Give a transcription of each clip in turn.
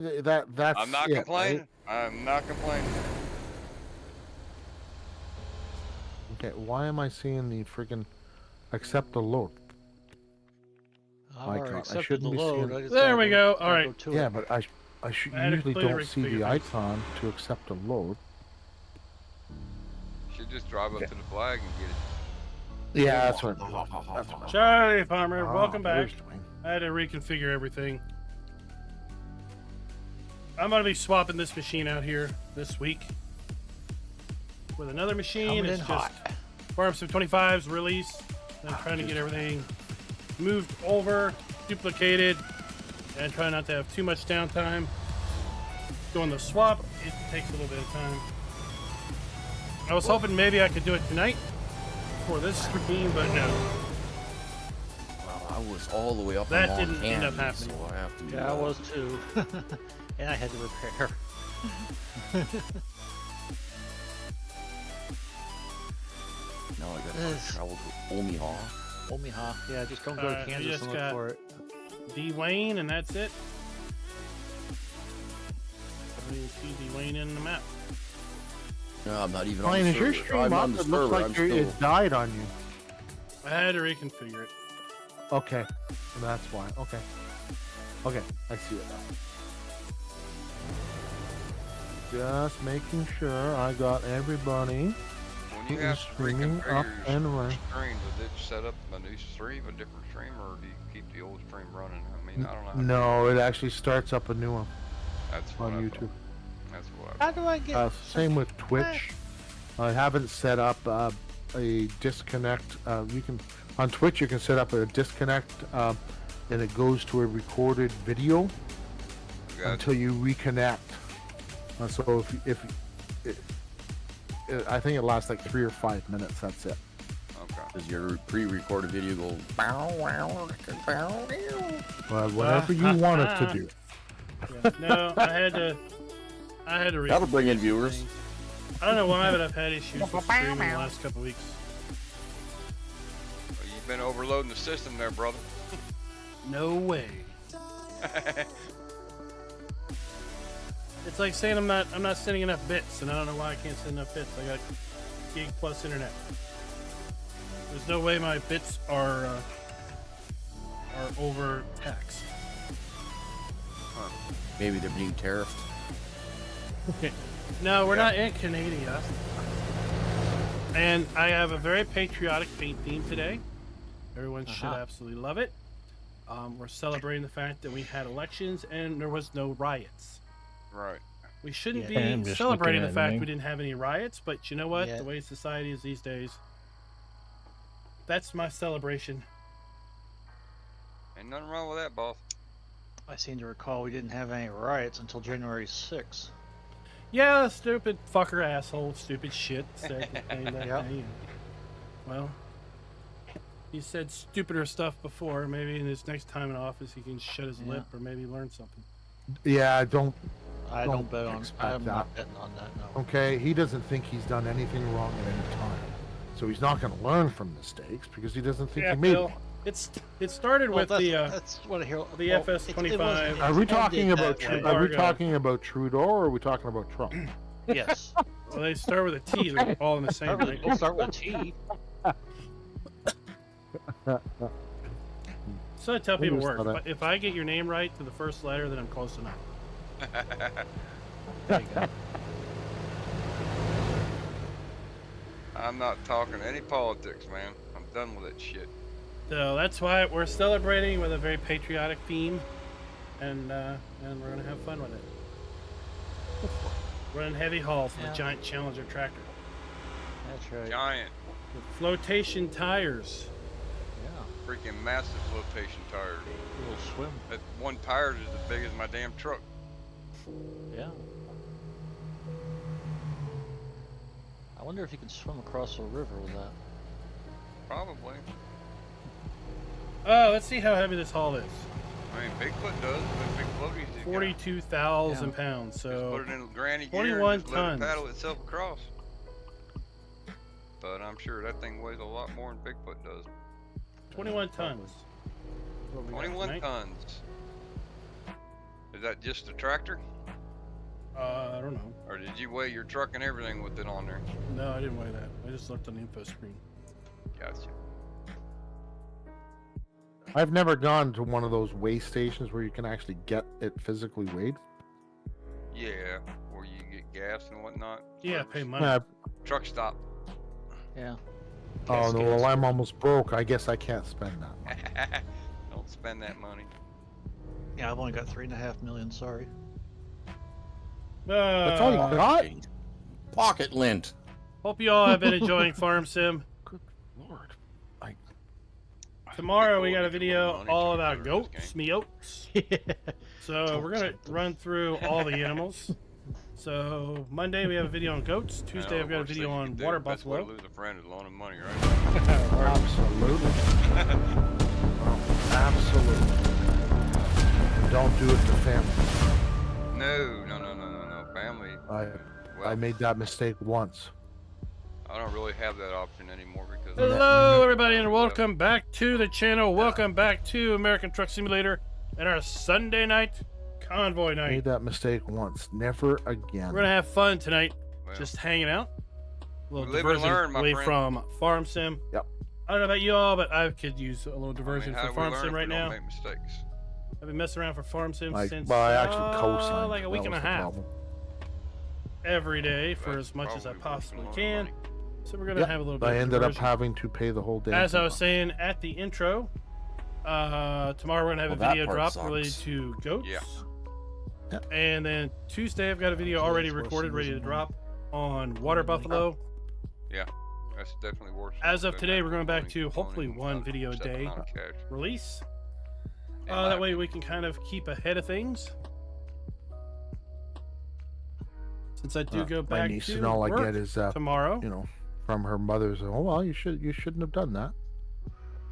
That's I'm not it, complaining. right? I'm not complaining. Okay, why am I seeing the freaking accept the load? I've My already God, I accepted the shouldn't be load. seeing. I just There gotta we go. All right. go to Yeah, it. but I I had to usually completely don't see the reconfigure things. icon to accept a load. You should just drive up to the flag and get it. Yeah, that's what. That's what. Charlie Farmer, welcome back. there's Dwayne. I had to reconfigure everything. I'm gonna be swapping this machine out here this week with another machine. Coming It's in just hot. Farm Sim 25's release. I'm trying to get everything moved over, duplicated, and try not to have too much downtime. Doing the swap, it takes a little bit of time. I was hoping maybe I could do it tonight for this stream, but no. Well, I was all the way up That in didn't end up Montana, happening. so I have to. Yeah, I was too. And I had to repair. Now I gotta travel to Omaha. Omaha. Yeah, just don't go to Alright, we Kansas just and look got- for it. Dwayne, and that's it. I didn't see Dwayne in the map. No, I'm not even Ryan, on is the your server. stream I'm up? on the It looks server. like I'm still... it died on you. I had to reconfigure it. Okay, that's why. Okay, okay, I see it now. Just making sure I got everybody. When you have to Streaming up reconfigure and your running. stream, does it set up a new stream, a different stream, or do you keep the old stream running? I mean, I don't know. How to No, do it actually starts up a new one That's what on I YouTube. thought. That's what I How do I get? Same with Twitch. I haven't set up a disconnect. You can on Twitch you can set up a disconnect, and it goes to a recorded video got. until you reconnect. So I think it lasts like 3 or 5 minutes. That's it. Okay. Does your pre-recorded video go? Bow, wow, bow, Well, whatever you want it to do. Yeah. No, I had to That'll bring in viewers. I don't know why, but I've had issues with streaming the last couple weeks. Well, you've been overloading the system there, brother. No way. It's like saying I'm not sending enough bits, and I don't know why I can't send enough bits. I got gig plus internet. There's no way my bits are overtaxed. Maybe they're being tariffed. No, we're not in Canada. And I have a very patriotic paint theme today. Everyone should absolutely love it. We're celebrating the fact that we had elections and there was no riots. Right. We shouldn't Yeah, I'm be just celebrating the looking at fact me. we didn't have any riots, but you know what? Yeah. The way society is these days, that's my celebration. Ain't nothing wrong with that, boss. I seem to recall we didn't have any riots until January 6th. Yeah, stupid fucker, asshole, stupid shit. Said that thing, that Yep. thing. Well, he said stupider stuff before. Maybe in his next time in office, he can shut his lip or maybe learn something. Yeah, I Don't don't bet on. expect I'm not that. betting on that. No. okay. He doesn't think he's done anything wrong at any time, so he's not going to learn from mistakes because he doesn't think Yeah, he made Bill. one. it started Well, with that's what I hear. the well, FS25. Are we talking about Trudeau? Are we Embargo. talking about Trudeau or are we talking about Trump? Yes. Well, they start with a T. They're all in the same. Right? We'll start with a T. So I tell people just work. thought But if I get your name right to the first letter, then I'm close enough. There you go. I'm not talking any politics, man. I'm done with that shit. So that's why we're celebrating with a very patriotic theme, and we're gonna have fun with it. Running heavy haul for the giant Challenger tractor That's right. Giant, with flotation tires. Yeah. freaking massive flotation tires. A little swim. That one tire is as big as my damn truck. Yeah. I wonder if you can swim across a river with that. Probably. Oh, let's see how heavy this haul is. I mean, Bigfoot does, but big floaties do. 42,000 pounds. Just So put it in granny gear 21 and just let tons. it paddle itself across. But I'm sure that thing weighs a lot more than Bigfoot does. 21 tons. What we got 21 tonight. tons. Is that just the tractor? I don't know. Or did you weigh your truck and everything with it on there? No, I didn't weigh that. I just looked on the info screen. Gotcha. I've never gone to one of those weigh stations where you can actually get it physically weighed. Yeah, where you get gas and whatnot. Yeah, pay money. Truck stop. Yeah. Oh no, Cascades. well I'm almost broke. I guess I can't spend that. Don't spend that money. Yeah, I've only got 3.5 million. Sorry. That's all you got? Pocket lint. Hope you all have been enjoying Farm Sim. Good lord. Tomorrow we got a People video money all to about cover this goats, me oats. So we're gonna run through all the animals. So Monday we have a video on goats. Tuesday I've got a video on water Best way to buffalo. lose a friend is loaning money, right? Absolutely. Absolutely. Don't do it to family. No. Family. I made that mistake once. I don't really have that option anymore because. Hello everybody and welcome back to the channel. Welcome back to American Truck Simulator and our Sunday night convoy night. Made that mistake once. Never again. We're gonna have fun tonight, Well, just hanging out. A little We live and diversion learn, my away friend. from Farm Sim. Yep. I don't know about you all, but I could use a little I mean, diversion how for do we Farm learn Sim if right we don't now. Make mistakes. I've been messing around for Farm Sim since I actually co-signed. like a week That and a was the half. problem. Every day for That's as much as I probably worse than possibly loaning can. money. So we're gonna Yep, have a little bit I of ended up diversion. having to pay the whole day. As I was saying at the intro, tomorrow we're gonna have Well, a that video part drop sucks. related to goats. Yeah. Yep. And then Tuesday I've got a video already It's worse recorded, than ready to losing drop on water buffalo. That's definitely worse. As than of today, we're going back loaning to hopefully money one without video a set day. amount of cash. Release. In That my way we can kind of keep ahead of things. Since I do go my back niece to and all I work get is tomorrow. from her mother's. Oh well, you shouldn't have done that.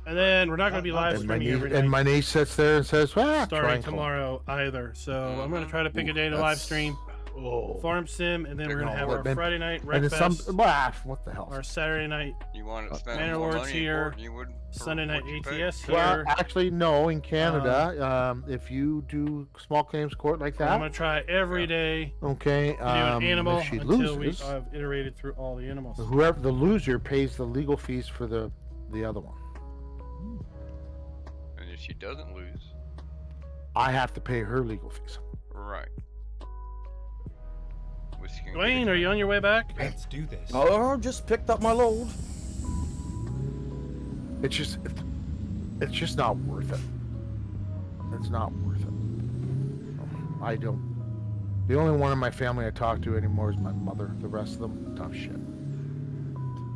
And then we're not going to be live And my streaming niece every night and my niece sits there and says, "Ah, starting Triangle." tomorrow either. So I'm going to try to pick a day to live That's- stream Oh. Farm Sim, and then we're going to have our And- Friday night And it's some Wreckfest, what the hell? our Saturday night, You want to spend Man more Awards money here, for it than you would for Sunday night what you pay. ATS Well, here. actually, no. In Canada, if you do small claims court like I'm that, going to try every day okay, to do an animal if she until loses, I've iterated through all the animals. whoever the loser pays the legal fees for the other one. And if she doesn't lose, I have to pay her legal fees. right. Which can get Dwayne, are you on your way back? Let's do this. Oh, just picked up my load. It's just not worth it. It's not worth it. I don't. The only one in my family I talk to anymore is my mother. The rest of them, tough shit.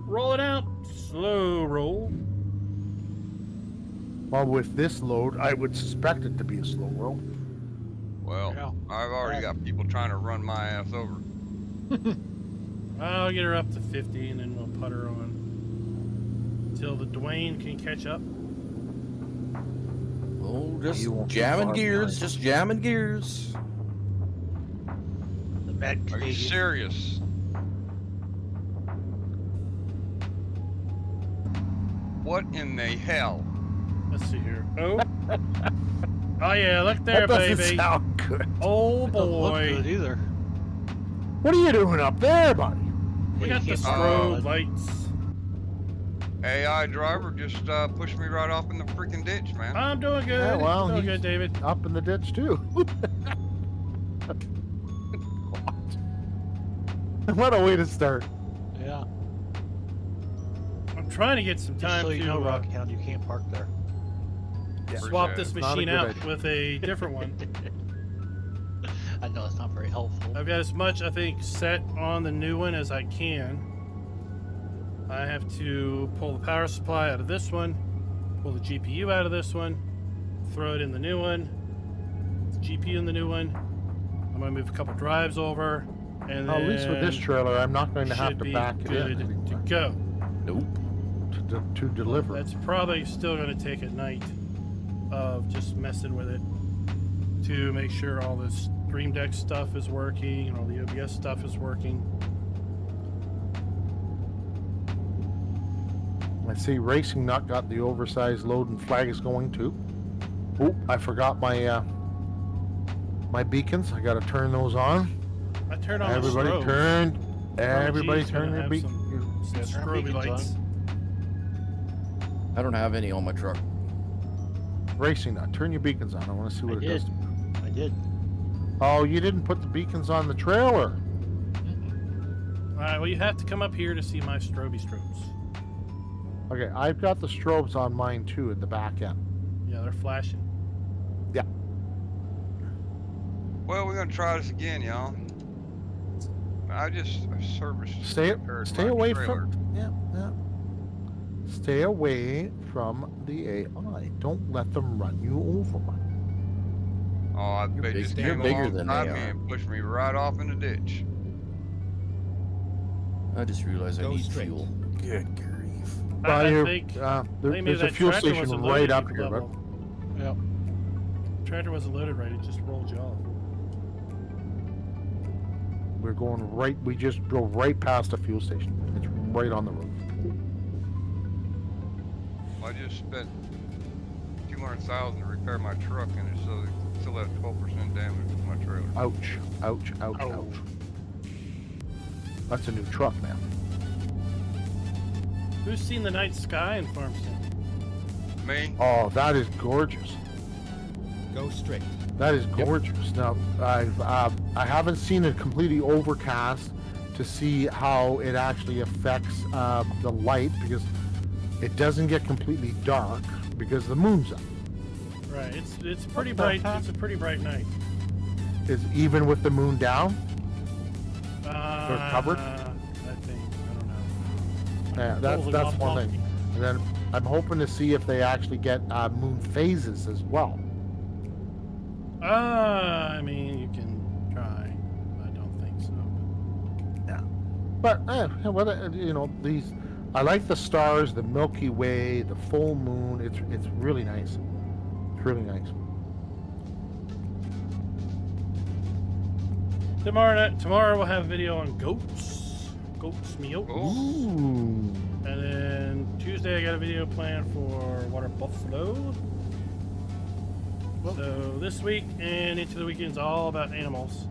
Roll it out. Slow roll. Well, with this load, I would suspect it to be a slow roll. Well, Yeah. I've already got people trying to run my ass over. I'll get her up to 50 and then we'll put her on until the Dwayne can catch up. Oh, just You won't be jamming far gears, behind. just jamming gears. The mad Are you Canadian. serious? What in the hell? Let's see here. Oh. Oh yeah, look there, That doesn't baby. sound good. Oh It doesn't look boy. good either. What are you doing up there, buddy? We Yeah, got you the can't strobe park. lights. AI driver just pushed me right off in the freaking ditch, man. I'm doing good. Yeah, well, doing he's- good, David. Up in the ditch too. What a way to start. Yeah. I'm trying to get some Just time so you to know, Rock Hound, you can't park there. swap Appreciate this it. Not a machine good out idea. with a different one. I know it's not very helpful. I've got as much, I think, set on the new one as I can. I have to pull the power supply out of this one, pull the GPU out of this one, throw it in the new one, the GPU in the new one. I'm going to move a couple drives over, and At least with this then trailer, I'm not going to have should to be back it good in to anymore go. Nope. to deliver. That's probably still going to take a night of just messing with it to make sure all this Stream Deck stuff is working and all the OBS stuff is working. I see Racing Nut got the oversized load and flag is going too. Oh, I forgot my my beacons. I got to turn those on. I turned on Everybody the strobe. turn. Farmer Everybody G's gonna turn your have beacons. some Yeah, turn strobe beacons lights. I don't have any on my truck. Racing nut. Turn your beacons on. I want to see what I it does. did. I did. Oh, you didn't put the beacons on the trailer. All right. Well, you have to come up here to see my strobes. Okay, I've got the strobes on mine too at the back end. Yeah, they're flashing. Well, we're gonna try this again, y'all. I serviced. Stay repaired stay my away trailer. from yeah. Stay away from the AI. Don't let them run you over. Oh, You're they big- just you're came bigger than they alongside me are. and pushed me right off in the ditch. I just realized I Go need straight. fuel. Good grief. By I your, think there's a that fuel tractor station wasn't right loaded, up you could here, but level. Yep. Tractor wasn't loaded right. It just rolled you off. we're going right. We just go right past a fuel station. It's right on the road. I just spent $200,000 to repair my truck, and it still had 12% damage to my trailer. Ouch! Ouch! Ouch! Ow. Ouch! That's a new truck, man. Who's seen the night sky in Farmstead? Me? Oh, that is gorgeous. Go straight. That is Yep. gorgeous. Now, I haven't seen it completely overcast to see how it actually affects the light, because it doesn't get completely dark because the moon's up. Right. It's pretty What the bright. heck? It's a pretty bright night. Is even with the moon down. covered? I think. I don't know. Yeah, that's Totally one bumpy. thing. And then I'm hoping to see if they actually get moon phases as well. I mean, you can try. I don't think so. But you know, these. I like the stars, the Milky Way, the full moon. It's really nice. It's really nice. Tomorrow we'll have a video on goats meal. Oh, Ooh. And then Tuesday I got a video planned for water buffalo. Well- So this week and into the weekend's all about animals.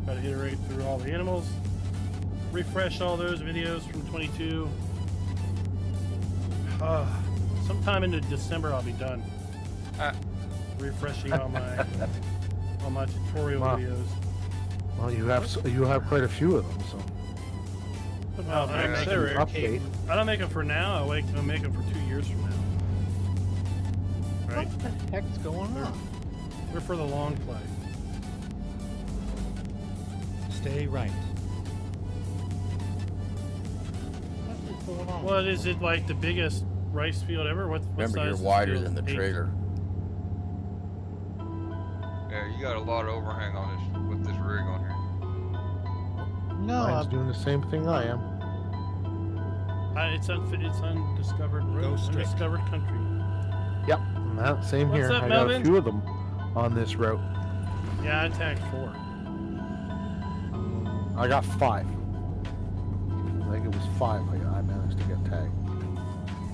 Got to iterate through all the animals. Refresh all those videos from 22. Sometime into December I'll be done. Ah. Refreshing all my tutorial Wow. videos. Well, you have quite a few of them, so. Well, Yeah, I that's said, an update. I don't make them for now. I'll make them for 2 years from now. Right? What the heck's going on? They're for the long play. Stay right. What is going on? What is it, like the biggest rice field ever? What Remember, size you're is the wider field? than the 8? trailer. yeah, you got a lot of overhang on this with this rig on here. No, Mine's doing the same thing I am. It's undiscovered road, Go straight. undiscovered country. Yep. Same What's here. up, I Melvin? got a few of them on this route. Yeah, I tagged 4. I got 5. I think it was 5 I managed to get tagged.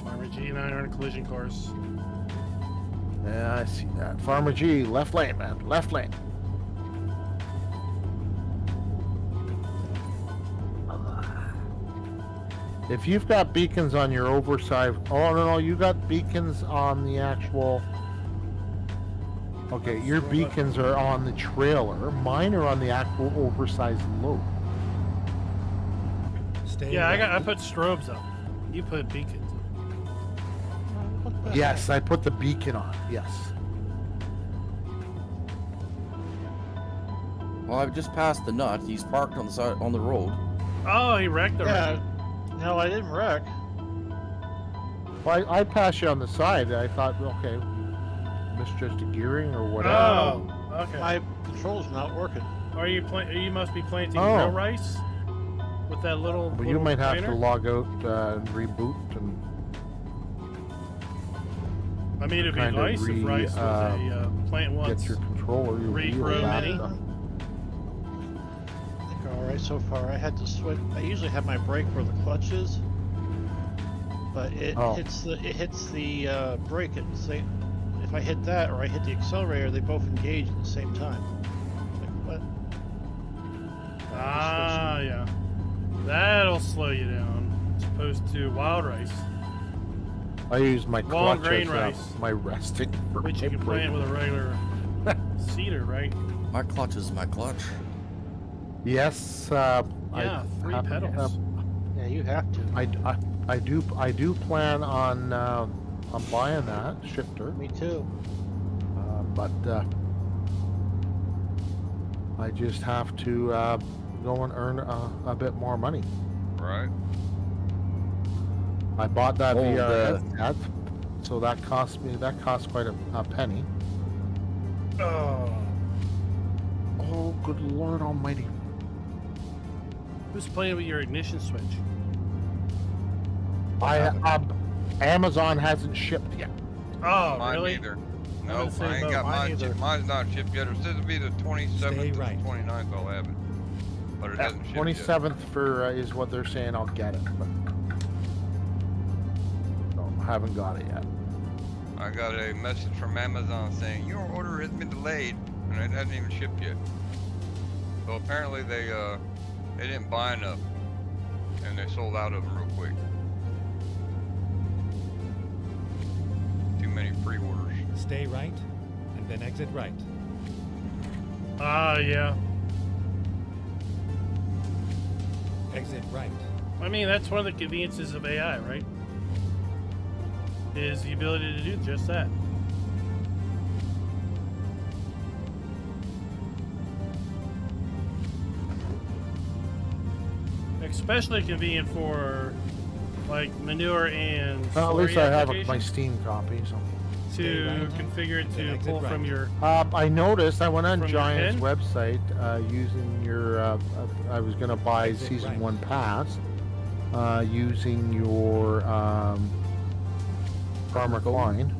Farmer G and I are in a collision course. Yeah, I see that. Farmer G, left lane, man. Left lane. If you've got beacons on your oversized... Oh, no, you got beacons on the actual... Okay, your beacons are on the trailer. Mine are on the actual oversized load. Stay Yeah, right. I put strobes up. You put beacons up. what the Yes, I put the beacon on. Yes. Well, I've just passed the nut. He's parked on the side on the road. Oh, he wrecked heck? already. Yeah. No, I didn't wreck. Well, I passed you on the side. I thought, okay, misjudged the gearing or whatever. Oh, okay. My control's not working. Are you you must be planting Oh. real rice with that little. But you little might have planter? to log out and reboot and I mean, it'd be kinda nice if rice was a plant once. get your controller, your wheel regrow back mini. up. I think all right so far. I had to switch. I usually have my brake where the clutch is, but it Oh. hits the brake at the same. If I hit that or I hit the accelerator, they both engage at the same time. slow you down, as opposed to wild rice, I use my Long clutch grain as rice. my resting. for which you can my plant brain. with a regular seeder, right? My clutch is my clutch. Yes, Yeah, I 3 have- pedals. Yeah, you have to. I do plan on buying that shifter, Me too. but I just have to go and earn a bit more money. Right? I bought that Oh, VR headset, so that cost quite a penny. Oh, Oh, good Lord Almighty! who's playing with your ignition switch? Amazon hasn't shipped yet. Oh, Mine really? neither. I'm Nope, gonna say I ain't both. got Mine mine. either. Mine's not shipped yet. It says it'll be the 27th Stay to right. the 29th. I'll have it, but it hasn't shipped yet. 27th for is what they're saying. I'll get it, but no, I haven't got it yet. I got a message from Amazon saying your order has been delayed, and it hasn't even shipped yet. So apparently they didn't buy enough, and they sold out of them real quick. Too many pre-orders. Stay right, and then exit right. Ah, yeah. Exit right. I mean, that's one of the conveniences of AI, right? Is the ability to do just that. Especially convenient for like manure and Well, at slurry least I have my application Steam copy. So Stay to right, configure it then to exit pull from right. your. I noticed I went on From your Giant's pen? website using your. I was gonna buy Exit season right. 1 pass using your Farmer Klein,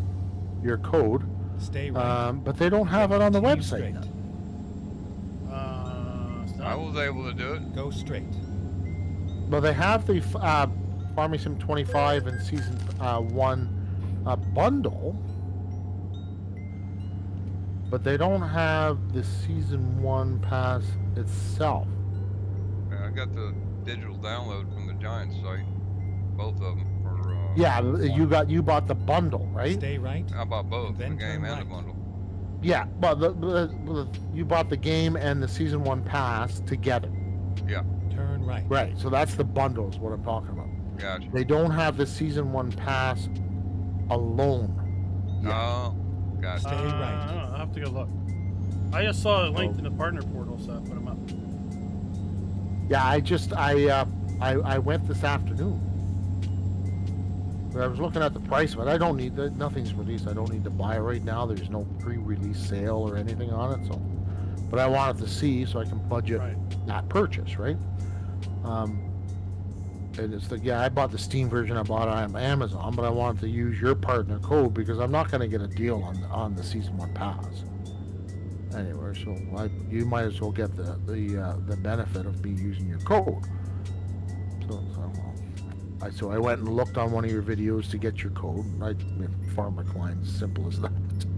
your code. Stay right. But they don't have it on the Continue website straight. yet. It's I not- was able to do it. Go straight. Well, they have the Farming Sim 25 and Season 1 bundle, but they don't have the Season 1 pass itself. Yeah, I got the digital download from the Giant site, both of them for. Yeah, you bought the bundle, right? Stay right. I bought both, the Then game turn and the right. bundle. Yeah, but you bought the game and the Season 1 pass together. Turn right. Right, so that's the bundle is what I'm talking about. Gotcha. They don't have the Season 1 pass alone. yet. Oh, gotcha. Stay I don't right. know, I'll have to go look. I just saw it linked in the partner portal, so I put them up. Yeah, I went this afternoon. But I was looking at the price of it. I don't need nothing's released. I don't need to buy it right now. There's no pre-release sale or anything on it. So, but I wanted to see so I can budget Right. that purchase, right? And it's I bought the Steam version. I bought it on Amazon, but I wanted to use your partner code because I'm not going to get a deal on the Season 1 pass. Anyway, so you might as well get the benefit of me using your code. So I went and looked on one of your videos to get your code. Farmer Klein's simple as that.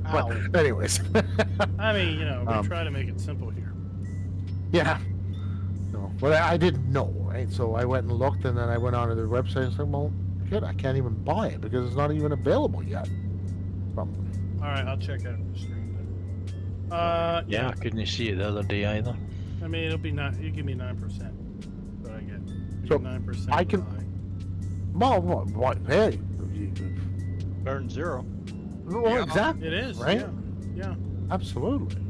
Ow. But anyways, I mean, we Um, try to make it simple here. yeah. No, but I didn't know, right? So I went and looked, and then I went onto their website and said, "Well, good, I can't even buy it because it's not even available yet." All right, I'll check out the stream. Then. Yeah, I couldn't see it the other day either. I mean, it'll be not. You give me 9%. What I get. So, 9%. I can- Well, what? Hey, Better than 0. well, Yeah. exactly, It is. right? Yeah. Absolutely.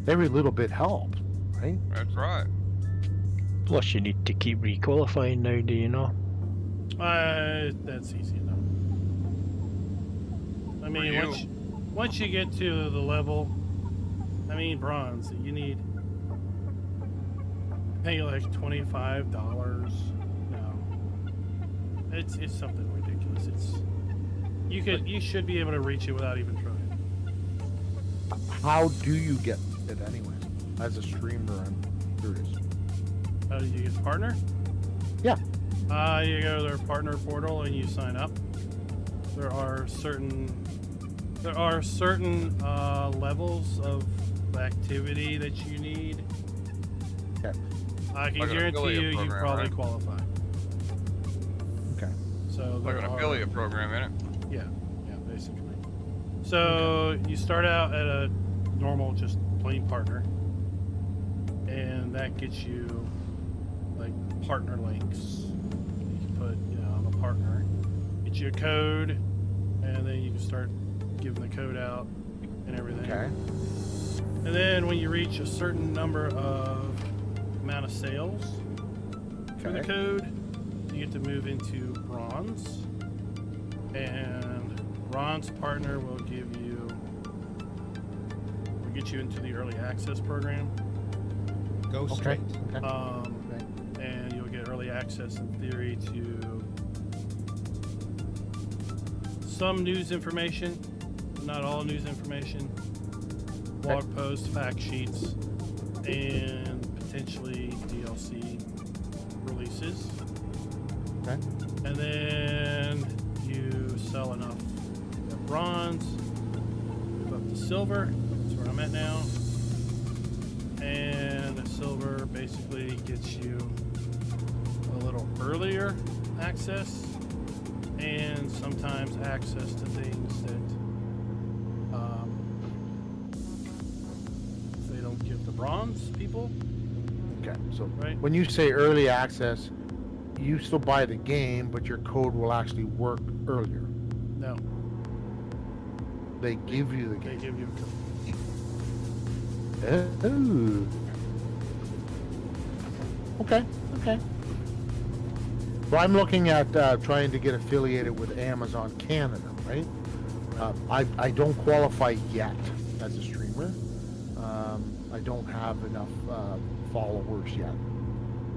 Every little bit helps, right? That's right. Plus, you need to keep requalifying now, do you know? That's easy enough. I mean, you. once you get to the level, I mean, bronze, you need pay like $25. No, it's something ridiculous. You should be able to reach it without even trying. How do you get it anyway? As a streamer, I'm curious. How do you get a partner? Yeah. You go to their partner portal and you sign up. There are certain levels of activity that you need. Okay. I can Like an guarantee affiliate you, you program, probably right? qualify. Okay. So Like there an are- affiliate program, innit? Yeah, basically. So you start out at a normal, just plain partner, and that gets you like partner links. You can put, I'm a partner. Get you a code, and then you can start giving the code out and everything. Okay. And then when you reach a certain number of amount of sales through the Okay. code, you get to move into bronze, and bronze partner will get you into the early access program. Go Okay. straight. Okay. And you'll get early access in theory to some news information, not all news information, blog posts, fact sheets, and potentially DLC releases. Okay. And then you sell enough bronze, move up to silver. That's where I'm at now. And the silver basically gets you a little earlier access, and sometimes access to things that they don't give the bronze people. Okay. So Right. when you say early access, you still buy the game, but your code will actually work earlier. No, They give you the they game. give you a code. Oh. Okay. Okay. Well, I'm looking at trying to get affiliated with Amazon Canada, right? I don't qualify yet as a streamer. I don't have enough followers yet,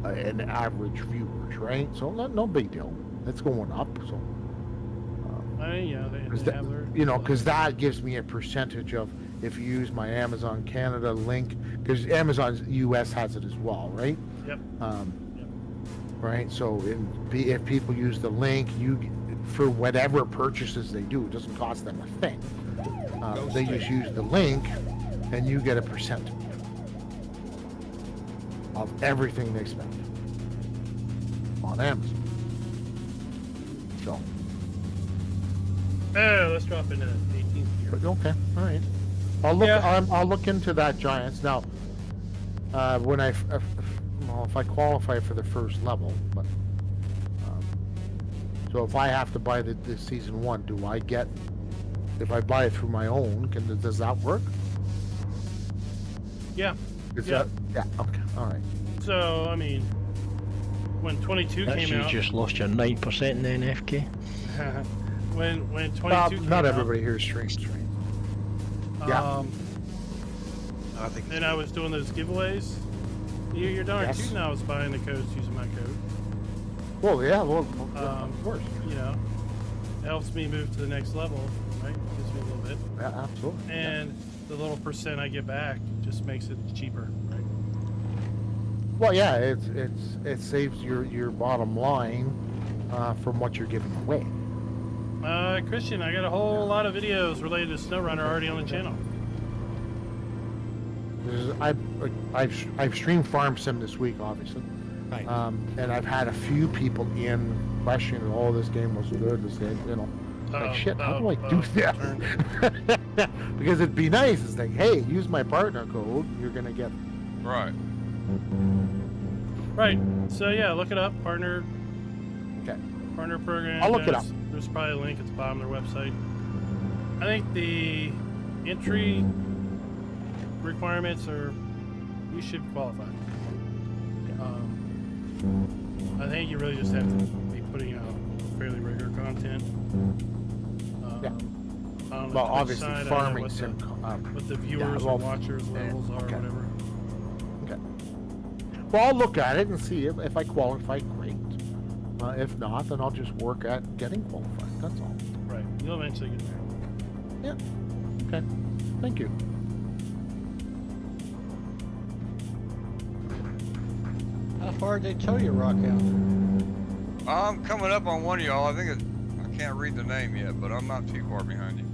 and average viewers, right? So no big deal. It's going up. So They have their. because that gives me a percentage of if you use my Amazon Canada link, because Amazon US has it as well, right? Yep. Right. So if people use the link, for whatever purchases they do, it doesn't cost them a thing. They just use the link, and you get a percent of everything they spend on Amazon. So, Let's drop into the 18th gear. but okay, all right. I'll look. Yeah. I'll look into that Giants now. When if I qualify for the first level, but so if I have to buy the season 1, do I get? If I buy it through my own, does that work? Yeah. Is Yeah. that okay? All right. So I mean, when 22 That's came you out, just lost your 9% in the NFK. when 22 came Not out, everybody here streams, right? Yeah. I think and I was doing those giveaways. You're darn Yes. tootin' I was buying the codes using my code. Well, yeah. Well, Um, of course. It helps me move to the next level, right? Gives me a little bit, Yeah, absolutely. and the little percent I get back just makes it cheaper, right? Well, yeah. It saves your bottom line from what you're giving away. Christian, I got a whole lot of videos related to SnowRunner already on the channel. I've streamed Farm Sim this week, obviously. Right. And I've had a few people in questioning, "Oh, this game was good. This game, like shit. How do I do that?" Because it'd be nice. It's like, hey, use my partner code. You're gonna get. Right. Right. So yeah, look it up. Partner Okay. program. I'll look it up. There's probably a link at the bottom of their website. I think the entry requirements are you should qualify. I think you really just have to be putting out fairly regular content. Yeah. On the Well, Twitch obviously, side, I don't know farming what sim. what the viewers well, or watchers levels are, okay. or whatever. Okay. Well, I'll look at it and see if I qualify. Great. If not, then I'll just work at getting qualified. That's all. Right. You'll eventually get there. Yeah. Okay. Thank you. How far did they tell you rock out? I'm coming up on one of y'all. I think I can't read the name yet, but I'm not too far behind you.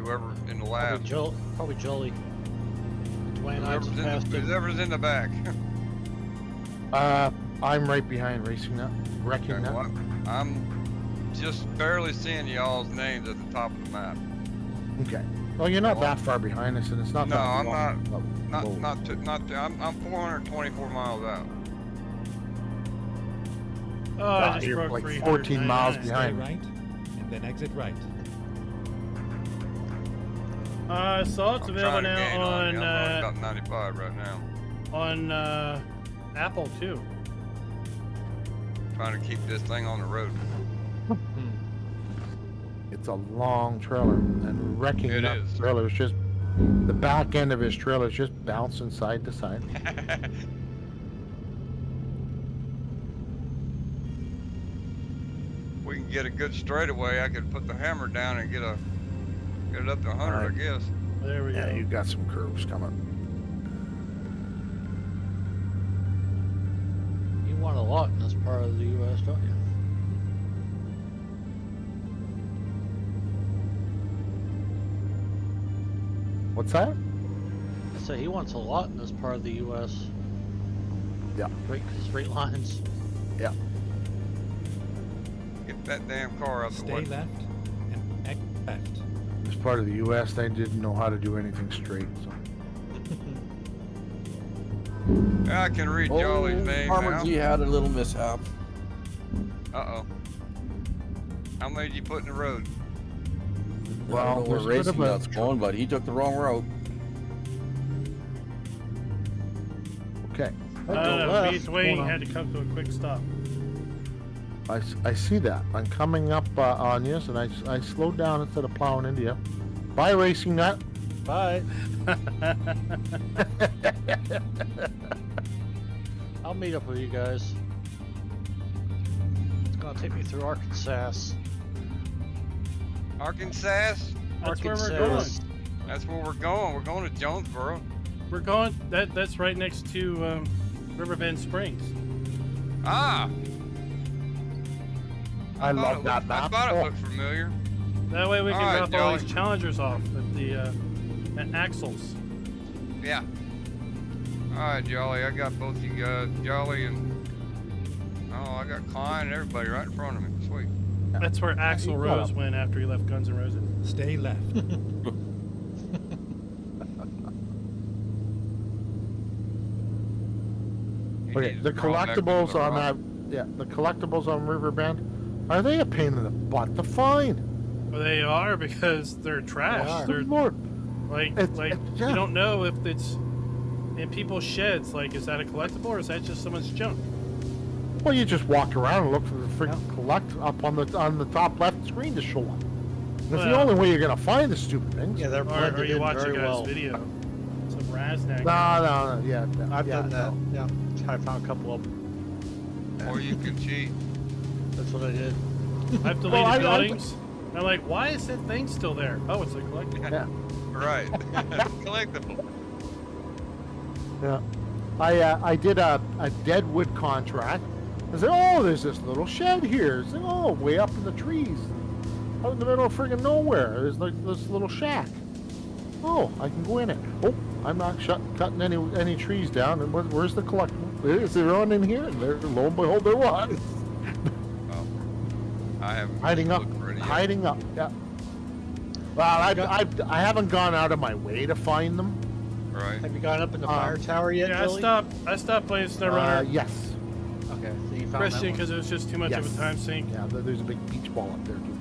Whoever in the lab. Probably Jolie. Dwayne, I just passed him. Whoever's in the back. I'm right behind Racing Nut, Wrecking Okay, Nut. well, I'm just barely seeing y'all's names at the top of the map. Okay. Well, you're not Well, that far behind us, and it's not No, that I'm long. I'm 424 miles out. Oh, I God, just you're broke like 399. 14 miles Stay behind. right, and then exit right. So it's I'm available trying to gain now on you. I'm running on about 95 right now. Apple too. Trying to keep this thing on the road. It's a long trailer, and Wrecking It Nut is. trailer is just the back end of his trailer is just bouncing side to side. We can get a good straightaway. I could put the hammer down and get it up to 100, I Alright. guess. There we Yeah, go. you got some curves coming. You want a lot in this part of the U.S., don't you? What's that? I say he wants a lot in this part of the U.S. Yeah. Straight lines. Yeah. Get that damn car out the Stay way. left, and exit left. This part of the U.S., they didn't know how to do anything straight. So I can read Jolly's name Farmer now. G had a little mishap. Uh-oh. How many did you put in the road? I Well, don't know where there's a bit Racing of a- Nut's going, but he took the wrong route. okay, I don't know. left. Beast Wing Hold on. had to come to a quick stop. I see that. I'm coming up on you, and I slowed down instead of plowing into you. Bye, Racing Nut. Bye. I'll meet up with you guys. It's gonna take me through Arkansas. Arkansas? That's where we're Arkansas. going. That's where we're going. We're going to Jonesboro. We're going. That's right next to Riverbend Springs. Ah! I thought love it that looked- I map. thought it Oh. looked familiar. That way we can Alright, drop all Jolly. these challengers off at the at Axles. Yeah. Alright, Jolly. I got both you guys. Jolly and... Oh, I got Klein and everybody right in front of me. Sweet. That's where Axl you got Rose him. went after he left Guns N' Roses. Stay left. He Okay, needs the to draw back into collectibles the on rock. that, yeah, the collectibles on Riverbend, are they a pain in the butt to find? Well, they are because they're trash. are. They're Good Lord. like It's- yeah. you don't know if it's in people's sheds. Like, is that a collectible or is that just someone's junk? Well, you just walk around and look for the freaking collect up on the top left screen to show up. That's the Well- only way you're gonna find the stupid things. Yeah, they're Or blended you in watch a very guy's well. video? Some Raznak. No, yeah. I've yeah, done that. no. Yeah, I found a couple of them. Or you can cheat. That's what I did. I've deleted Well, I- buildings. And I'm like, why is that thing still there? Oh, it's a collectible. Yeah, Right. Collectible. yeah. I did a deadwood contract. I said, oh, there's this little shed here. I said, oh, way up in the trees, out in the middle of friggin' nowhere. There's like this little shack. Oh, I can go in it. Oh, I'm not cutting any trees down. And where's the collectible? Is there one in here? And there, lo and behold, there was. Well, I haven't Hiding up, looked for any yet. hiding up. Yeah. Well, I haven't gone out of my way to find them. Right. Have you gone up in the fire tower yet, Yeah, Billy? I stopped playing SnowRunner Yes. Okay, so you found Christian that one. because it was just too much of Yes. a time sink. Yeah, there's a big beach ball up there too.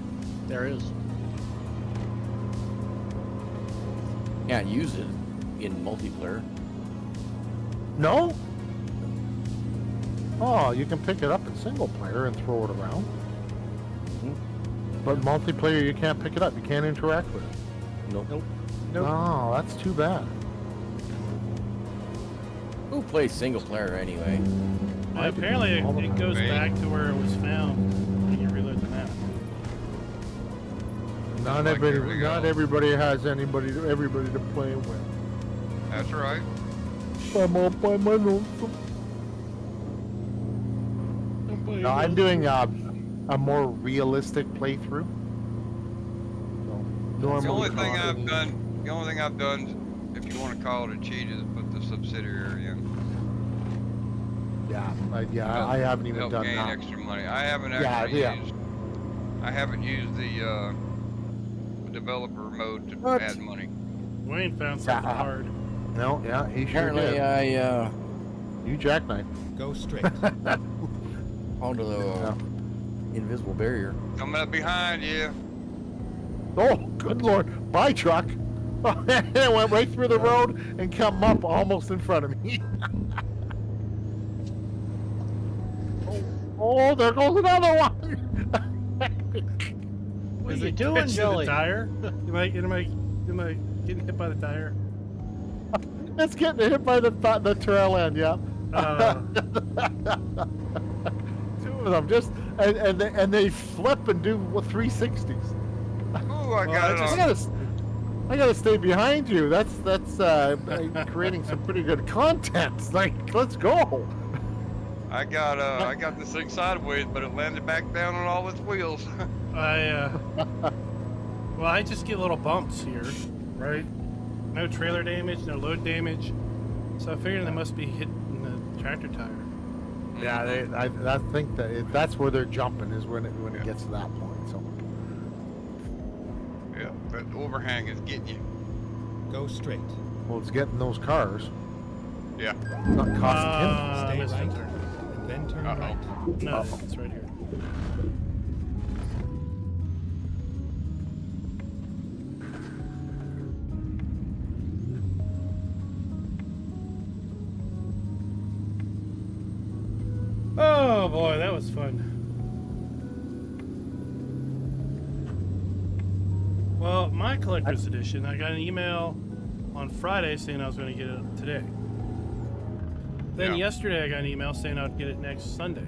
There is. Can't use it in multiplayer. No? Oh, you can pick it up in single player and throw it around. But multiplayer, you can't pick it up. You can't interact with it. Nope. Nope. Oh, that's too bad. Who plays single player anyway? And I do apparently all the it time. goes Me. back to where it was found when you reload the map. Not Like, here we everybody, not go. everybody has everybody to play with. That's right. I'm all by my lonesome. No, I'm doing a more realistic playthrough. So, The normally only thing not. I've done, if you want to call it a cheat, is put the subsidiary in. Yeah, I haven't even help done gain that. extra money. I haven't Yeah, actually yeah. used. I haven't used the developer mode to What? add money. Wayne found something Yeah. hard. No, yeah, he sure Apparently, did. I You jackknife. Go straight. onto the Yeah. invisible barrier. Coming up behind you. Oh, good lord! Bye, truck. It went right through the road and come up almost in front of me. Oh, there goes another one. What Is are you it doing, catching Jelly? the tire? Am I getting hit by the tire? It's getting hit by the trail end. Yeah. Two of them just and they flip and do 360s. Ooh, I Well, got I it just- on. I gotta stay behind you. That's creating some pretty good content. Like, let's go. I got this thing sideways, but it landed back down on all its wheels. Well, I just get little bumps here, right? No trailer damage, no load damage. So I figured they must be hitting the tractor tire. Yeah, I think that's where they're jumping is when it gets to that point. So Yeah, that overhang is getting you. Go straight. well, it's getting those cars. Yeah. It's not costing him. Stay missed right. the turn. And then turn Uh-oh. right. No, it's right here. Oh boy, that was fun. Well, my collector's edition, I got an email on Friday saying I was going to get it today. Then Yeah. yesterday I got an email saying I'd get it next Sunday.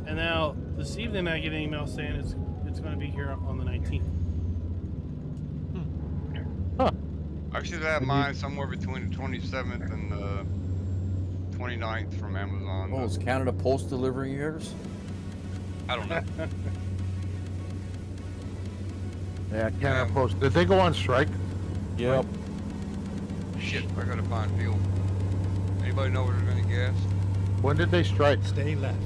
And now this evening I get an email saying it's going to be here on the 19th. I should have mine somewhere between the 27th and the 29th from Amazon. Oh, is Canada Post delivering yours? I don't know. Yeah, Canada Post. Did they go on strike? Yep. Shit, I gotta find fuel. Anybody know where there's any gas? When did they strike? Stay left.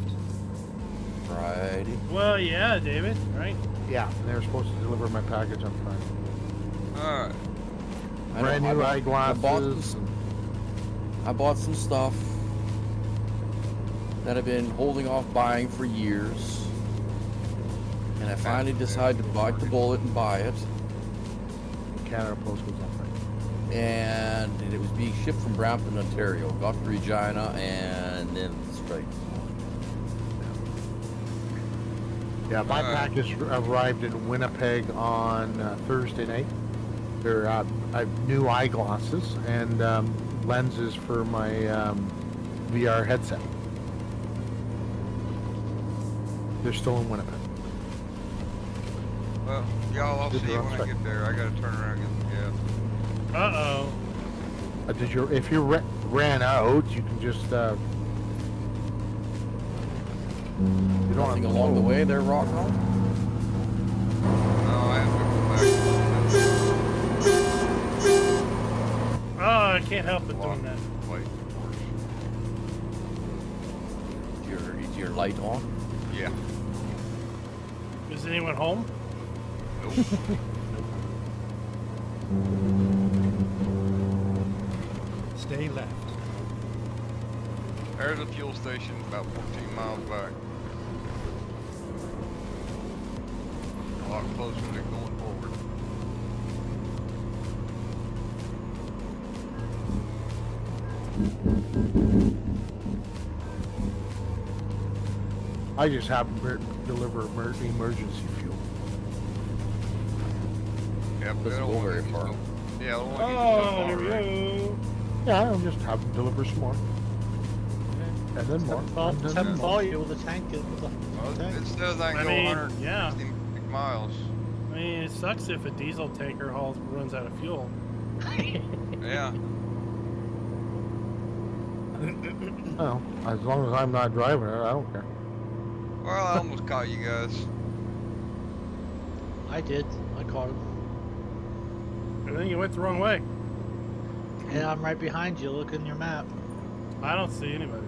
Friday. Well, yeah, David, right? Yeah, they were supposed to deliver my package on Friday. Alright. I Brand know, new I bought eyeglasses. some- I bought some stuff that I've been holding off buying for years. And I finally decided to bite the bullet and buy it. Canada Post goes on Friday. And it was being shipped from Brampton, Ontario. Got to Regina and then straight. Yeah, my Alright. package arrived in Winnipeg on Thursday night. They're I have new eyeglasses and lenses for my VR headset. They're still in Winnipeg. Well, y'all, I'll Did see the you wrong when I strike. get there. I gotta turn around and get some gas. Uh-oh. Did you? If you ran out, you can just. You don't Nothing have to along the load. way there, Rocco? No, I have to go back. Oh, I can't help but doing that. Wait, of course. Is your light on? Yeah. Is anyone home? Nope. Stay left. There's a fuel station about 14 miles back. A lot closer than going forward. I just have them deliver emergency fuel. Yeah, but Doesn't they don't go want very to far. Yeah, they don't want Oh, to here we go. Yeah, I'll just have them deliver some more, and then more. and then Temp more. follow you with a tank. With a Well, tank. it says I can I go mean, 160 yeah. miles. I mean, it sucks if a diesel tanker runs out of fuel. Yeah. Well, as long as I'm not driving it, I don't care. Well, I almost caught you guys. I did. I caught him. And then you went the wrong way. And I'm right behind you. Look in your map. I don't see anybody.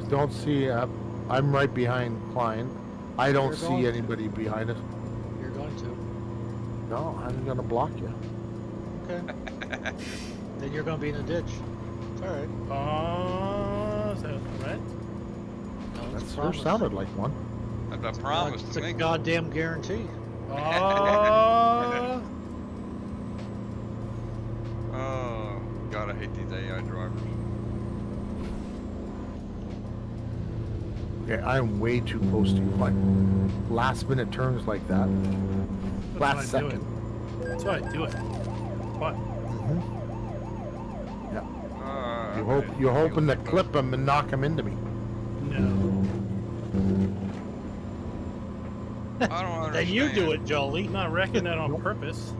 don't see. I'm right behind Klein. I don't You're see going- anybody behind us. You're going to. No, I'm gonna block you. Okay. Then you're gonna be in a ditch. It's alright. Is that a threat? No, That it's a sure promise. sounded like one. That's a promise It's to a me. goddamn guarantee. Oh, Oh, God, I hate these AI drivers. Okay, I'm way too close to you. Like last minute turns like that. that's Last why I do second. it. That's why I do it. What? You're hoping to clip him and knock him into me. No. I don't understand. Then you do it, Jolly. I'm not wrecking that on purpose.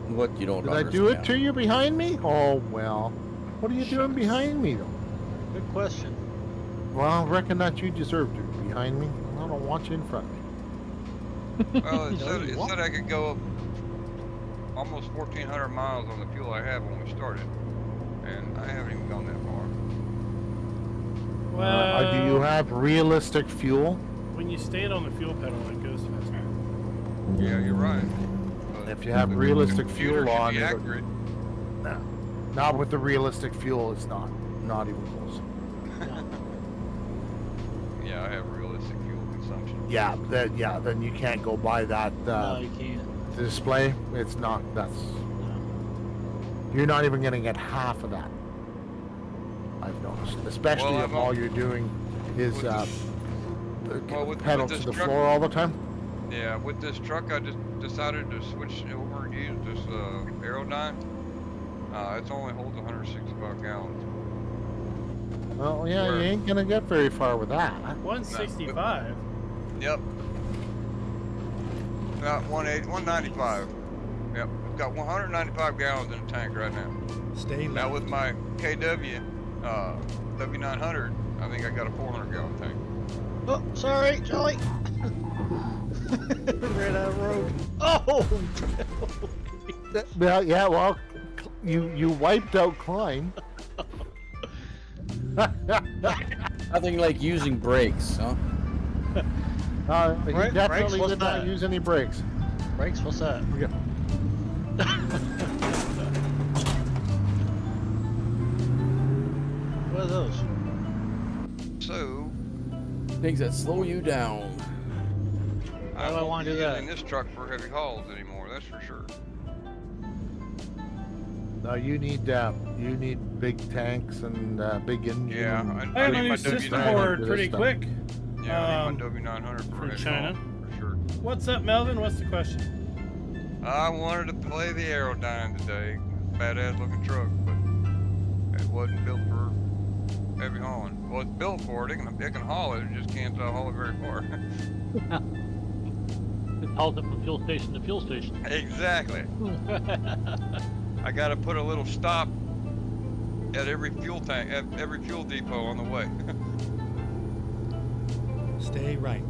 What you don't Did I understand? do it to you behind me? Oh well. What are you doing behind me though? Good question. Well, I reckon that you deserve to be behind me. I don't want you in front of me. Well, it No, said, you it won't. said I could go up almost 1,400 miles on the fuel I have when we started, and I haven't even gone that far. Well, Do you have realistic fuel? when you stand on the fuel pedal, it goes faster. Yeah, you're right. But If you have the realistic computer fuel should on, be it'll- accurate. Not with the realistic fuel, it's not. Not even close. Yeah, I have realistic fuel consumption. Yeah, then you can't go by that No, you can't. display. It's not. That's. You're not even gonna get half of that. I've noticed, especially Well, if I've all you're doing is with Well, with pedal this to the truck- floor all the time. Yeah, with this truck, I just decided to switch over and use this Aerodyne. It's only holds 165 gallons. Well, yeah, Where- you ain't gonna get very far with that. 165. Yep. About 195. Yep. I've got 195 gallons in the tank right now. Stay Now left. with my KW W900, I think I got a 400 gallon tank. Oh, sorry, Jolly. Ran out of road. Oh! Yeah, well, you wiped out Klein. Nothing like using brakes, huh? He Brakes, definitely what's did not that? use any brakes. Brakes, what's that? Yeah. What are those? So Things that slow you down. I do I won't wanna be do that? using this truck for heavy hauls anymore. That's for sure. No, you need big tanks and big engine. Yeah, and I I got need my new my system W900 board for pretty this stuff. quick. Yeah, I need my W900 for from heavy China. haul, for sure. What's up, Melvin? What's the question? I wanted to play the Aerodyne today. Badass looking truck, but it wasn't built for heavy hauling. Well, it's built for it. It can haul it. It just can't haul it very far. It hauls it from fuel station to fuel station. Exactly. I got to put a little stop at every fuel tank, at every fuel depot on the way. Stay right.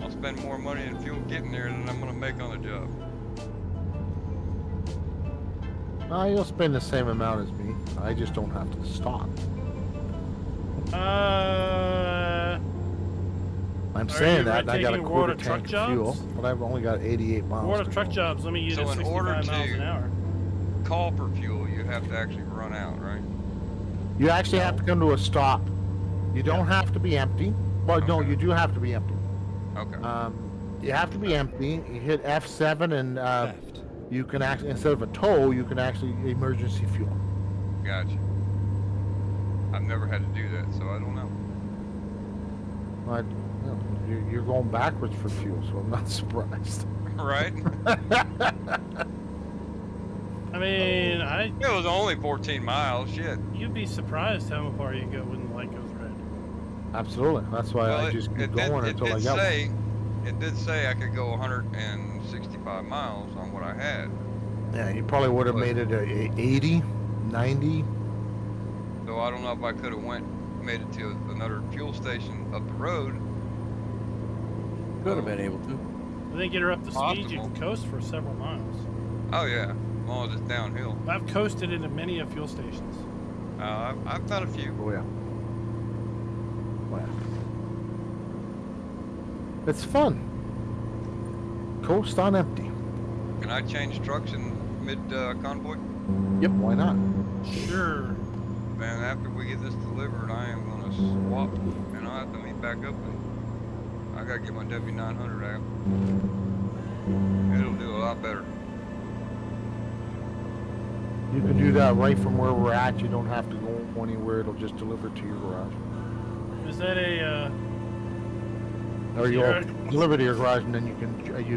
I'll spend more money in fuel getting there than I'm gonna make on the job. You'll spend the same amount as me. I just don't have to stop. I'm Are saying you that, and I got a taking quarter World of Truck tank of fuel, Jobs? but I've only got 88 miles. World to of Truck go. Jobs, let me use So at in order 65 miles to- an hour. Call for fuel, you have to actually run out, right? You actually have to come to a stop. You don't have to be empty. Well, no, Okay. you do have to be empty. Okay. You have to be empty. You hit F7, and Left. you can actually, instead of a tow, you can actually emergency fuel. Gotcha. I've never had to do that, so I don't know. But you're going backwards for fuel, so I'm not surprised. Right? I mean, It was only 14 miles. Shit. you'd be surprised how far you can go when the light goes red. Absolutely. That's why Well, I just keep going until I get one. It did say I could go 165 miles on what I had. Yeah, you probably would have made it a 80, 90. So I don't know if I could have made it to another fuel station up the road. Could have been able to. When they get her up to speed, you Possible. can coast for several miles. Oh yeah. as long as it's downhill. I've coasted into many of fuel stations. I've done a few. Oh yeah. Oh, yeah. It's fun. Coast on empty. Can I change trucks in mid convoy? Yep. Why not? Sure. Then after we get this delivered, I am gonna swap, and I'll have to meet back up. And I gotta get my W900 out. It'll do a lot better. You can do that right from where we're at. You don't have to go anywhere. It'll just deliver to your garage. Is that a Or you'll Sierra- deliver to your garage, and then you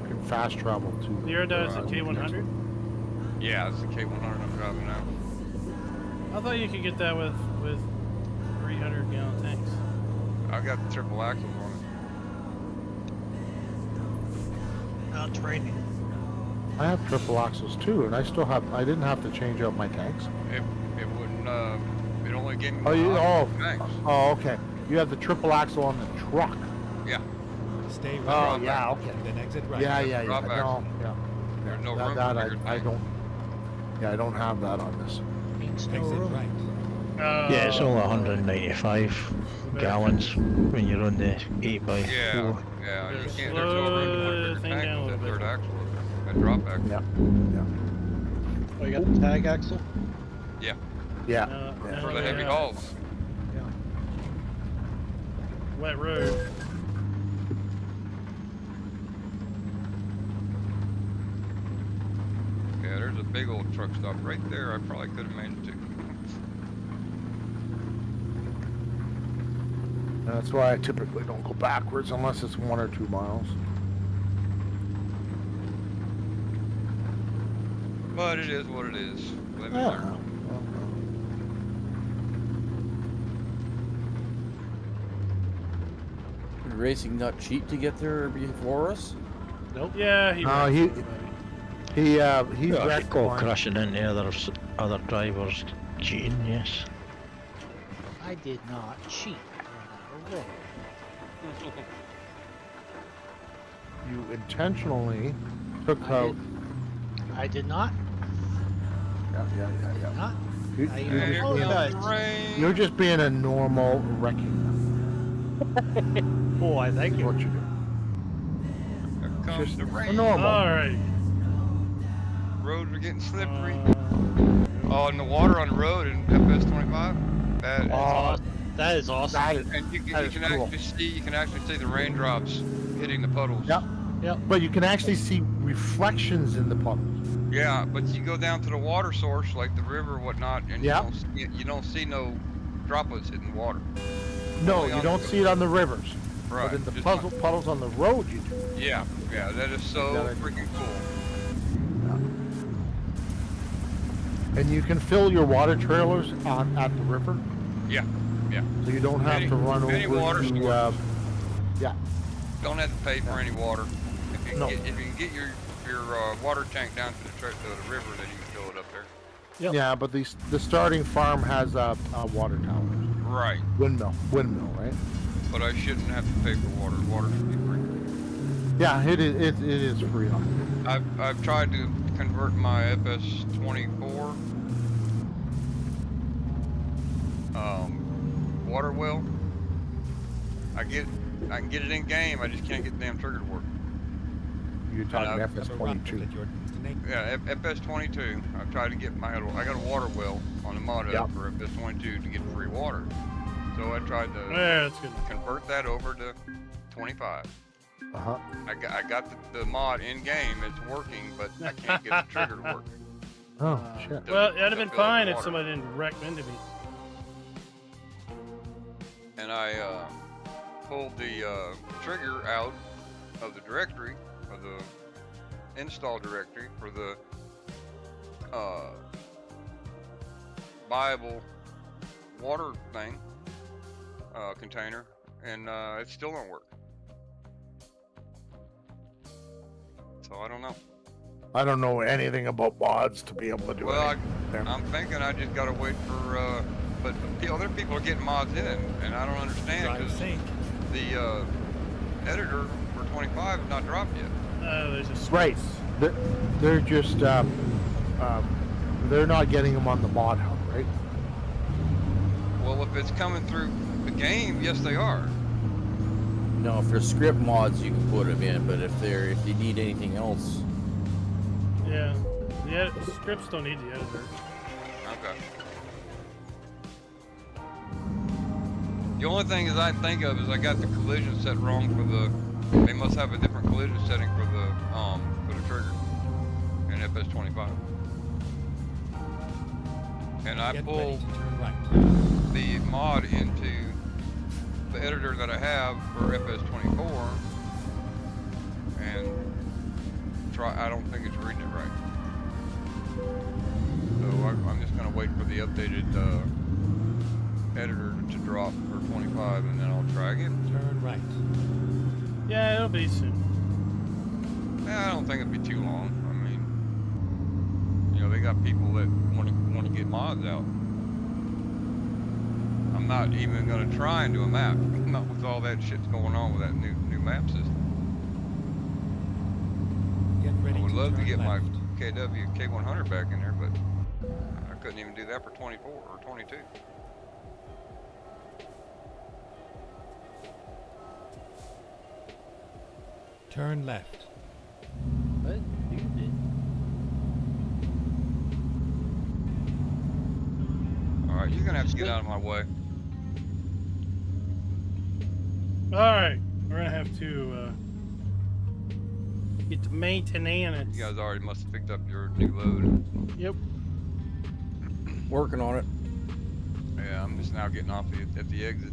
can fast travel to. the Aerodyne garage. K100? Yeah, it's the K100 I'm driving now. I thought you could get that with 300-gallon tanks. I got the triple axles on it. Not training. I have triple axles too, and I didn't have to change out my tanks. It wouldn't. It only gave me. Oh, you? one Oh, option. Thanks. oh, okay. You have the triple axle on the truck. Yeah. Stay Oh, right. yeah, okay. Then exit right. Yeah. Drop No, axle. yeah. There's no That, room that for I bigger tanks. don't. Yeah, I don't have that on this. Means no Exit room. right. Yeah, it's only 195 gallons when you're on the 8x4. Yeah. Yeah. You Just can't. There's no room slow to the put a bigger thing tank down a with that little third bit. axle. That drop axle. Yeah. Oh, you got the tag axle? Yeah. Yeah. For the heavy yeah. hauls. Wet road. Yeah, there's a big old truck stop right there. I probably could have made it to. That's why I typically don't go backwards unless it's 1 or 2 miles. But it is what it is. Live and Yeah. learn. Did racing not cheat to get there before us? Nope. Yeah, he. No, wrecked he- everybody. He Yeah, wrecked go mine. crashing into other drivers cheating, yes. I did not cheat. I got a roll. You intentionally took I out. I did not. Yeah. Not. You, I- you're, Here just Oh, being, comes yeah. the rain. you're just being a normal wrecking. Boy, thank That's you. what you do. Here comes Just the a rain. normal. All right. Roads are getting slippery. Uh, Oh, and the water on the road in FS25. That is Oh, That is awesome. that is, And you that can is cool. actually see the raindrops hitting the puddles. Yep. But you can actually see reflections in the puddles. Yeah, but you go down to the water source, like the river or whatnot, and Yeah. you don't see no droplets hitting the water. No, Only you on don't the- see it on the rivers. Right. But in the just puddles on the road, you do. Yeah, that is so That I- freaking cool. And you can fill your water trailers at the river. Yeah. So you don't have Any- to run any over water to. source. Yeah. Don't have to pay for any water. If you No. can get your water tank down to the river, then you can fill it up there. Yep. Yeah, but the starting farm has water towers. Right. Windmill, right? But I shouldn't have to pay for water. Water should be free. Yeah, it is free on. I've tried to convert my FS24 water well. I can get it in game. I just can't get the damn trigger to work. You're talking Uh, FS22. At your destination. Yeah, FS22. I've tried to get I got a water well on the mod Yeah. hub for FS22 to get free water. So I tried to yeah, that's good. convert that over to 25. Uh-huh. I got the mod in game. It's working, but I can't get the trigger to work. Oh, shit. Well, it'd have been Fill up fine the if water. somebody didn't recommend to me. And I pulled the trigger out of the directory, of the install directory for the viable water thing container, and it still don't work. So I don't know. I don't know anything about mods to be able to do Well, anything there. I'm thinking I just gotta wait for. But the other people are getting mods in, and I don't understand Drive because safe. the editor for 25 is not dropped yet. There's just Right. They're just they're not getting them on the mod hub, right? Well, if it's coming through the game, yes, they are. No, if there's script mods, you can put them in, but if you need anything else, Yeah. The scripts don't need the editor. Okay. The only thing is I think of is I got the collision set wrong for the. They must have a different collision setting for the trigger in FS25. And I Get ready pulled to turn right. the mod into the editor that I have for FS24, and I don't think it's reading it right. So I'm just gonna wait for the updated editor to drop for 25, and then I'll try again. Turn right. Yeah, it'll be soon. Yeah, I don't think it'll be too long. I mean, you know, they got people that want to get mods out. I'm not even gonna try and do a map, not with all that shit's going on with that new map system. Get ready I would to love to turn get my left. KW K100 back in there, but I couldn't even do that for 24 or 22. Turn left. What? You did. All right, you're gonna have to get out of my way. Alright. We're gonna have to get to maintenance. You guys already must have picked up your new load. Yep. working on it. Yeah, I'm just now getting off at the exit.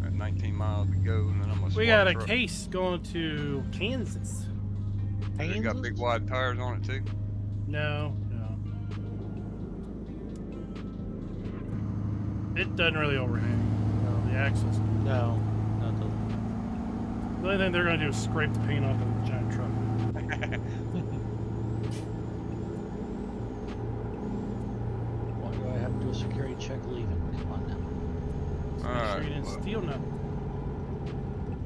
At 19 miles to go, and then I'm gonna swap We got a truck. case going to Kansas. They got big wide tires on it too. No. It doesn't really overhang. No, the axles. No, not the. The only thing they're gonna do is scrape the paint off of the giant truck. Why do I have to do a security check leaving? Come on now. Make sure you didn't steal nothing.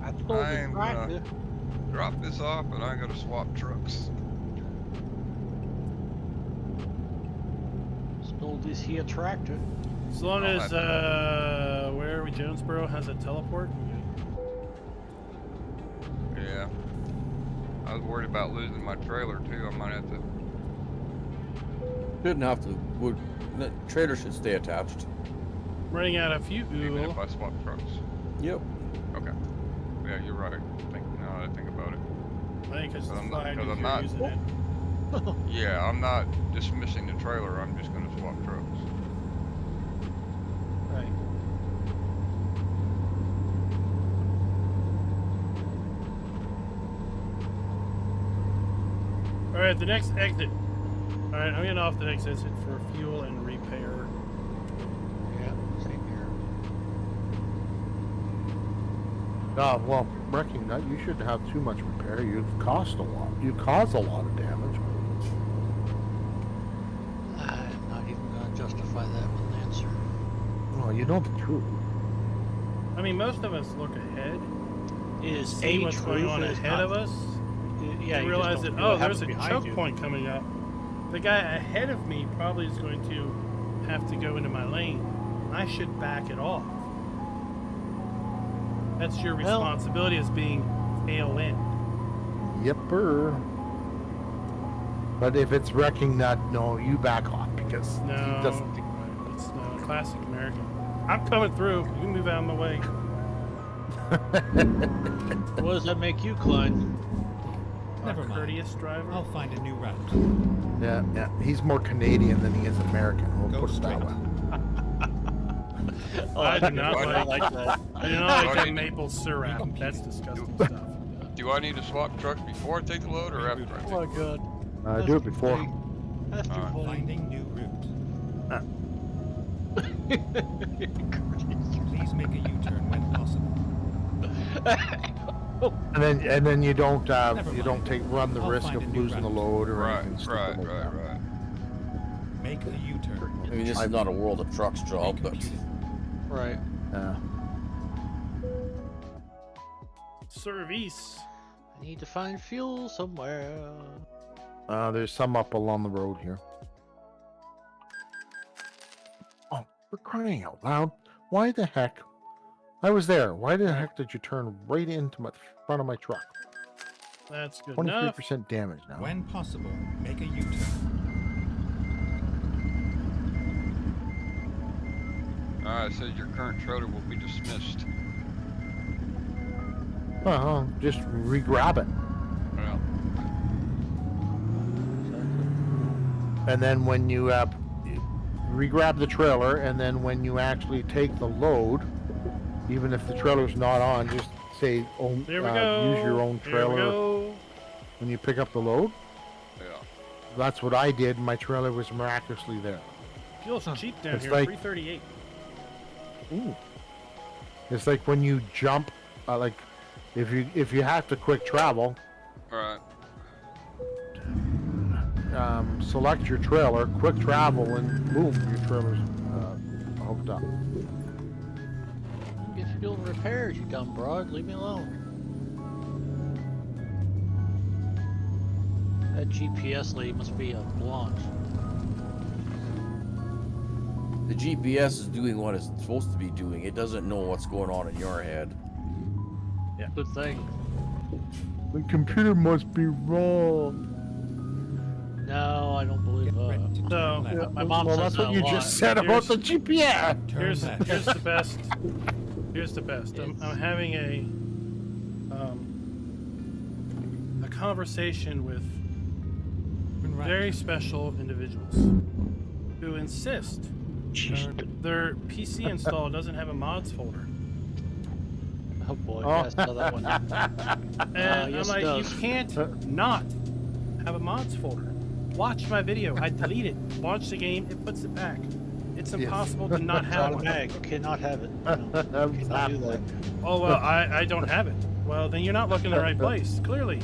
I stole the I'm, tractor. Drop this off, and I gotta swap trucks. Stole this here tractor. As long Oh, as where are we? Jonesboro has a teleport. Yeah. I was worried about losing my trailer too. I might have to. Shouldn't have to. The trailer should stay attached. Running out of fuel. Even if I swap trucks. Yep. Okay. Yeah, you're right. Now that I think about it. I think it's I'm not- fine because if I'm you're not- using it. Yeah, I'm not dismissing the trailer. I'm just gonna swap trucks. Right. All right, the next exit. All right, I'm getting off the next exit for fuel and repair. Yeah, same here. Well, wrecking nut, you shouldn't have too much repair. You've cost a lot. You cause a lot of damage. I'm not even going to justify that with an answer. Well, you know the truth. I mean, most of us look ahead, Is see what's going on ahead of us, Yeah, and you realize just that, don't know oh, what there's a happens behind choke you. point coming up. The guy ahead of me probably is going to have to go into my lane. I should back it off. That's your Well- responsibility as being tail end. Yepper. But if it's wrecking nut, no, you back off because No, he doesn't. it's classic American. I'm coming through. You can move out of my way. What does that make you, Klein? Never A mind. courteous driver. I'll find a new route. Yeah. He's more Canadian than he is American. We'll Go put it straight. that way. I do not I like, that. I do not like I that mean- maple syrup. That's disgusting stuff. Do I need to swap trucks before I take the load or after I take Oh my god. Do it before. That's too Alright. funny. Finding new route. Please make a U-turn when possible. And then you don't Never you don't mind. run the I'll risk find of a new losing the route. load or Right, anything stupid right, like right, that. right. Make a U-turn. I mean, this is not a World of Trucks job, but Right. Yeah. Service. I need to find fuel somewhere. There's some up along the road here. Oh, for crying out loud! Why the heck? I was there. Why the heck did you turn right into the front of my truck? That's good enough. 23% damage now. When possible, make a U-turn. Alright, it says your current trailer will be dismissed. Just re-grab it. Well, And then when you re-grab the trailer, and then when you actually take the load, even if the trailer's not on, just say, There we go. use your own Here we trailer go. when you pick up the load. yeah. That's what I did. My trailer was miraculously there. Feels cheap down It's here. like- 338. Ooh. It's like when you jump, like if you have to quick travel, Alright. select your trailer, quick travel, and boom, your trailer's hooked up. Get fuel repairs, you dumb broad. Leave me alone. That GPS lady must be a blonde. The GPS is doing what it's supposed to be doing. It doesn't know what's going on in your head. Yeah, good thing. The computer must be wrong. No, I don't believe. Get ready to So, turn left. My mom Well, says that's that what a you lot. just said about the GPS. Turn Here's left. the best. Here's the best. I'm having a conversation with Turn right. very special individuals who insist their PC install doesn't have a mods folder. Oh boy, Oh. yes, another one. And yes, I'm it like, you does. can't not have a mods folder. Watch my video. I delete it. Watch the game. It puts it back. It's impossible to not It's have one. automatic. You cannot have it. No, you cannot do that. Oh, well, I don't have it. Well, then you're not looking in the right place. Clearly.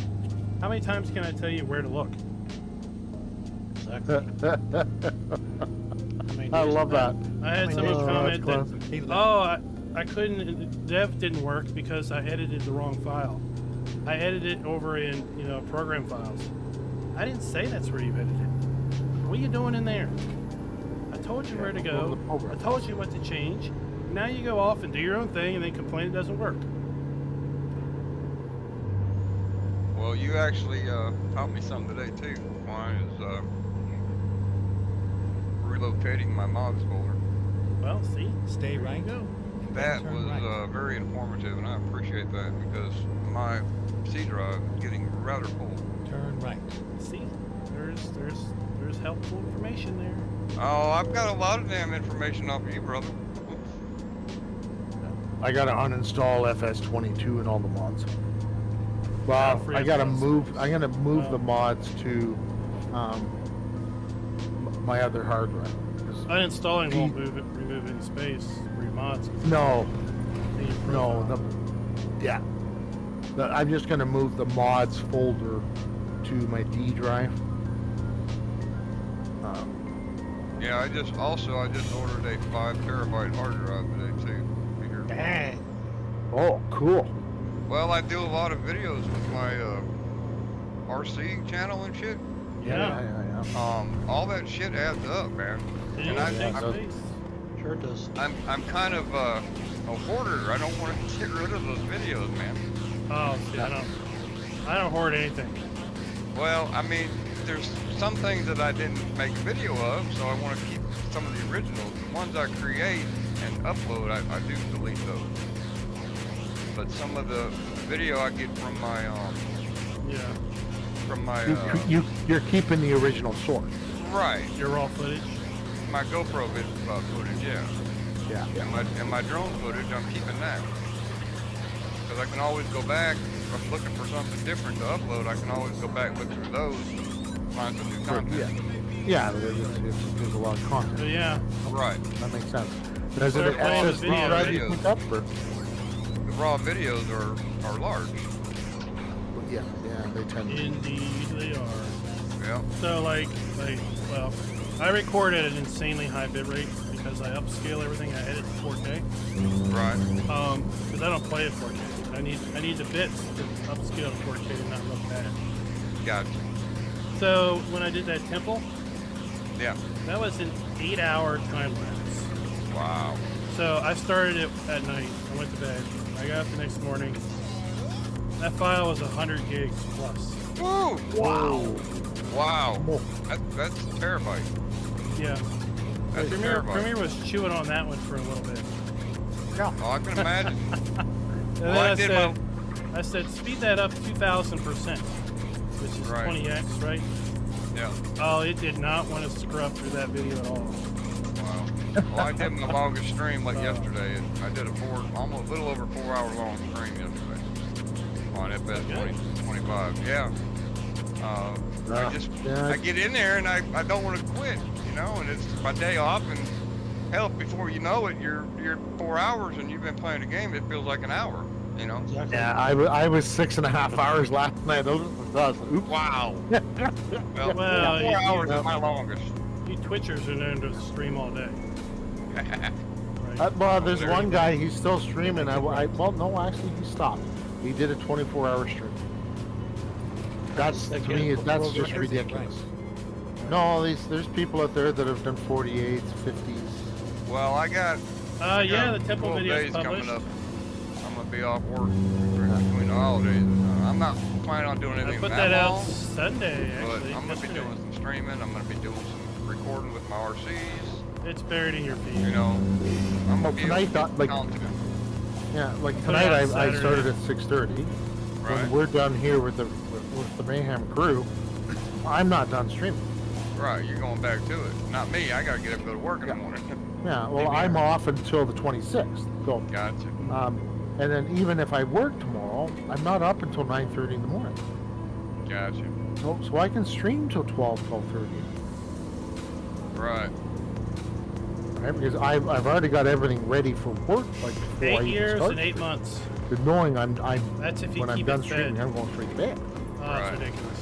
How many times can I tell you where to look? Exactly. I love that. I had someone Oh, that's comment that, classic. Stay left. oh, I couldn't, dev didn't work because I edited the wrong file. I edited it over in, program files. I didn't say that's where you edited it. What are you doing in there? I told you where to go. I told you what to change. Now you go off and do your own thing and then complain it doesn't work. Well, you actually taught me something today too. Mine is relocating my mods folder. Well, see? Stay There right. you go. And That then turn was right. very informative, and I appreciate that because my C drive is getting rather full. Turn right. See? There's helpful information there. Oh, I've got a lot of damn information off of you, brother. I gotta uninstall FS22 and all the mods. Well, free I gotta accounts. move. I'm gonna move the Um, mods to my other hard drive. 'Cause- Uninstalling won't remove any space for your mods. No, in your no, profile. yeah. I'm just gonna move the mods folder to my D drive. Yeah, I just ordered a 5 terabyte hard drive today too. Here. Dang. Oh, cool. Well, I do a lot of videos with my RC channel and shit. Yeah. All that shit adds up, man. It And I- takes I'm- space. Sure it does. I'm kind of a hoarder. I don't want to get rid of those videos, man. Oh, see, I don't hoard anything. Well, I mean, there's some things that I didn't make a video of, so I want to keep some of the originals. The ones I create and upload, I do delete those. But some of the video I get from my Yeah. You're keeping the original source. right, Your raw footage. my GoPro footage, yeah. Yeah. And my drone footage, I'm keeping that. Because I can always go back, if I'm looking for something different to upload, I can always go back, look through those, find some new content. Yeah, there's a lot of content. But yeah. Right. That makes sense. Does They're it playing the SSD video, drive right? you pick up or? The raw videos are large. Yeah, they tend to. Indeed they are. Yeah. So well, I record at an insanely high bitrate because I upscale everything. I edit to 4K. Right. Because I don't play at 4K. I need the bits to upscale to 4K to not look bad. Gotcha. So when I did that temple, Yeah. that was an 8-hour time lapse. Wow. So I started it at night. I went to bed. I got up the next morning. That file was 100 gigs plus. Woo! Wow. Wow. That's a terabyte. Yeah. That's a Premiere terabyte. was chewing on that one for a little bit. Oh, I can imagine. And then Well, I said, speed that up 2,000%, which is Right. 20x, right? Yeah. Oh, it did not want to scrub through that video at all. Wow. Well, I did my longest stream like yesterday. And I did almost a little over 4 hour long stream yesterday on FS 2025. Yeah. I get in there and I don't want to quit, you know, and it's my day off, and hell, before you know it, you're 4 hours and you've been playing a game. It feels like an hour, you know. Exactly. Yeah, I was 6.5 hours last night. Oops. Wow. Well, Well, 4 you- hours is my longest. You Twitchers are known to stream all day. Right? Well, there's There one you guy, he's still streaming. Well, no, actually, he stopped. He did a 24-hour stream. That's, to me, that's just ridiculous. No, there's people out there that have done 48s, 50s. Well, I got Yeah, the temple 12 video is days published. coming up. I'm gonna be off work between the holidays. I'm not planning on doing I anything put that that out long, Sunday, but actually. I'm gonna be yesterday. doing some streaming. I'm gonna be doing some recording with my RCs. It's buried in your feed. You know, I'm Well, gonna be tonight, able to get like- content. Yeah, like Put it tonight out I Saturday. started at 6:30. Right. When we're done here with the Mayhem crew, I'm not done streaming. Right. You're going back to it. Not me. I gotta get up and go to work in the morning. Yeah, well, I'm off until the 26th. So, Gotcha. and then even if I work tomorrow, I'm not up until 9:30 in the morning. Gotcha. So I can stream till 12:30. Right. Right? Because I've already got everything ready for work, like before I 8 even years start and 8 streaming. months. But knowing I'm That's if you when I'm keep done it streaming, fed. I'm going straight to bed. Oh, that's Right. ridiculous.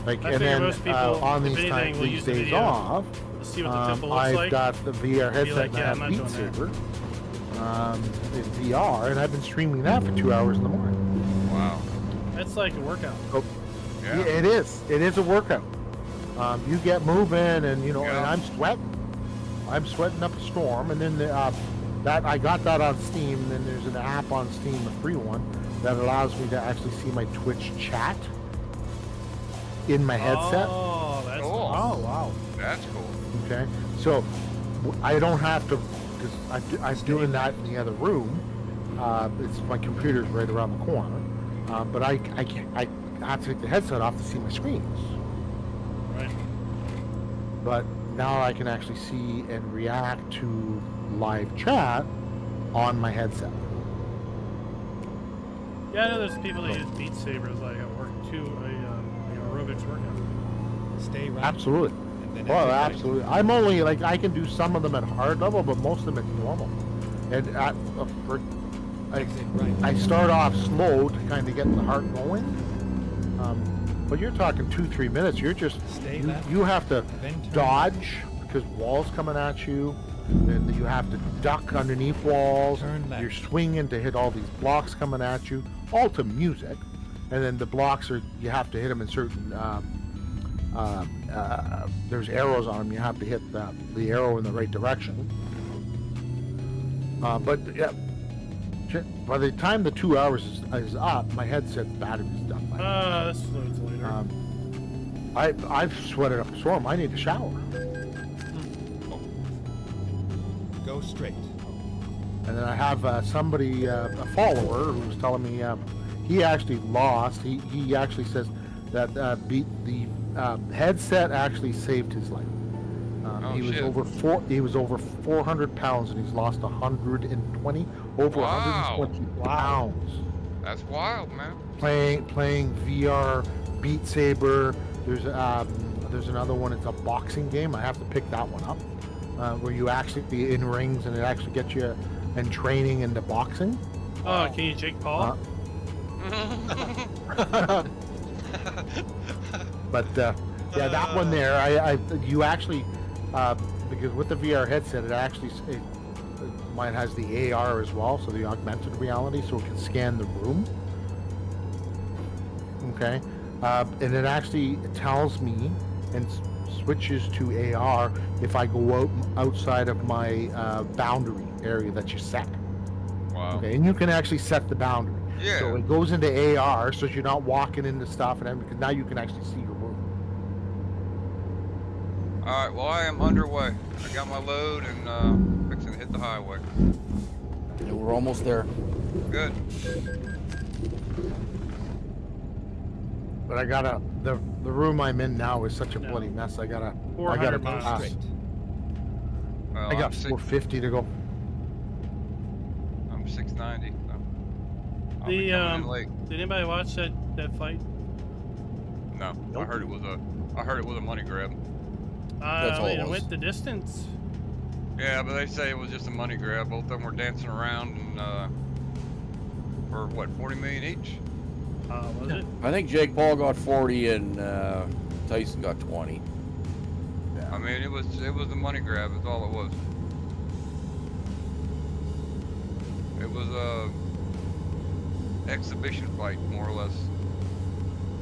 Like, I and figure then most people, on if these anything, will these use the days video off, to see what the temple looks I've like. got the VR headset like, and yeah, I I'm not have Beat doing that. Saber in VR, and I've been streaming that for 2 hours in the morning. Wow. That's like a workout. Yeah. Yeah, it is. It is a workout. You get moving, and and Yeah. I'm sweating. I'm sweating up a storm, and then that I got that on Steam. And then there's an app on Steam, a free one, that allows me to actually see my Twitch chat in my headset. Oh, that's Cool. nice. wow. That's cool. Okay, so I don't have to, because I'm doing that in the other room. It's my computer's right around the corner, but I have to take the headset off to see my screens. Right. But now I can actually see and react to live chat on my headset. Yeah, I know there's people that use Beat Sabers like at work too, like aerobics workout. Stay right. Absolutely. And then Well, everybody- absolutely. I'm only like I can do some of them at hard level, but most of them at normal. And Exit right. I start off slow to kind of get the heart going. But you're talking 2-3 minutes. You're just Stay you, left. you have to Then turn dodge because walls coming at you. Then you have to duck underneath walls. Turn left. You're swinging to hit all these blocks coming at you, all to music. And then the blocks you have to hit them in certain. There's arrows on them. You have to hit the arrow in the right direction. But yeah, by the time the 2 hours is up, my headset battery is done. This loads later. I've sweated up a storm. I need a shower. Go straight. And then I have somebody, a follower, who's telling me he actually lost. He actually says that the headset actually saved his life. Oh, he was shit. he was over 400 pounds, and he's lost 120 over Wow. 120 pounds That's wild, man. playing VR Beat Saber. There's another one. It's a boxing game. I have to pick that one up, where you actually be in rings and it actually gets you in training into boxing. Oh, can you Jake Paul? But yeah, that one there, you actually because with the VR headset, mine has the AR as well, so the augmented reality, so it can scan the room. Okay, and it actually tells me and switches to AR if I go outside of my boundary area that you set. Wow. Okay, and you can actually set the boundary. Yeah. So it goes into AR, so you're not walking into stuff and everything. Because now you can actually see your room. All right. Well, I am underway. I got my load and fixing to hit the highway. Yeah, we're almost there. Good. But I gotta the room I'm in now is such a No. bloody mess. I gotta 400 miles. pass. Straight. Well, I got I'm 450 to go. I'm 690. So I'll be The coming in late. did anybody watch that fight? No, I heard it was a money grab. That's all it It was. went the distance. Yeah, but they say it was just a money grab. Both of them were dancing around and for what, 40 million each? Was it? I think Jake Paul got 40 and Tyson got 20. I mean, it was a money grab. That's all it was. It was a exhibition fight, more or less.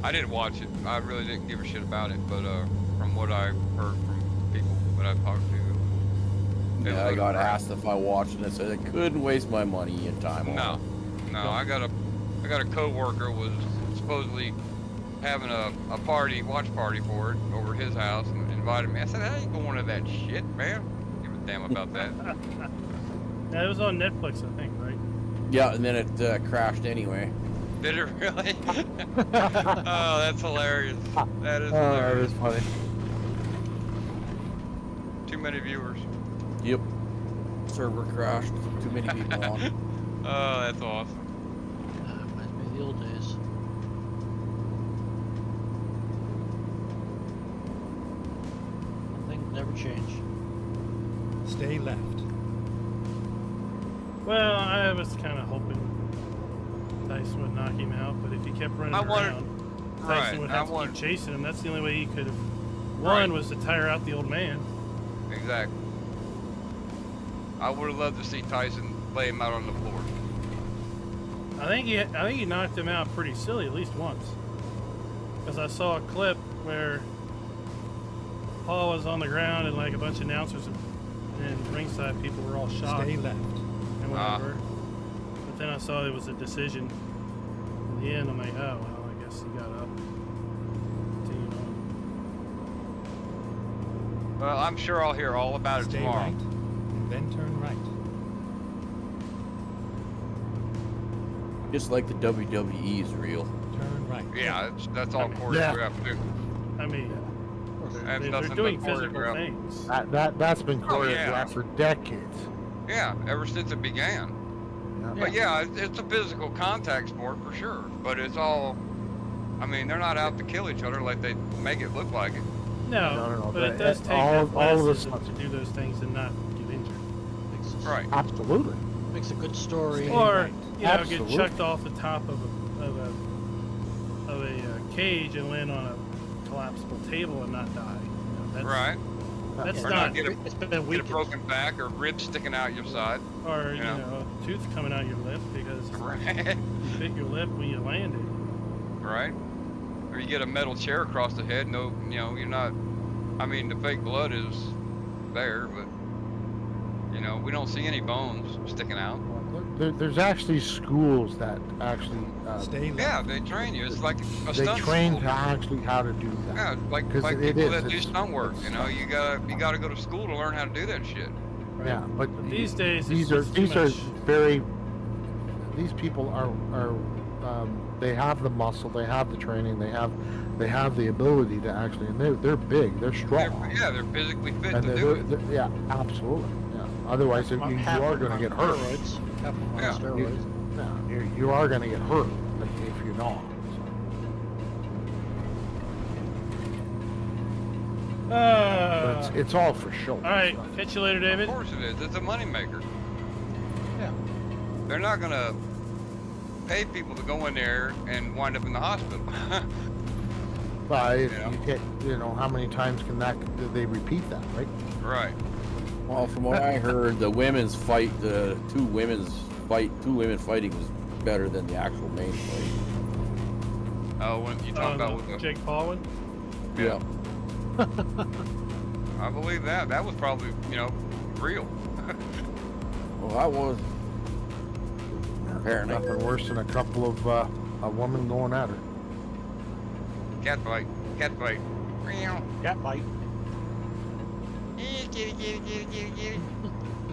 I didn't watch it. I really didn't give a shit about it. But from what I heard from people that I talked to, it Yeah, I was got crap. asked if I watched it. I said I couldn't waste my money and time on No, it. no. I got a coworker was supposedly having a watch party for it over at his house and invited me. I said, I ain't going to that shit, man. Give a damn about that. Yeah, it was on Netflix, I think, right? Yeah, and then it crashed anyway. Did it really? Oh, that's hilarious. That is That hilarious. is funny. Too many viewers. Yep. Server crashed. Too many people on. Oh, that's awesome. Reminds me of the old days. Things never change. Stay left. Well, I was kind of hoping Tyson would knock him out, but if he kept running I wanted- around, Tyson Right. would I have to wanted, keep chasing him. That's the only way he could have Right. won was to tire out the old man. exactly. I would have loved to see Tyson lay him out on the floor. I think he knocked him out pretty silly at least once. Because I saw a clip where Paul was on the ground and like a bunch of announcers and ringside people were all shocked Stay left. and whatever. But then I saw it was a decision. In the end, I'm like, oh well, I guess he got up. Continued on. Well, I'm sure I'll hear all about it Stay tomorrow. right. And then turn right. Just like the WWE is real. Turn right. Yeah, that's all Yeah. choreographed too. I mean, And they're nothing doing but physical choreographed. things. That's been Oh, choreographed yeah. for decades. Yeah, ever since it began. Yeah. But yeah, it's a physical contact sport for sure. But it's all, I mean, they're not out to kill each other like they make it look like it. No, but it but does take all of this athleticism to do those things and not get injured. Makes, Right. Absolutely. makes a good story. Stay Or right. you know, Absolutely. get chucked off the top of a cage and land on a collapsible table and not die. You know, that's, Right. That's Or not. not get a, It's been get a weakened. broken back or ribs sticking out your side. Or Yeah. you know, a tooth coming out your lip because Right. you bit your lip when you landed. Right. Or you get a metal chair across the head. No, you know, you're not. I mean, the fake blood is there, but you know, we don't see any bones sticking out. There's actually schools that actually Stay left. Yeah, they train you. It's like a they stunt train school. to actually how to do that. Yeah, like 'Cause it people is, that do it's- stunt work. it's You know, you gotta go to school to learn how to do that shit. Right? Yeah, but These days, these it's are just too much. very. These people are they have the muscle, they have the training, they have the ability to actually, and they're big, they're strong, They're physically fit and to do it. yeah, absolutely, yeah. Otherwise, you Half are of going them to get on hurt. Steroids. Half of them on Yeah. steroids. Yeah, you are going to get hurt if you're not. But it's all for show. all right, catch you later, Of David. course it is. It's a moneymaker. Yeah. They're not gonna pay people to go in there and wind up in the hospital. But if Yeah. you get, how many times can they repeat that, right? Right. Well, from what I heard, the women's fight, the two women fighting was better than the actual main fight. Oh, when you talking about with the Jake Paul one? Yeah. I believe that. That was probably, real. Well, that was. Apparently. Nothing worse than a couple of a woman going at her. Cat fight. Cat fight. Meow. Cat bite. Get it.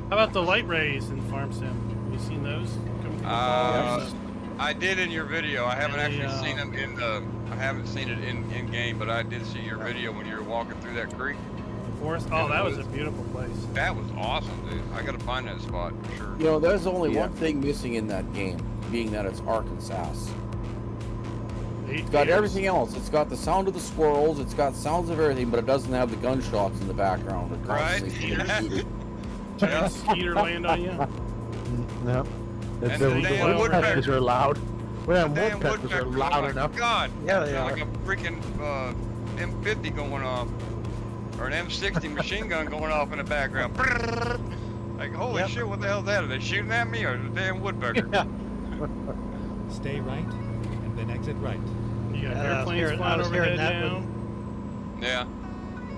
How about the light rays in Farm Sim? Have you seen those? Coming through the farms? I did in your video. I haven't And actually seen them in the. I haven't seen it in game, but I did see your video when you were walking through that creek. Forest? Oh, that was a beautiful place. That was awesome, dude. I gotta find that spot for sure. You know, there's only one thing missing in that game, being that it's Arkansas. It's got everything else. It's got the sound of the squirrels. It's got sounds of everything, but it doesn't have the gunshots in the background. It Right? constantly Giant skeeter land on you. No. And The the damn woodpeckers are loud. Well, Damn woodpeckers are woodpeckers, loud oh my enough. God. Yeah, they Sound are. like a freaking M50 going off, or an M60 machine gun going off in the background. Like, holy shit, what the hell is that? Are they shooting at me or the damn woodpecker? Stay right, and then exit right. You got Yeah, I was airplanes hearing- I flying was hearing overhead that now. Yeah.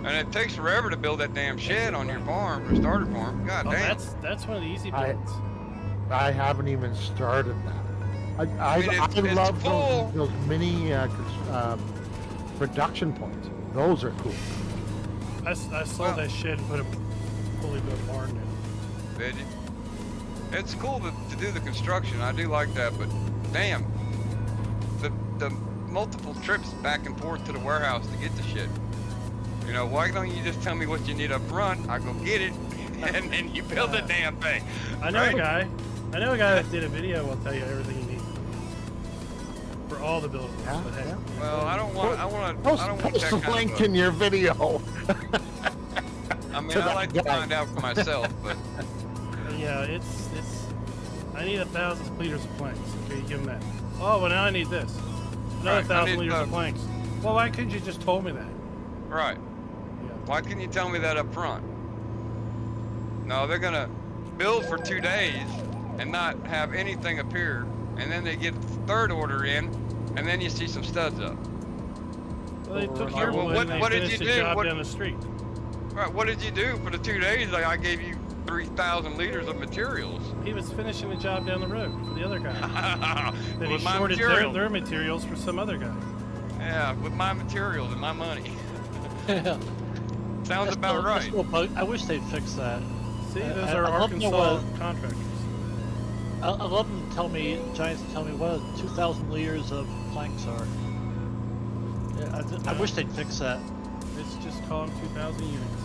And it takes forever to build that damn shed on your farm, or starter farm. God Oh, damn. that's one of the easy I- builds. I haven't even started that. I mean, it's love full. those mini production points. Those are cool. I sold Well- that shit and put a fully built barn in. Did you? It's cool to do the construction. I do like that, but damn, the multiple trips back and forth to the warehouse to get the shit. You know, why don't you just tell me what you need up front? I go get it, and then you build the damn thing. I know Right? a guy. I know a guy that did a video. Will tell you everything you need for all the buildables. Yeah, but hey, yeah. Well, I don't want. I don't want that Post the kind link of. in your video. I mean, to I that like to guy. find out for myself, but yeah, it's. I need 1,000 liters of planks. Okay, you give him that. Oh, well now I need this. Another Right, I 1,000 need, liters of planks. Well, why couldn't you just told me that? right. Yeah. Why couldn't you tell me that up front? No, they're gonna build for 2 days and not have anything appear, and then they get third order in, and then you see some studs up. Well, they took Well, your wood what- and they what did finished you the do? job What- down the street. Right, what did you do for the 2 days? Like, I gave you 3,000 liters of materials. He was finishing the job down the rood for the other guy. Then he With my shorted materials. their materials for some other guy. Yeah, with my materials and my money. Yeah. Sounds about right. I wish they'd fix that. See, those I are love to know Arkansas contractors. I love them to tell me, Giants to tell me what 2,000 liters of planks are. Yeah, I wish they'd fix that. It's just call them 2,000 units.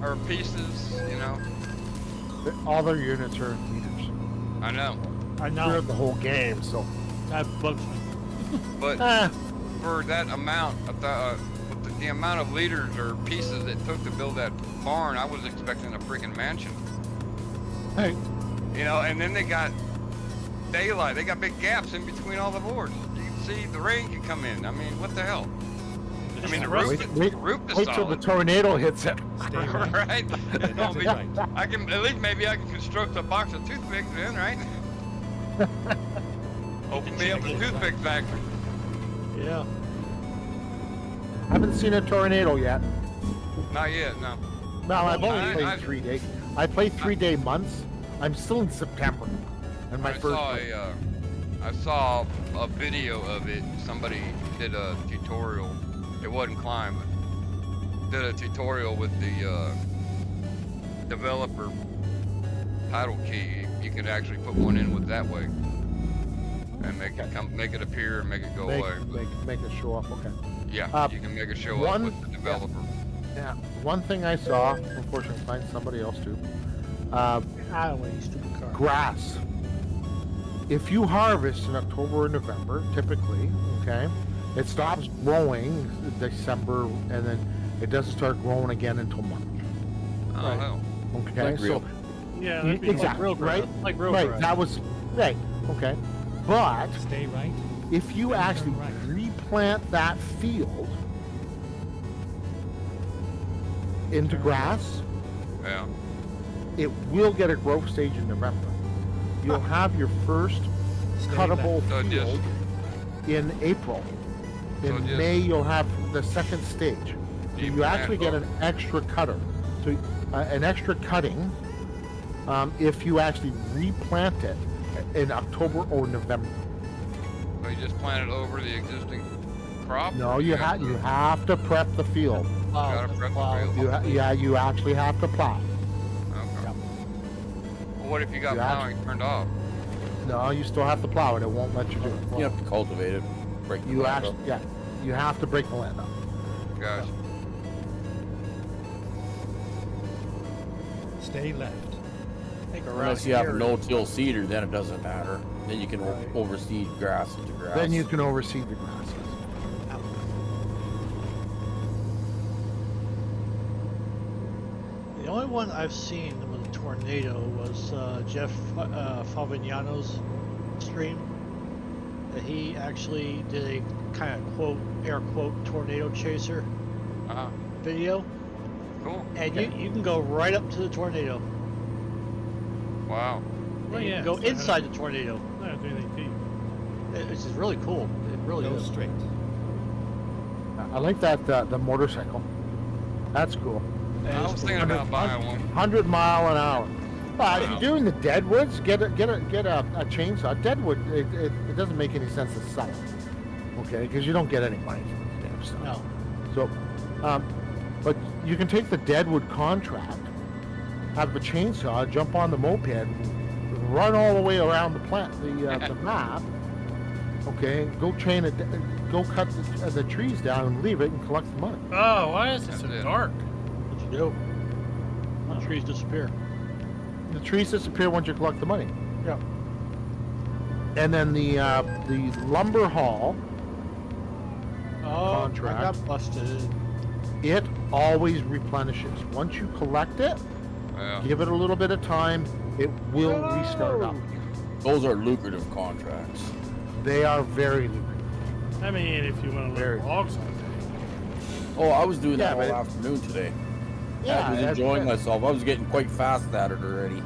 Or pieces, you know. All their units are in meters. I know. I Throughout know. the whole game, so. That bugs me. But Ah, for that amount of with the amount of liters or pieces it took to build that barn, I was expecting a freaking mansion. hey, You know, and then they got daylight. They got big gaps in between all the boards. You can see the rain can come in. I mean, what the hell? I mean, the roof, wait, the roof is wait till the solid. tornado hits it. Stay right, Right? then No, exit be- right. I can at least maybe I can construct a box of toothpicks then, right? Open me up a toothpick factory. Yeah. Haven't seen a tornado yet. Not yet, no. Well, I've only I- played I- 3 days. I played 3-day months. I'm still in September. And my I first saw one. I saw a video of it. Somebody did a tutorial. It wasn't Climb, but did a tutorial with the developer title key. You can actually put one in with that way, and make it appear and make it go away. Make it show up. Okay. Yeah, you can make it show up one- with the developer. Yeah. One thing I saw, unfortunately, find somebody else too. I don't want any stupid car. Grass. If you harvest in October or November, typically, okay, it stops growing in December, and then it doesn't start growing again until March. Oh Right. hell. Okay. Like real. Yeah, that'd be Exactly. real grass. Right. Like real Right. grass. That was right. Okay. But Stay right. if you Then actually turn right. replant that field into grass, Yeah. it will get a growth stage in November. You'll have your first Stay cuttable left. So field. in April. In So just- May, you'll have the second stage. So Deep you actually get plant an extra cutter. So an extra cutting if you actually replant it in October or November. So you just plant it over the existing crop? No, or you have to- have to prep the field. Gotta prep the field. Yeah, you actually have to plow. Okay. Well, what if you got You plowing turned off? No, you still have to plow it. It won't let you do it. You have to cultivate it, break the You land actually, up. yeah, you have to break the land up. Gotcha. Stay left. Unless you have a no-till seeder, then it doesn't matter. Then you can overseed grass into grass. Then you can oversee the grasses. The only one I've seen with a tornado was Jeff Favignano's stream. That he actually did a kind of quote, air quote, tornado chaser Ah, video. cool. And you can go right up to the tornado. Wow. Well, And you yeah, can go so I inside don't- the tornado. I don't do anything to you. It's just really cool. It really Go is. straight. I like that the motorcycle. That's cool. I was thinking about buying one. 100 mile an hour. If you're doing the deadwoods, get a chainsaw. Deadwood, it doesn't make any sense to sell it, okay? Because you don't get any money for this damn stuff. No. So, but you can take the deadwood contract, have a chainsaw, jump on the moped, run all the way around the the map, okay? Go chain it, go cut the trees down and leave it and collect the money. Oh, why is it so That's it. dark? What you do? The trees disappear. The trees disappear once you collect the money. Yeah. And then the lumber haul, Oh, Contract. I got busted. it always replenishes. Once you collect it, Yeah. give it a little bit of time, it will restart up. Those are lucrative contracts. They are very lucrative. I mean, if you want to Very. look logs all day. Oh, I was doing that Yeah, all but afternoon today. I Yeah, was that's- enjoying myself. I was getting quite fast at it already.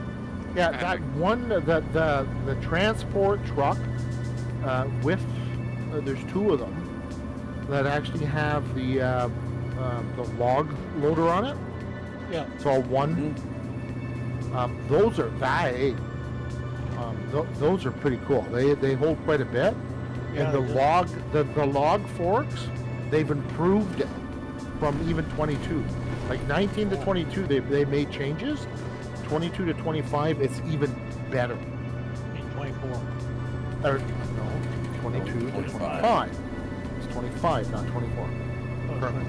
Yeah, that one, the transport truck with, there's two of them that actually have the log loader on it. Yeah. It's all one. Those are those are pretty cool. They hold quite a bit. Yeah, And the they do. log forks, they've improved it from even 22. Like 19 to 22, they made changes. 22 to 25, it's even better. I mean, 24. Or no, 22 to 25. 25. It's 25, not 24. Currently.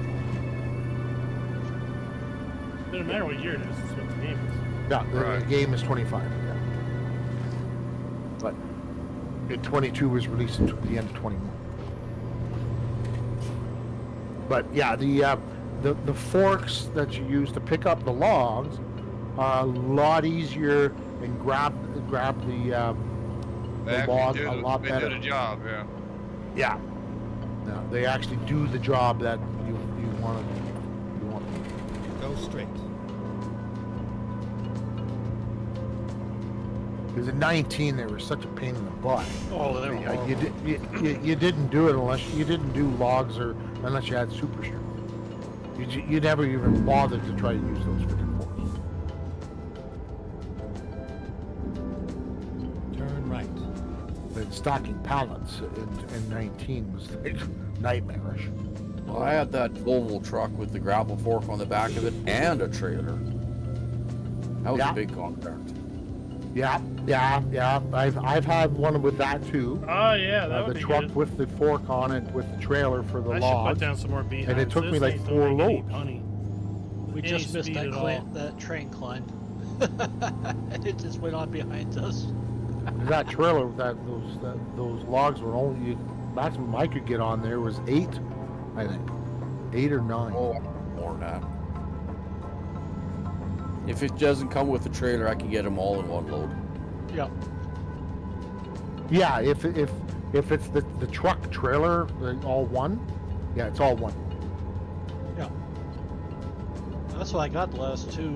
Doesn't matter what year it is. It's what the game is. Yeah, the Right. game is 25. Yeah. But 22 was released at the end of 21. But yeah, the forks that you use to pick up the logs are a lot easier and grab They the actually log did a lot they better. did a job, yeah. Yeah. No, they actually do the job that you want to. Go straight. Because in 19 they were such a pain in the butt. Oh, they were horrible. You didn't do it unless you didn't do logs or unless you had super strength. You never even bothered to try to use those freaking forks. Turn right. But stocking pallets in 19 was like nightmarish. Well, I had that Volvo truck with the grapple fork on the back of it and a trailer. That was Yeah. a big contract. Yeah. I've had one with that too. Oh yeah, that The would be truck good. with the fork on it with the trailer for the I should logs. put down some more beehives. And it took me This like ain't 4 doing any loads. honey. We Any just missed speed that, at all. that train climb. It just went on behind us. That trailer, those logs were only maximum I could get on there was 8, I think, 8 or 9. Oh, more than that. If it doesn't come with the trailer, I can get them all in one load. Yeah. Yeah, if it's the truck trailer, all one. Yeah, it's all one. That's what I got the last 2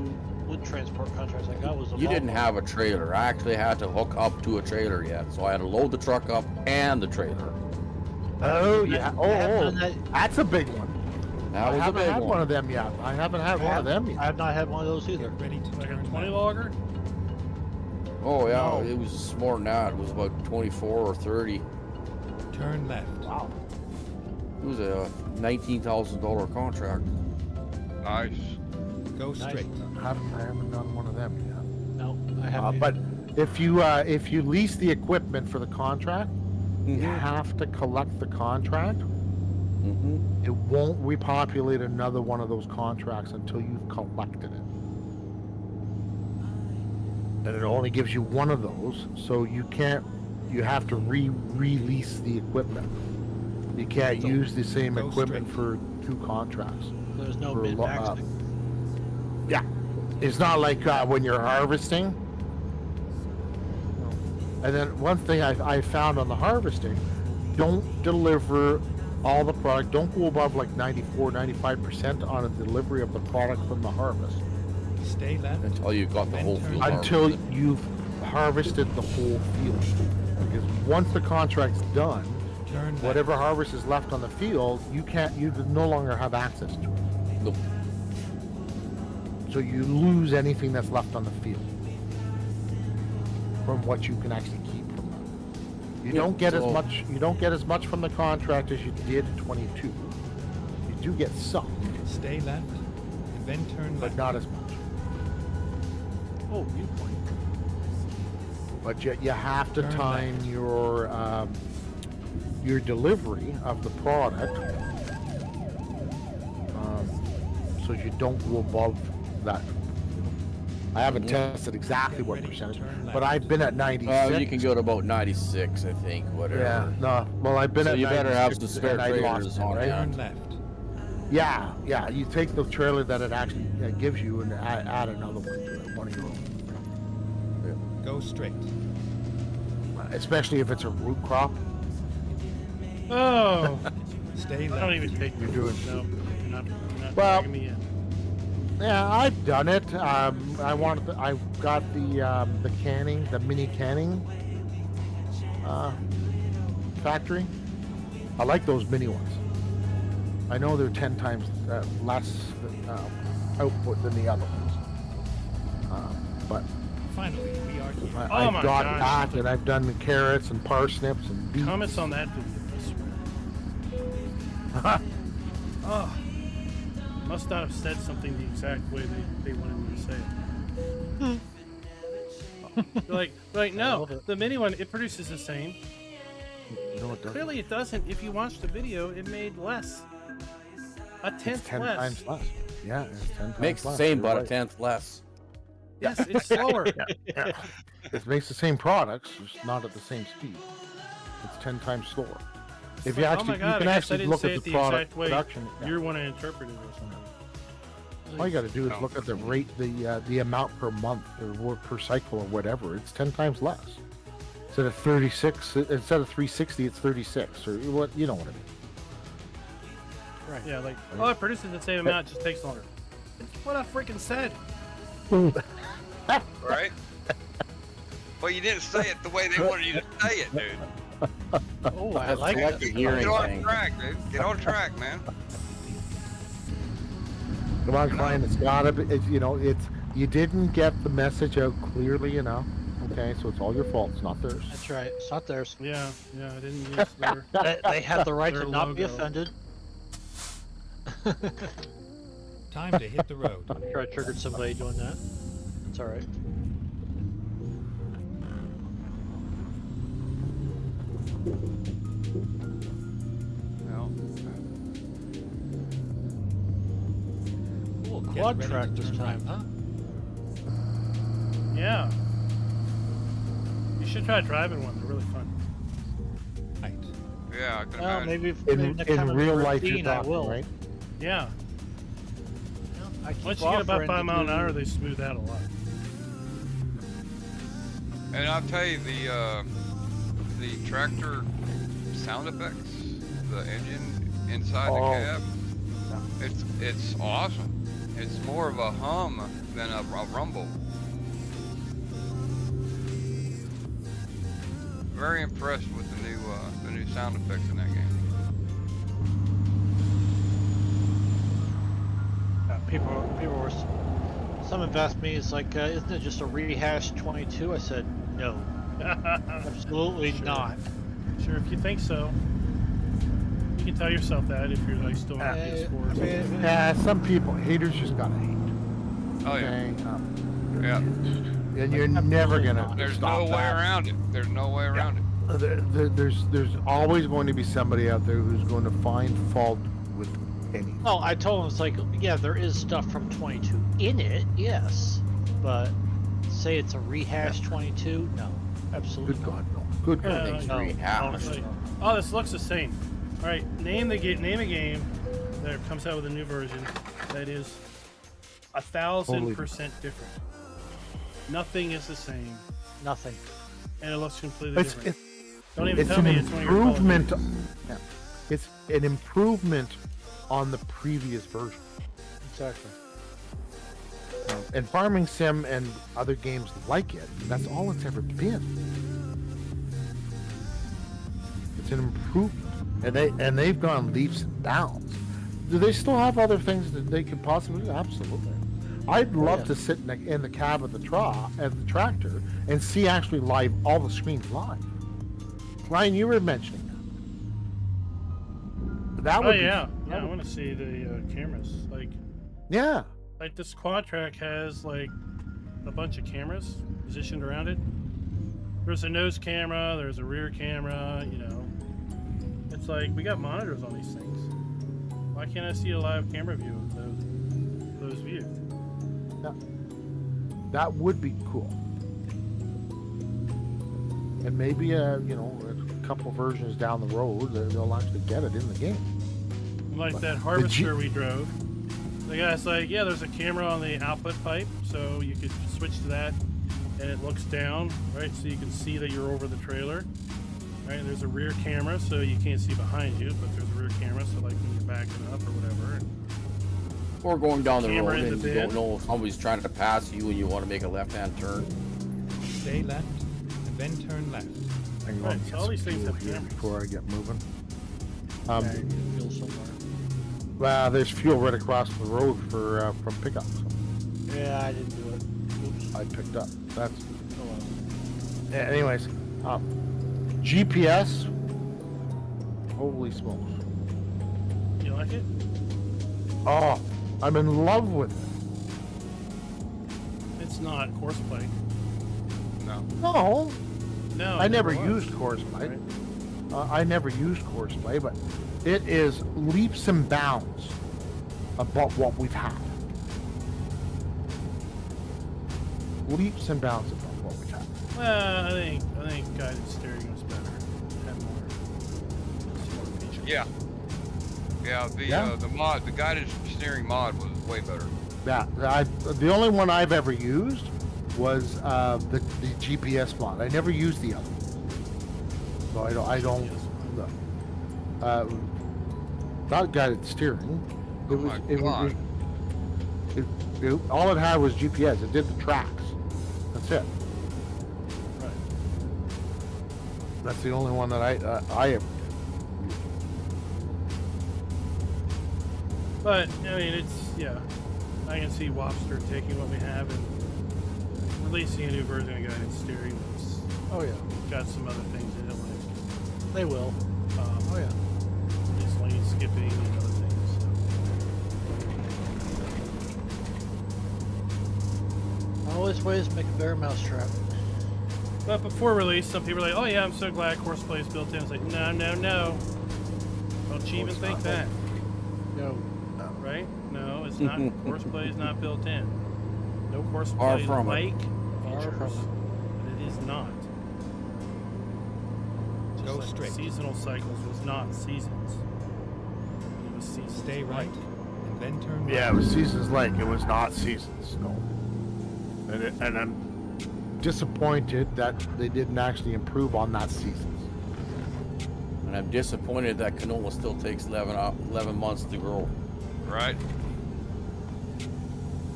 wood transport contracts I got was a You didn't Volvo. have a trailer. I actually had to hook up to a trailer yet, so I had to load the truck up and the trailer. Oh yeah. I haven't Oh, done that. that's a big one. That I was a haven't big had one. one of them yet. I haven't had one of them I yet. have not had one of those either. Get ready to Like a turn 20 left. logger? Oh yeah, No. it was more than that. It was about 24 or 30. Turn left. Wow. It was a $19,000 contract. Nice. Go Nice. straight. I haven't done one of them yet. No, I haven't. But if you lease the equipment for the contract, you have to collect the contract. Mm-hmm. It won't repopulate another one of those contracts until you've collected it. And it only gives you one of those, so you have to release the equipment. You can't use the same go equipment straight. for 2 contracts. There's no for min lo- maxing. Yeah, it's not like when you're harvesting. And then one thing I found on the harvesting, don't deliver all the product. Don't go above like 94, 95% on a delivery of the product from the harvest Stay left. Until you got the whole field until harvested. you've harvested the whole field. Because once the contract's done, Turn left. whatever harvest is left on the field, you no longer have access to it. Nope. So you lose anything that's left on the field from what you can actually keep from them. You Yeah, don't get so- as much. You don't get as much from the contract as you did in 22. You do get some, Stay left. And then turn but left. not as much. Oh, viewpoint. But you have to Turn time your delivery of the product so you don't go above that. I haven't tested exactly what ready to percentage, turn but left. I've been at 96. You can go to about 96, I think, whatever. Yeah, no. Well, I've been So at you better have 96 some spare and I lost trailers it, on right? hand. Turn left. Yeah. You take the trailer that it actually gives you and add another one to it. One of your own. Go straight. Especially if it's a root crop. Oh, Stay I left. don't even take You're doing. No, you're not Well- dragging me in. Yeah, I've done it. I've got the canning, the mini canning factory. I like those mini ones. I know they're 10 times less output than the other ones. But Finally, we are here. I've my got gosh. that, and I've done the carrots and parsnips and beets. Comments on that video, I swear. Oh, must not have said something the exact way they wanted me to say it. They're like, no, love it. the mini one, it produces the same. No, it doesn't. Clearly it doesn't. If you watch the video, it made less. A It's tenth 10 less. times less. Yeah, it's 10 times Makes the less. same, You're but right. a tenth less. Yes, it's slower. Yeah. It makes the same products, just not at the same speed. It's 10 times slower. If you Like, actually, oh my God, you can I guess I actually didn't look say at it the the product exact way production. Yeah. you want to interpret it or something. All you got to do is No. look at the rate, the amount per month or per cycle or whatever. It's 10 times less. Instead of 36, instead of 360, it's 36 or what? You know what I mean? Right. Yeah, like, oh, it produces the same amount, it just takes longer. It's what I freaking said. Right? Well, you didn't say it the way they wanted you to say it, dude. Oh, I That's like that. selective hearing Get on thing. track, dude. Get on track, man. Come on, client. It's gotta be. You didn't get the message out clearly enough. Okay, so it's all your fault. It's not theirs. That's right. It's not theirs. Yeah, I didn't use their. They have the right Their to not be logo. offended. Time to hit the road. I'm sure I triggered somebody doing that. It's all right. Well, Cool, Get quad ready track to this turn time, right. huh? Yeah. You should try driving one, they're really fun. Right. yeah, I can Well, imagine. maybe next In time I'm real in life, you're Racine, I talking, will. right? Yeah. I keep Once you get about offering 5 to miles an do- hour, they smooth out a lot. And I'll tell you, the tractor sound effects, the engine inside the Oh. cab, it's awesome. It's more of a hum than a rumble. Very impressed with the new sound effects in that game. people were. Some have asked me, it's like, isn't it just a rehash 22? I said, no, absolutely Sure. not. Sure, if you think so. You can tell yourself that if you're like still on PS4 or something. Yeah, some people, haters just gotta hate. Oh yeah. Okay? Yeah. And you're never gonna not. There's stop no way that. around it. There's no way around it. There's always going to be somebody out there who's going to find fault with anything. No, I told him, it's like, yeah, there is stuff from 22 in it, yes, but say it's a rehash 22? No, absolutely Good not. God, no. Good God. Everything's no, rehashed. Like, oh, this looks the same. All right, name a game that comes out with a new version that is 1,000% different. Nothing is the same, Nothing. and it looks completely It's, different. it's, Don't even it's tell an me it's one of your Call of improvement. Duties. Yeah. It's an improvement on the previous version. Exactly. And Farming Sim and other games like it, that's all it's ever been. It's an improvement. And they've gone leaps and bounds. Do they still have other things that they could possibly do? Absolutely. I'd love to sit in the cab of the tractor and see actually live all the screens live. Ryan, you were mentioning that. That Oh would yeah, be, yeah. I want to see the cameras. yeah. Like this quad track has like a bunch of cameras positioned around it. There's a nose camera. There's a rear camera. You know, it's like we got monitors on these things. Why can't I see a live camera view of those views? That would be cool. And maybe a couple versions down the road they'll actually get it in the game. Like that harvester we drove. The guy's like, yeah, there's a camera on the output pipe, so you could switch to that, and it looks down, right? So you can see that you're over the trailer, right? And there's a rear camera, so you can't see behind you, but there's a rear camera, so like when you're backing up or whatever. Or going down the Camera road in and the you bin. don't know if somebody's trying to pass you and you want to make a left-hand turn. Stay left, and then turn left. Hang Right, on, so get all these some things fuel have here cameras. before I get moving. Yeah, you can feel somewhere. Well, there's fuel right across the road from pickup. So Yeah, I didn't do it. Oops. I picked up. That's Oh, well. anyways. GPS. Holy smokes! You like it? Oh, I'm in love with it. It's not courseplay. No, No, I it never was. used Courseplay. Right. I never used Courseplay, but it is leaps and bounds above what we've had. Leaps and bounds above what we've had. Well, I think guided steering was better. It had more features. Yeah. Yeah. The guided steering mod was way better. Yeah, the only one I've ever used was the GPS mod. I never used the other. So I don't. Not guided steering. Oh my God. All it had was GPS. It did the tracks. That's it. Right. That's the only one that I have. But I mean, yeah. I can see Wobster taking what we have and releasing a new version of guided steering that's Oh, yeah. got some other things in it, like They will. Oh, yeah. just lane skipping and other things. Always ways to make a better mousetrap. But before release, some people are like, "Oh yeah, I'm so glad Courseplay is built in." It's like, no. Don't you even it's think not. that, No. right? No, it's not. Courseplay is not built in. No Far Courseplay from it. like Far features, from it. but it is not. Just Go like straight. seasonal cycles was not seasons. It was seasons. Stay right, and then turn Yeah, it left. was seasons like it was not seasons. No. And I'm disappointed that they didn't actually improve on that seasons. And I'm disappointed that canola still takes 11 months to grow. Right?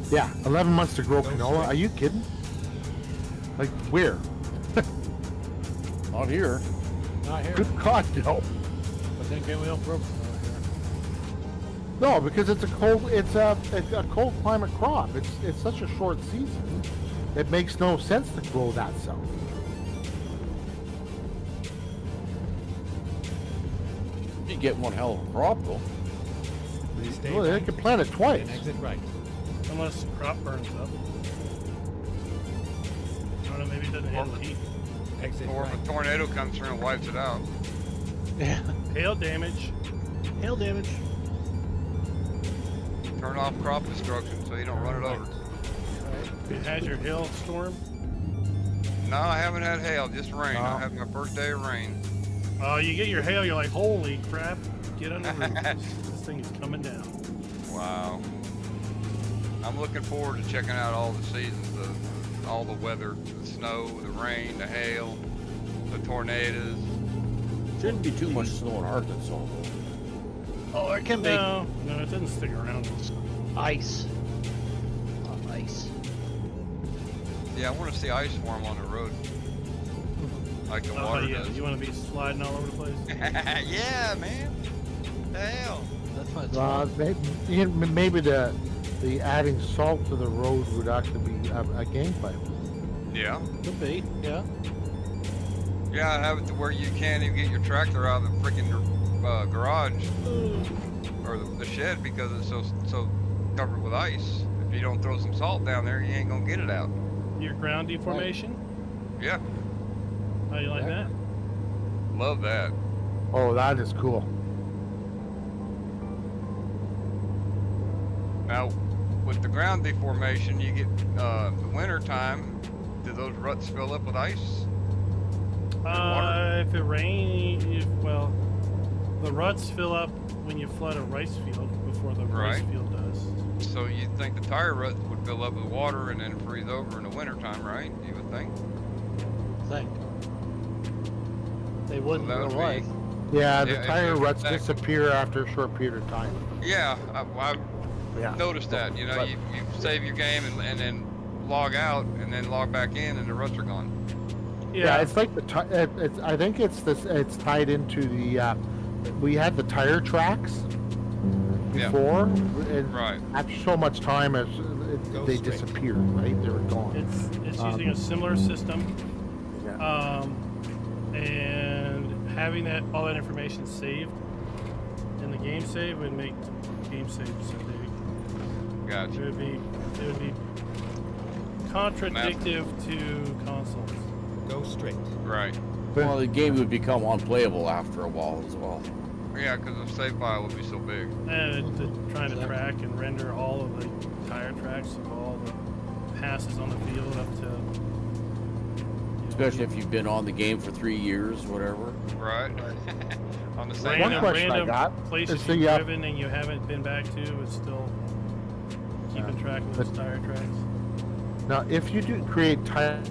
Yeah, 11 months to grow canola. Are you kidding? Like where? Not here. Not here. Good God, no. But then again, we don't grow from here. No, because it's a cold climate crop. It's such a short season. It makes no sense to grow that south. You get one hell of a crop though. Please stay Well, they right could plant it twice. and exit right. Unless the crop burns up. I don't know, maybe it doesn't handle heat. Exit Or if right. a tornado comes through and wipes it out. Yeah. Hail damage. Hail damage. Turn off crop destruction so you don't run it over. You had your hailstorm. No, I haven't had hail, just rain. Oh. I had my first day of rain. Oh, you get your hail, you're like, holy crap. Get on the roof. This thing is coming down. Wow. I'm looking forward to checking out all the seasons, all the weather, the snow, the rain, the hail, the tornadoes. Shouldn't be too much snow in Arkansas. Oh, it can be No, it doesn't stick around. ice. Ice. Yeah, I want to see ice form on the road. Like the Oh, water yeah. does. You want to be sliding all over the place? Yeah, man. The hell. That's what it's fun. Maybe the adding salt to the road would actually be a game plan. Yeah. Could be. Yeah. Yeah, I have it to where you can't even get your tractor out of the freaking garage or the shed because it's so covered with ice. If you don't throw some salt down there, you ain't gonna get it out. Your ground deformation? Yeah, How you like that? love that. Oh, that is cool. Now, with the ground deformation, you get the winter time. Do those ruts fill up with ice? Water? If it rains, well, the ruts fill up when you flood a rice field before the rice Right. field does. So you'd think the tire ruts would fill up with water and then freeze over in the winter time, right? You would think. Think. They wouldn't Well, in that real would life. Yeah, the Yeah, tire ruts exactly. disappear after a short period of time. Yeah, I've Yeah. noticed that. You know, But- you save your game and then log out and then log back in and the ruts are gone. Yeah, it's like I think it's this. It's tied into the. We had the tire tracks Yeah. before, and Right. after so much time, Go they straight. disappeared. Right, they were gone. It's using a similar system, Yeah. and having all that information saved in the game save would make the game save so big. Gotcha. It would be contradictive to consoles. Go straight. Right. Well, the game would become unplayable after a while as well. Yeah, because the save file would be so big. And trying to track and render all of the tire tracks of all the passes on the field up to. Especially if you've been on the game for 3 years, whatever. Right. On the same. One question I random got places is you've the, driven and you haven't been back to, it's still keeping track of those tire tracks. Now, if you do create tire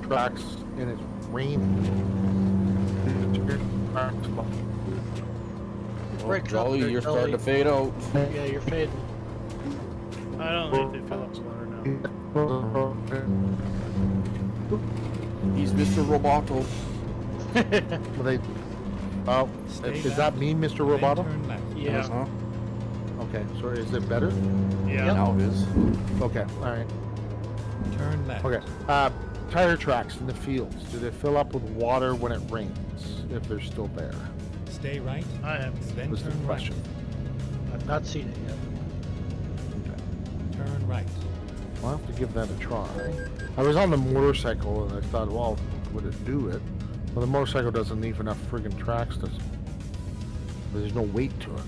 tracks and it's raining, Oh, breaks up Jolly, there, you're Jolly. starting to fade out. Yeah, you're fading. I don't think they fill up the water now. He's Mr. Roboto. Well, they, oh, Stay is back, that me, Mr. then Roboto? turn left. Yeah, Huh? Okay, so is it better? yeah. Now it is. Okay, all right. Turn left. Okay. Tire tracks in the fields, do they fill up with water when it rains, if they're still there? Stay right, I have. then Was the turn right. question. I've not seen it yet. Turn right. I'll have to give that a try. I was on the motorcycle and I thought, well, would it do it? Well, the motorcycle doesn't leave enough friggin' tracks to. There's no weight to it.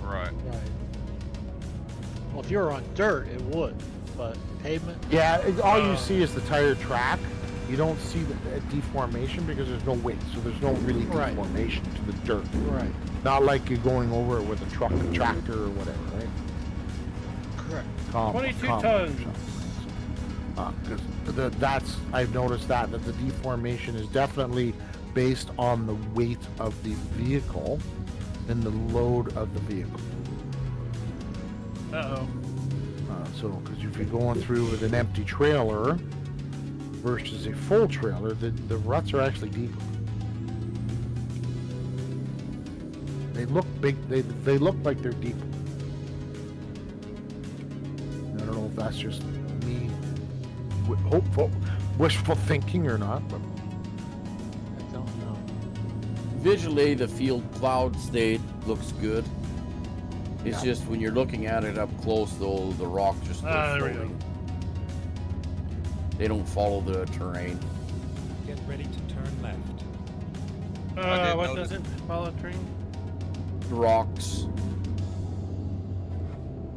Right. Right. Well, if you were on dirt, it would, but pavement. Yeah, all you see is the tire track. You don't see the deformation because there's no weight, so there's no really Right. deformation to the dirt. Right. Not like you're going over it with a truck, a tractor, or whatever, right? Correct. 22 tons. Because that's I've noticed that the deformation is definitely based on the weight of the vehicle and the load of the vehicle. Uh-oh. So, because if you're going through with an empty trailer versus a full trailer, the ruts are actually deeper. They look big. They look like they're deeper. that's just me, hopeful, wishful thinking or not. But I don't know. Visually, the field cloud state looks good. It's Yeah. just when you're looking at it up close, though, the rocks are still There we go. floating. They don't follow the terrain. Get ready to turn left. did What notice- doesn't follow train? The rocks.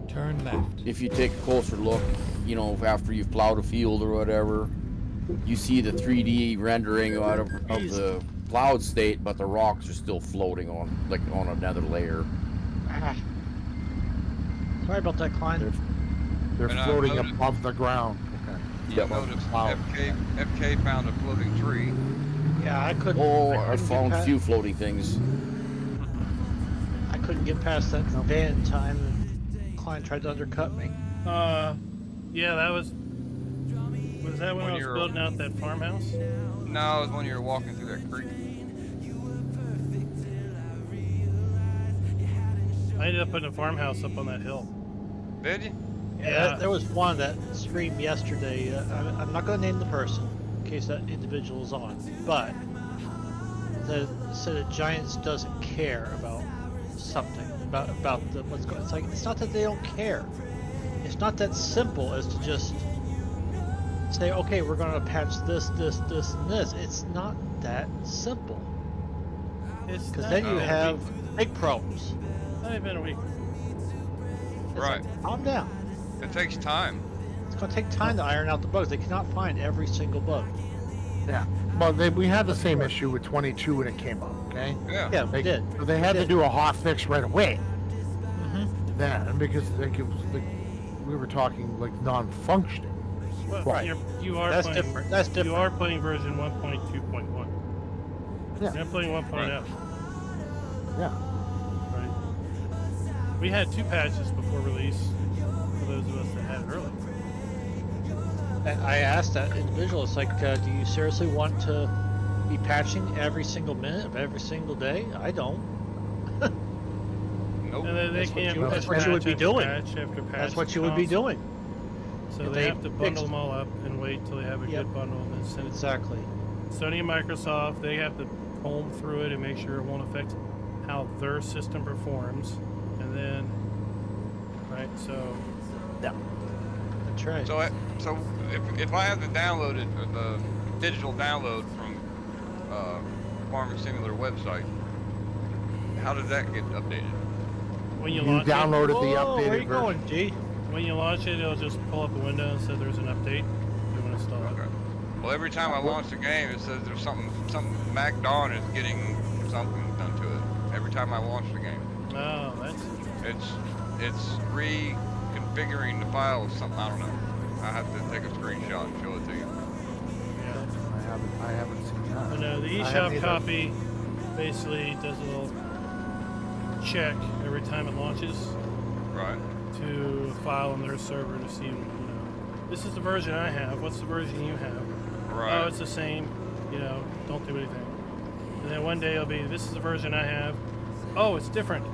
Turn left. If you take a closer look, you know, after you've plowed a field or whatever, you see the 3D rendering out of the cloud state, but the rocks are still floating on, like, on another layer. Ah. Sorry about that, Klein. they're And I floating noticed- above the ground. Okay. You Yep. notice Wow. FK found a floating tree. Yeah, I couldn't. Oh, I I couldn't found get a past, few floating things. I couldn't get past that van in time, and Klein tried to undercut me. Yeah, that was that when When I was you're- building out that farmhouse? No, it was when you were walking through that creek. I ended up putting a farmhouse up on that hill. Did you? Yeah. There was one that streamed yesterday. I'm not going to name the person in case that individual is on, but said that Giants doesn't care about something about the what's going. It's like it's not that they don't care. It's not that simple as to just say, okay, we're going to patch this, and this. It's not that simple. It's Because not then you even a have week. big problems. Not even a week. It's Right. like, calm down. It takes time. It's going to take time to iron out the bugs. They cannot find every single bug. Yeah. Well, we had the same issue with 22 when it came up. Okay. Yeah. Yeah, we did. So they had to did. do a hot fix right away. Mhm. Then because like, it was like we were talking like non-functioning. Well, Right. you are That's playing, different. That's different. You are playing version 1.2.1. Yeah. You're not playing 1.0. Yeah. Right. We had 2 patches before release for those of us that had it early. And I asked that individual, it's like, do you seriously want to be patching every single minute of every single day? I don't. Nope. And then they That's what can't you- push that's what you patch would be after doing. patch after patch That's what to you would be console. doing. So If they they have to fixed- bundle them all up and wait till they have a Yep. good bundle and then send it. Exactly. Sony and Microsoft, they have to comb through it and make sure it won't affect how their system performs. And then, right, so That's right. So if I have the downloaded the digital download from Farming Simulator website, how does that get updated? when you You launch downloaded the Whoa, where updated you version. going, G? it, when you launch it, it'll just pull up a window and say there's an update. You want to install it. Okay. Well, every time I launch the game, it says there's something Mac Dawn is getting something done to it. Every time I launch the game, Oh, that's it's reconfiguring the file or something. I don't know. I have to take a screenshot and show it to you. yeah. I haven't seen that. But no, the I haven't eShop either. copy basically does a little check every time it launches Right. to a file on their server to see, this is the version I have. What's the version you have? Right. Oh, it's the same. Don't do anything. And then one day it'll be, this is the version I have. Oh, it's different.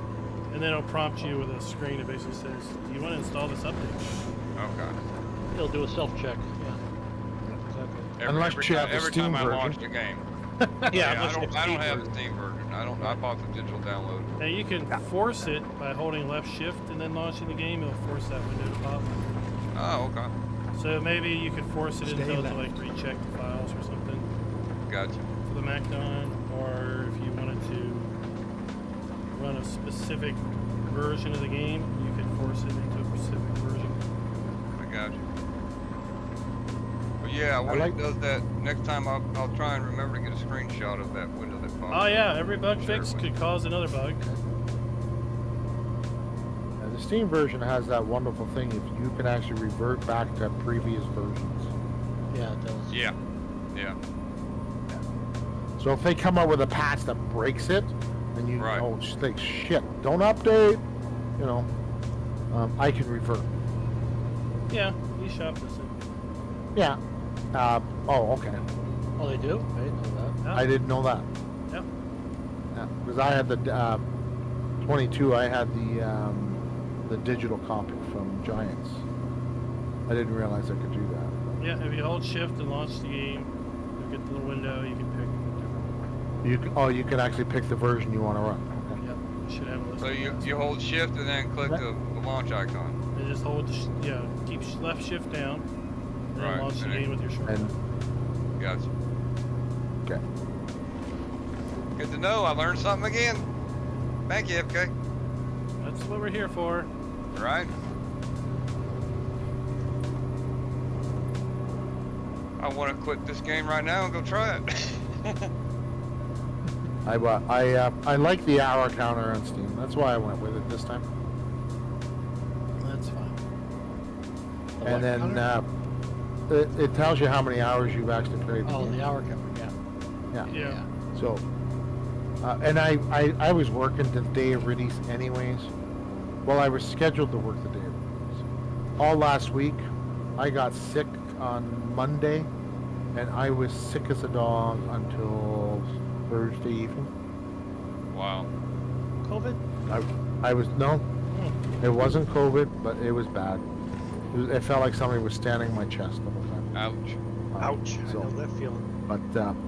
And then it'll prompt you with a screen that basically says, do you want to install this update? Okay. It'll do a self-check. Yeah. Exactly. Unless you have the every Steam time I version. launch the game. Yeah, I unless you don't have Steam have version. the Steam version. I bought the digital download. Now you can force it by holding left shift and then launching the game. It'll force that window to pop. Oh, okay. So maybe you could force it Stay until to left. like recheck the files or something Gotcha. for the Mac Dawn, or if you wanted to run a specific version of the game, you could force it into a specific version. I got you. But yeah, when like- it does that, next time I'll try and remember to get a screenshot of that window that pops. Oh yeah, every bug Share fix it with could cause another bug. The Steam version has that wonderful thing if you can actually revert back to previous versions. Yeah, it does. Yeah. Yeah. So if they come up with a patch that breaks it, then you Right. think, shit, don't update. I can revert. Yeah, eShop does it. Yeah. Okay. Oh, they do? I didn't know that. Yeah. I didn't know that. Yep. Yeah, because I had the 22. I had the digital copy from Giants. I didn't realize I could do that. Yeah, if you hold shift and launch the game, you get the little window, you can pick a different one. You can actually pick the version you want to run. Okay. Yep, you should have a list. So of you ones. hold shift and then click the launch icon. And just hold, keep left shift down, and then Right, launch the and then- game with your shortcut. And Gotcha. okay. Good to know. I learned something again. Thank you, FK. That's what we're here for. Right? I want to quit this game right now and go try it. I like the hour counter on Steam. That's why I went with it this time. That's fine. And then it tells you how many hours you've actually played. Oh, game. the hour counter, yeah. Yeah. So, and I was working the day of release anyways. Well, I was scheduled to work the day of release. All last week, I got sick on Monday, and I was sick as a dog until Thursday evening. Wow. COVID? I was no, it wasn't COVID, but it was bad. It felt like somebody was standing on my chest the whole time. Ouch. Ouch. I So, know that feeling. but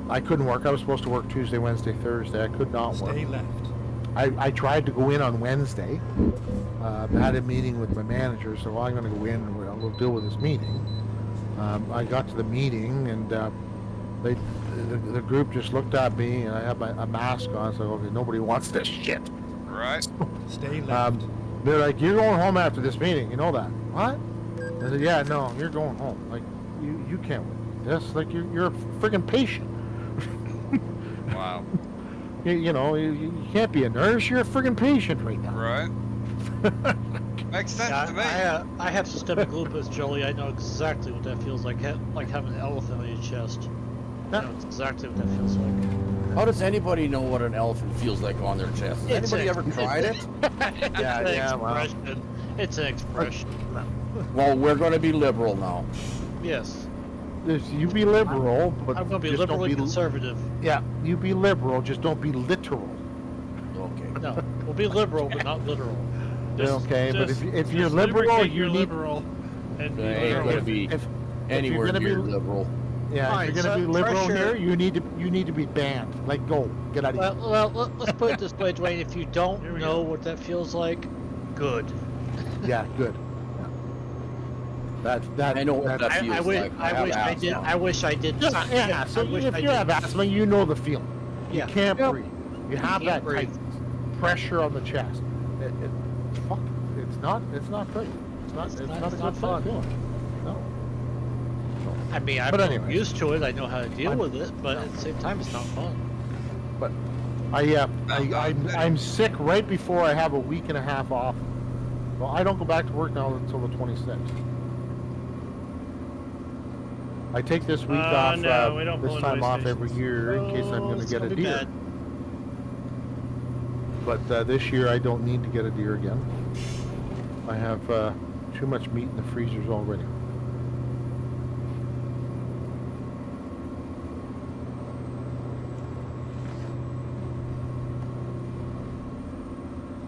I couldn't work. I was supposed to work Tuesday, Wednesday, Thursday. I could not work. Stay left. I tried to go in on Wednesday. I had a meeting with my manager, so I'm going to go in and we'll deal with this meeting. I got to the meeting and the group just looked at me and I had a mask on. So okay, nobody wants this shit. Right? Stay left. They're like, you're going home after this meeting. You know that? What? I said, yeah, no, you're going home. Like you can't work this. Like you're a friggin' patient. Wow. You can't be a nurse. You're a friggin' patient right now. Right? Makes sense Yeah, to me. I have systemic lupus, Jolie. I know exactly what that feels like. Like having an elephant on your chest. I know exactly what that feels like. How does anybody know what an elephant feels like on their chest? Has It's anybody an- ever tried it? Yeah, It's an yeah, well. expression. It's an expression. Well, we're going to be liberal now. Yes. You be liberal, but I'm going to be just liberally don't be, conservative. yeah, you be liberal, just don't be literal. Okay. No, we'll be liberal, but not literal. Okay, but Just- if you're just liberal, lubricate you your need liberal and be They ain't literal. gonna be if anywhere gonna near be- liberal. yeah, Fine, if you're gonna so be liberal pressure- here, you need to be banned. Like, go, get out of here. Well, let's put it this way, Dwayne. If you don't Here we know go. what that feels like, good. Yeah, good. Yeah. That I know what that feels I wish like. I have wish I did. asthma. I wish I did. Yeah. So I wish if I you did. have asthma, you know the feeling. Yeah. You can't Yep. breathe. You have can't that breathe. tight pressure on the chest. Fuck. It's not good. It's not a good fun. feeling. No. I mean, I'm But anyway. used to it. I know how to deal I'm- with it, but at the same time, it's not fun. But I'm sick right before I have a week and a half off. Well, I don't go back to work now until the 26th. I take this week off. No, we don't pull this into time off stations. every year in case I'm going to it's get a gonna be deer. bad. But this year I don't need to get a deer again. I have too much meat in the freezers already.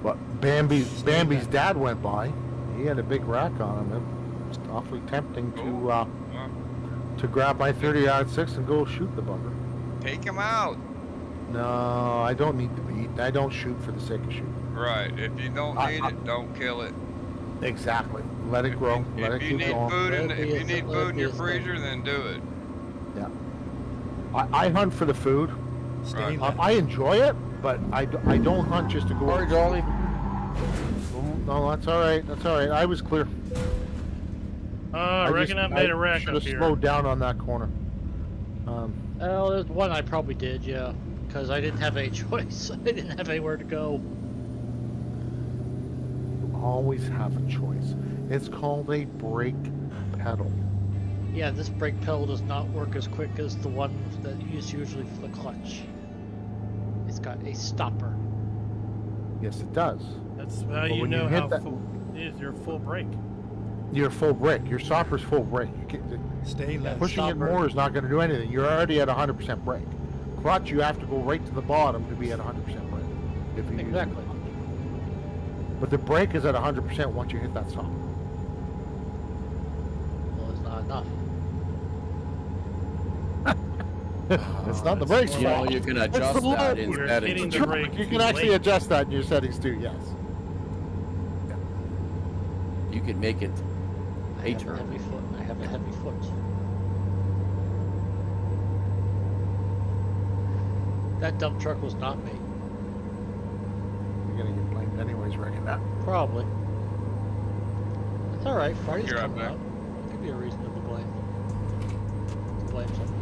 But Bambi's dad went by. He had a big rack on him. It was awfully tempting to grab my 30-yard 6 and go shoot the bugger. Take him out. No, I don't need the meat. I don't shoot for the sake of shooting. Right. If you don't need it, don't kill it. Exactly. Let it grow. Let it If you keep need going. food Let it if be you a- need let it food in be your a thing. freezer, then do it. Yeah. I hunt for the food. Stay Right. left. I enjoy it, but I don't hunt just to go. Sorry, Jolly. No, that's all right. That's all right. I was clear. I reckon I made a rack should up have here. slowed down on that corner. Well, there's one I probably did, yeah, because I didn't have any choice. I didn't have anywhere to go. You always have a choice. It's called a brake pedal. Yeah, this brake pedal does not work as quick as the one that is usually for the clutch. It's got a stopper. Yes, it does. That's how But you when you know hit how that- full is your full brake. You're full brake. Your stopper's full brake. Stay left. Pushing it Stopper. more is not going to do anything. You're already at 100% brake. Clutch, you have to go right to the bottom to be at 100% brake. If you use Exactly. the clutch. But the brake is at 100% once you hit that stop. enough. It's not the brakes You know, fault. you can It's adjust the that load. in You're settings. hitting the Sure, brake you too can actually late. adjust that in your settings too. Yes. You can make it I a have a turn. heavy foot. I have a heavy foot. That dump truck was not me. You're gonna get blamed anyways, reckon that. Probably. It's all right. Friday's You're right coming back. up. Could be a reason to be blamed. To blame something.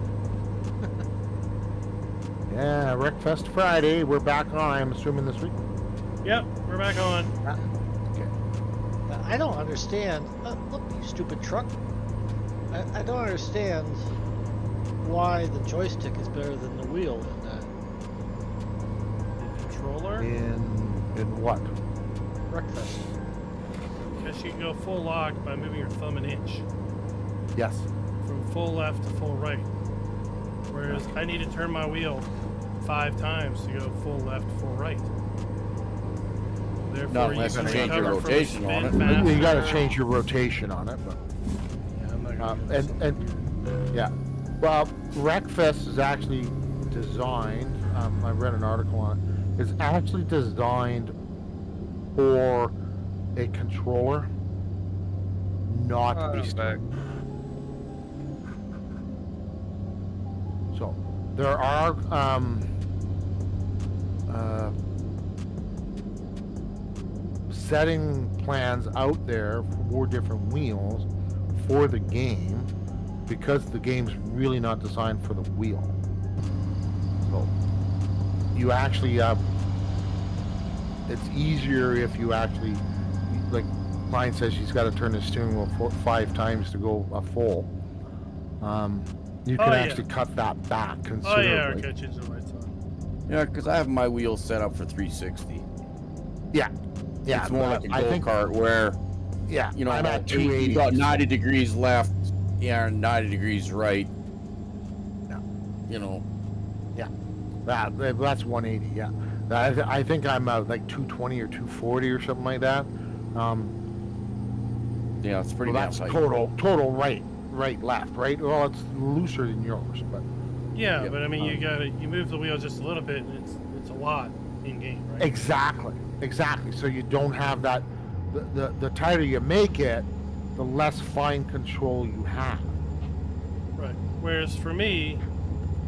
Yeah, Wreckfest Friday. We're back on. I'm assuming this week. Yep, we're back on. I don't understand. Look, you stupid truck. I don't understand why the joystick is better than the wheel in that The controller. In what? Wreckfest. Because you can go full lock by moving your thumb an inch Yes. from full left to full right. Whereas I need to turn my wheel 5 times to go full left, full right. Therefore, Not unless you you can change your recover from a rotation on spin it. You got to faster. change your rotation on it, but Yeah, I'm not gonna do this. and yeah. Well, Wreckfest is actually designed. I read an article on it. It's actually designed for a controller, not Oh, a I'm back. steering. So there are setting plans out there for different wheels for the game because the game's really not designed for the wheel. So you actually it's easier if you actually, like mine says, she's got to turn the steering wheel 5 times to go a full. You Oh, can yeah. actually cut that back Oh considerably. yeah, our catches the lights on. Yeah, because I have my wheels set up for 360. Yeah, It's more like a I think, go-kart where, yeah, you know, I'm at you 280. got 90 degrees left, yeah, and 90 degrees right. Yeah. You know, That's 180. Yeah, I think I'm like 220 or 240 or something like that. yeah, it's pretty Well, damn that's tight. total right, left, right. Well, it's looser than yours, but Yeah, Yep. but I mean, you move the wheel just a little bit, and it's a lot in game, right? exactly. So you don't have that. The tighter you make it, the less fine control you have. Right. Whereas for me,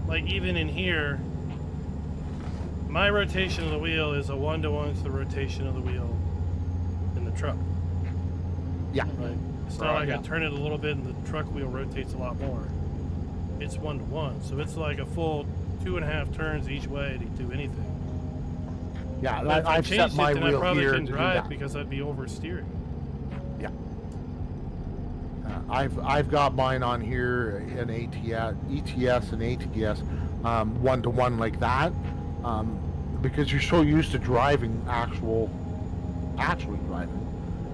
like even in here, my rotation of the wheel is a 1-to-1 to the rotation of the wheel in the truck. Yeah. Right. It's not like I turn it a little bit and the truck wheel rotates a lot more. It's 1-to-1, so it's like a full 2.5 turns each way to do anything. Yeah, But if I I've set changed my it, then I wheel probably here couldn't to do drive that. because I'd be oversteering. I've got mine on here in ETS and ATS, 1-to-1 like that, because you're so used to driving actually driving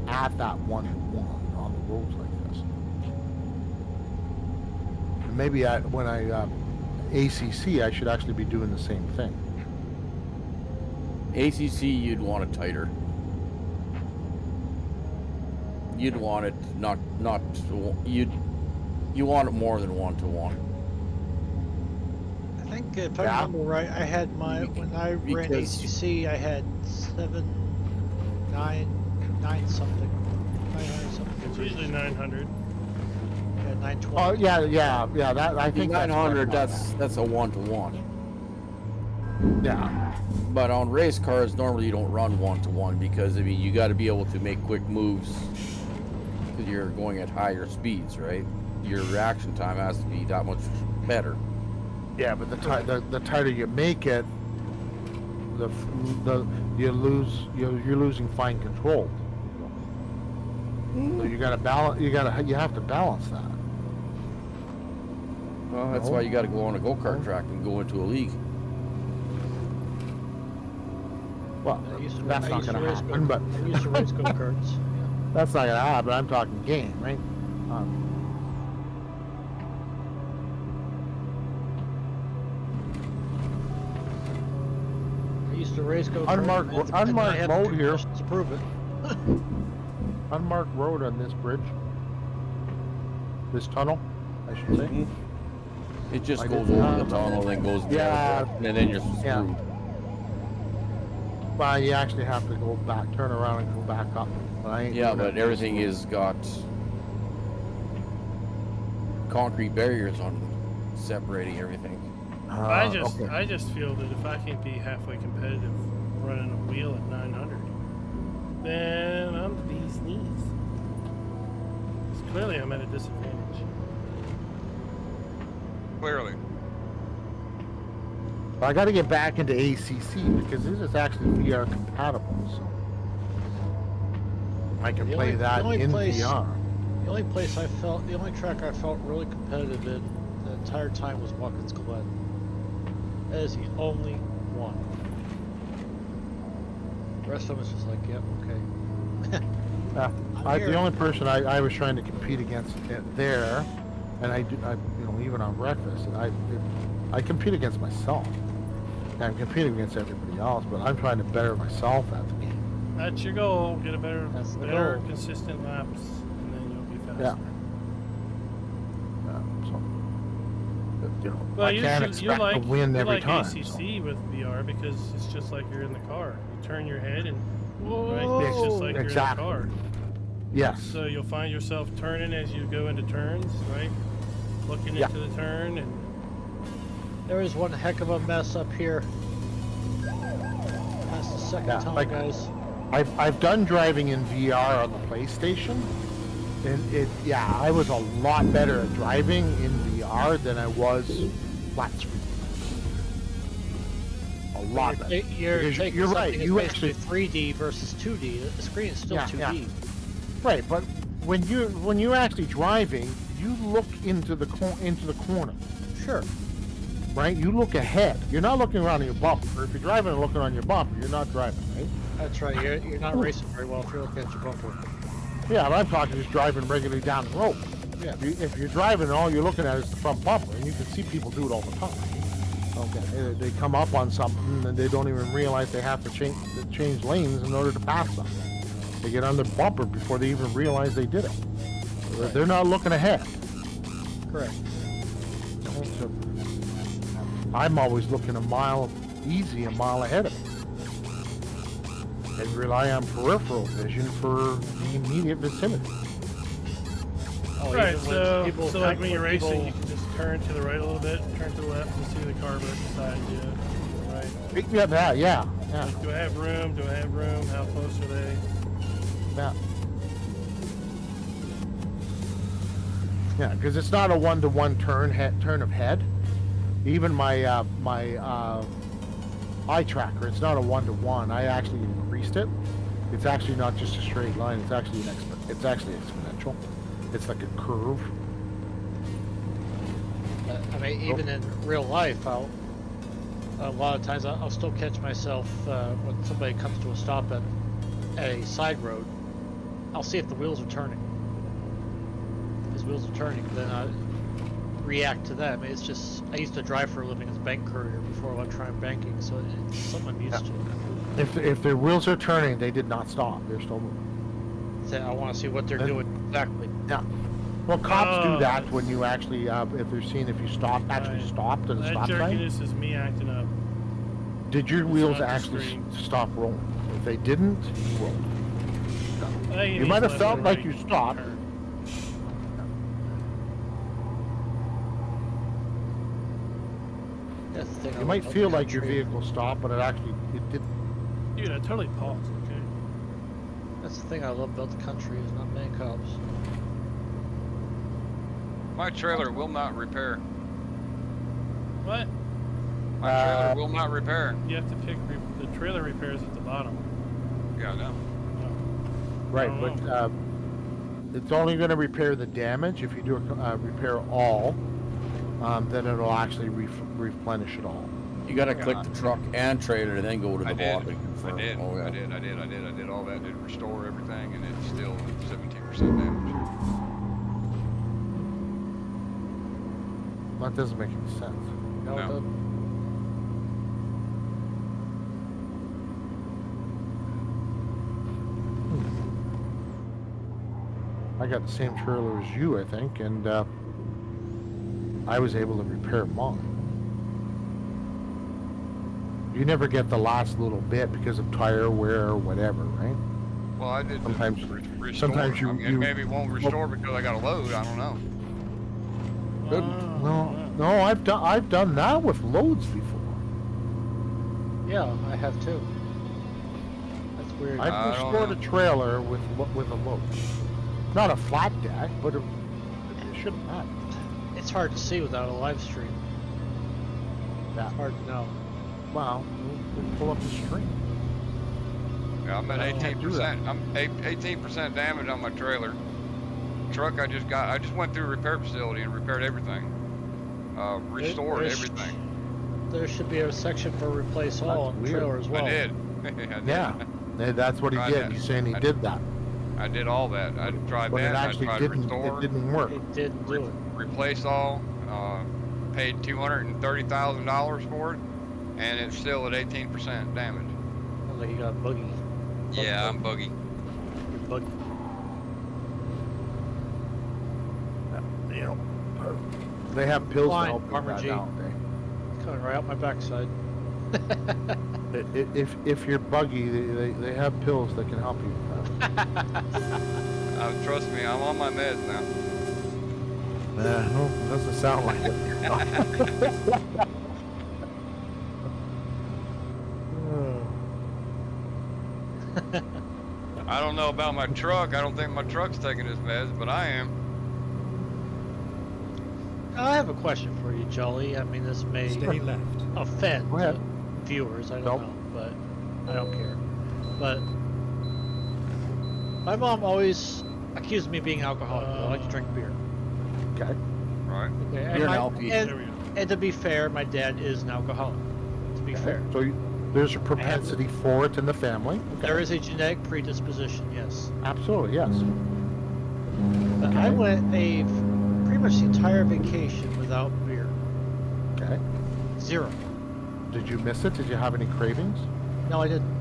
at that 1-to-1 on the roads like this. And maybe when I ACC, I should actually be doing the same thing. ACC, you'd want it tighter. You'd want it you want it more than 1-to-1. I think if I Yeah. remember right, I had when I ran Because- ACC, I had 900 something. It's usually 900. Yeah, 920. Oh yeah. That I The think 900, that's that's a 1-to-1. yeah. But on race cars, normally you don't run 1-to-1 because I mean you got to be able to make quick moves because you're going at higher speeds, right? Your reaction time has to be that much better. Yeah, but the tighter you make it, you're losing fine control. So you gotta balance. You have to balance that. Well, that's No. why you got to go on a go-kart track and go into a league. Well, I used to- that's I not used to gonna race happen. But I used to race go-karts. Yeah. that's not gonna happen. I'm talking game, right? I used to race go-karts. Unmarked- and I unmarked have road two here. tests to prove it. Unmarked road on this bridge. This tunnel, I should say. Mhm. It just I goes did over the not. tunnel, then goes the Yeah, other direction, and then you're yeah. screwed. Well, you actually have to go back, turn around, and go back up. But I ain't Yeah, doing but that. everything is got concrete barriers on it, separating everything. I just okay. I just feel that if I can't be halfway competitive running a wheel at 900, then I'm the bee's knees. 'Cause clearly I'm at a disadvantage. Clearly. I got to get back into ACC because this is actually VR compatible, so I can The play only- that the only in place- VR. The only track I felt really competitive in the entire time was Watkins Glen. That is the only one. The rest of them is just like, yep, okay. I'm The here. only person I was trying to compete against there, and I even on breakfast, I compete against myself. I'm competing against everybody else, but I'm trying to better myself at the game. That's your goal. Get a better, That's the better, goal. consistent laps, and then you'll be faster. Yeah. So, Well, I you can't should- expect like, to win you every like time. ACC with VR because it's just like you're in the car. You turn your head and Whoa! right, it's just like Exactly. you're in the car. Yes. So you'll find yourself turning as you go into turns, right? Looking Yeah. into the turn and There is one heck of a mess up here. That's the second Yeah, time, like- guys. I've done driving in VR on the PlayStation, and I was a lot better at driving in VR than I was flat screen. A lot better. You're Because taking you're right, something that's you basically actually- 3D versus 2D. The screen is still Yeah, 2D. yeah. Right, but when you're actually driving, you look into the corner, Sure. right? You look ahead. You're not looking around your bumper. If you're driving and looking on your bumper, you're not driving, right? That's right. You're not racing very well if you're looking at your bumper. Yeah, but I'm talking just driving regularly down the road. Yeah. If you're driving and all you're looking at is the front bumper, and you can see people do it all the time. Okay, they come up on something and they don't even realize they have to change lanes in order to pass them. They get on their bumper before they even realize they did it. They're not looking ahead. Correct. So I'm always looking a mile ahead of me. And rely on peripheral vision for the immediate vicinity. Oh, right. even when So people- so like when you're people- racing, you can just turn to the right a little bit, turn to the left, and see the car right beside you. Right. Yeah, that, yeah. Like, do I have room? Do I have room? How close are they? Yeah. Yeah, because it's not a one-to-one turn of head. Even my eye tracker, it's not a one-to-one. I actually increased it. It's actually not just a straight line. It's actually exponential. It's like a curve. I mean, even in real life, a lot of times I'll still catch myself when somebody comes to a stop at a side road. I'll see if the wheels are turning. If his wheels are turning, then I react to that. I mean, it's just, I used to drive for a living as a bank courier before electronic banking, so it's something I'm used to. If their wheels are turning, they did not stop. They're still moving. So I want to see what they're And- doing exactly. Yeah. Well, cops Oh, do that that's- when you actually, if they're seeing if you stopped at a stop That sign. jerkiness is me acting up. Did your It's wheels not the actually screen. stop rolling? If they didn't, you rolled. You might have felt like you stopped. That's the thing I You love might about feel the like your country. vehicle stopped, but it didn't. Dude, I totally paused. Okay. That's the thing I love about the country is not many cops. My trailer will not repair. What? My trailer will not repair. You have to pick the trailer repairs at the bottom. Yeah, I know. Right, Oh. but it's only going to repair the damage. If you do a repair all, then it'll actually replenish it all. You gotta click the truck and trailer and then go to the I did. bottom and confirm. I did. Oh, yeah. I did all that. Did restore everything, and it's still 17% damage. That doesn't make any sense. No, No. it doesn't. I got the same trailer as you, I think, and I was able to repair mine. You never get the last little bit because of tire wear or whatever, right? Well, I did Sometimes- restore. sometimes you- I mean, you- maybe it won't restore because I got a load. I don't know. Good. No, I've done that with loads before. Yeah, I have too. That's weird. I I've don't restored know. a trailer with a load. Not a flat deck, but it shouldn't matter. It's hard to see without a live stream. Yeah. It's hard to know. Well, we'll pull up the stream. Yeah, I'm at I can't do 18%. I'm 18% damage on my trailer. Truck, I just went through a repair facility and repaired everything. Restored There's- everything. There should be a section for replace all That's on the weird. trailer as well. I did. I did. Yeah, that's what he Tried did. that. He's saying he I- did that, I did all that. I tried but it that. I actually tried didn't. restore, It didn't work. It didn't do it. replace all. Paid $230,000 for it, and it's still at 18% damage. Sounds like you got buggy. Yeah, I'm buggy. You're buggy. You know, they have pills Fine, to help with Farmer that G. nowadays. It's coming right out my backside. If you're buggy, they have pills that can help you with that. Trust me, I'm on my meds now. No, doesn't sound like it. I don't know about my truck. I don't think my truck's taking his meds, but I am. I have a question for you, Jolly. I mean, this may Stay left. offend Go ahead. viewers. I don't Nope. know, but I don't care. But my mom always accused me of being alcoholic. I like to drink beer. Okay. Right. Okay, and, You're an my- LP. and, There we go. and to be fair, my dad is an alcoholic. To be fair, So there's a propensity for it in the family. Okay. there is a genetic predisposition. Yes, Absolutely, yes. but I went pretty much the entire vacation without beer. Okay. Zero. Did you miss it? Did you have any cravings? No, I didn't.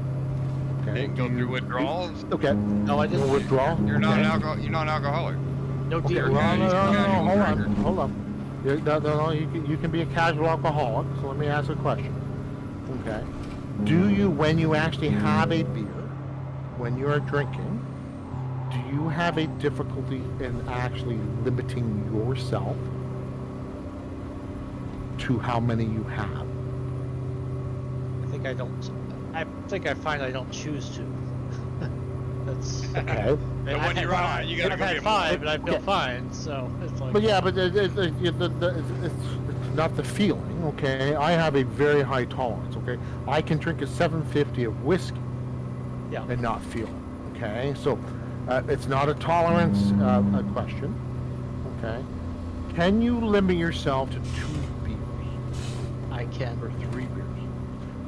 Okay. Didn't go Do you- through withdrawals. Okay. No, I No didn't. withdrawal. You're not Okay. an alcohol. You're not an alcoholic. No Okay, deer. well, Yeah, no, he's a no, casual hold on, drinker. hold on. No, you can be a casual alcoholic, so let me ask a question. Okay. Do you, when you actually have a beer, when you are drinking, do you have a difficulty in actually limiting yourself to how many you have? I think I don't. I think I find I don't choose to. That's. Okay. And when you run out, you gotta I've go had get 5, and I feel Okay. fine. So it's like. But yeah, but it's not the feeling, okay? I have a very high tolerance, okay? I can drink a 750 of whiskey Yeah. and not feel it, okay? So it's not a tolerance a question, okay? Can you limit yourself to 2 beers I can. or 3 beers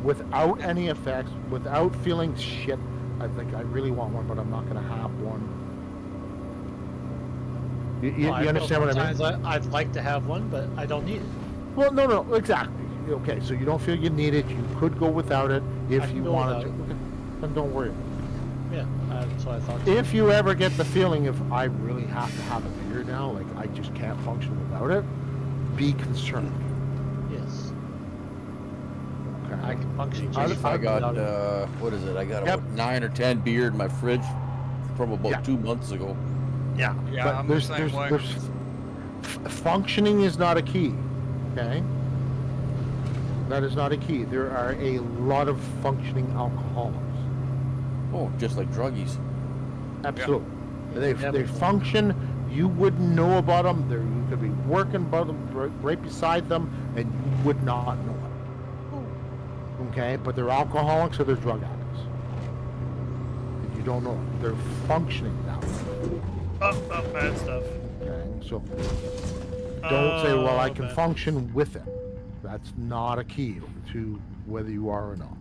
without any effects, without feeling shit? I think I really want one, but I'm not going to have one. You I feel understand what I mean? sometimes I'd like to have one, but I don't need it. Well, no, exactly. Okay, so you don't feel you need it. You could go without it I if can you go wanted to. without Okay, then don't worry. Yeah, that's what I thought. If you ever get the feeling if I really have to have a beer now, like I just can't function without it, be concerned. Yes, Okay. I can function I- just I fine got without it. what is it? I got Yep. about 9 or 10 beer in my fridge from about Yeah. 2 months ago. Yeah, Yeah, but I'm the same way. Functioning is not a key. Okay. That is not a key. There are a lot of functioning alcoholics. Oh, just like druggies. Absolutely. They Never. function. You wouldn't know about them. You could be working about them right beside them, and you would not know it. Okay, but they're alcoholics or they're drug addicts. And you don't know it. They're functioning that way. Oh, bad stuff. Okay, so don't say, "Well, I can bad. function with it." That's not a key to whether you are or not.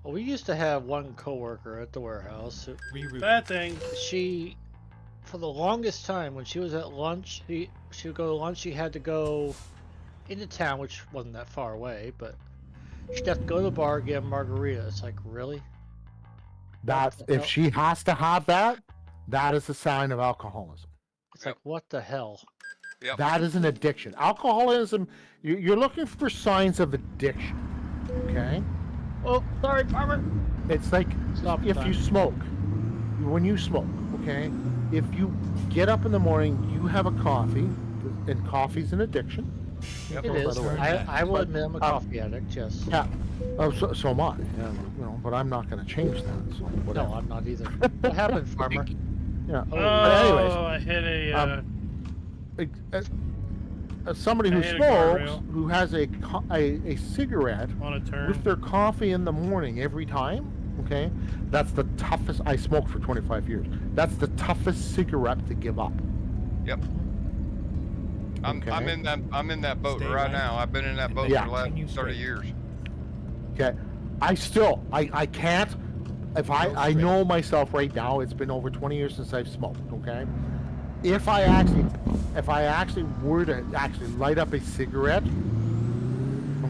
Well, we used to have one coworker at the warehouse. Reroute. Bad thing. She, for the longest time, when she was at lunch, she would go to lunch. She had to go into town, which wasn't that far away, but she'd have to go to the bar, get a margarita. It's like, really? That the if hell? she has to have that, that is a sign of alcoholism. It's like, what the hell? Yep. That is an addiction. Alcoholism, you're looking for signs of addiction. Okay? Oh, sorry, farmer. It's like Stop if time. you smoke. When you smoke, okay? If you get up in the morning, you have a coffee, and coffee's an addiction. Yep. It is. the way. I will But, admit I'm a coffee addict. Yes. Yeah. Oh, so am I. Yeah, but I'm not going to change that. So whatever. No, I'm not either. What happened, farmer? Yeah. Oh, But anyways, I hit a. Somebody who I hit a smokes, guardrail. who has a cigarette On a turn. with their coffee in the morning every time, okay, that's the toughest. I smoked for 25 years. That's the toughest cigarette to give up. Yep. I'm Okay. in that boat Stay right right. now. I've been in that boat Yeah. for the last Continue 30 straight. years. Okay, I can't. If I know myself right now, it's been over 20 years since I've smoked. Okay, if I actually were to actually light up a cigarette,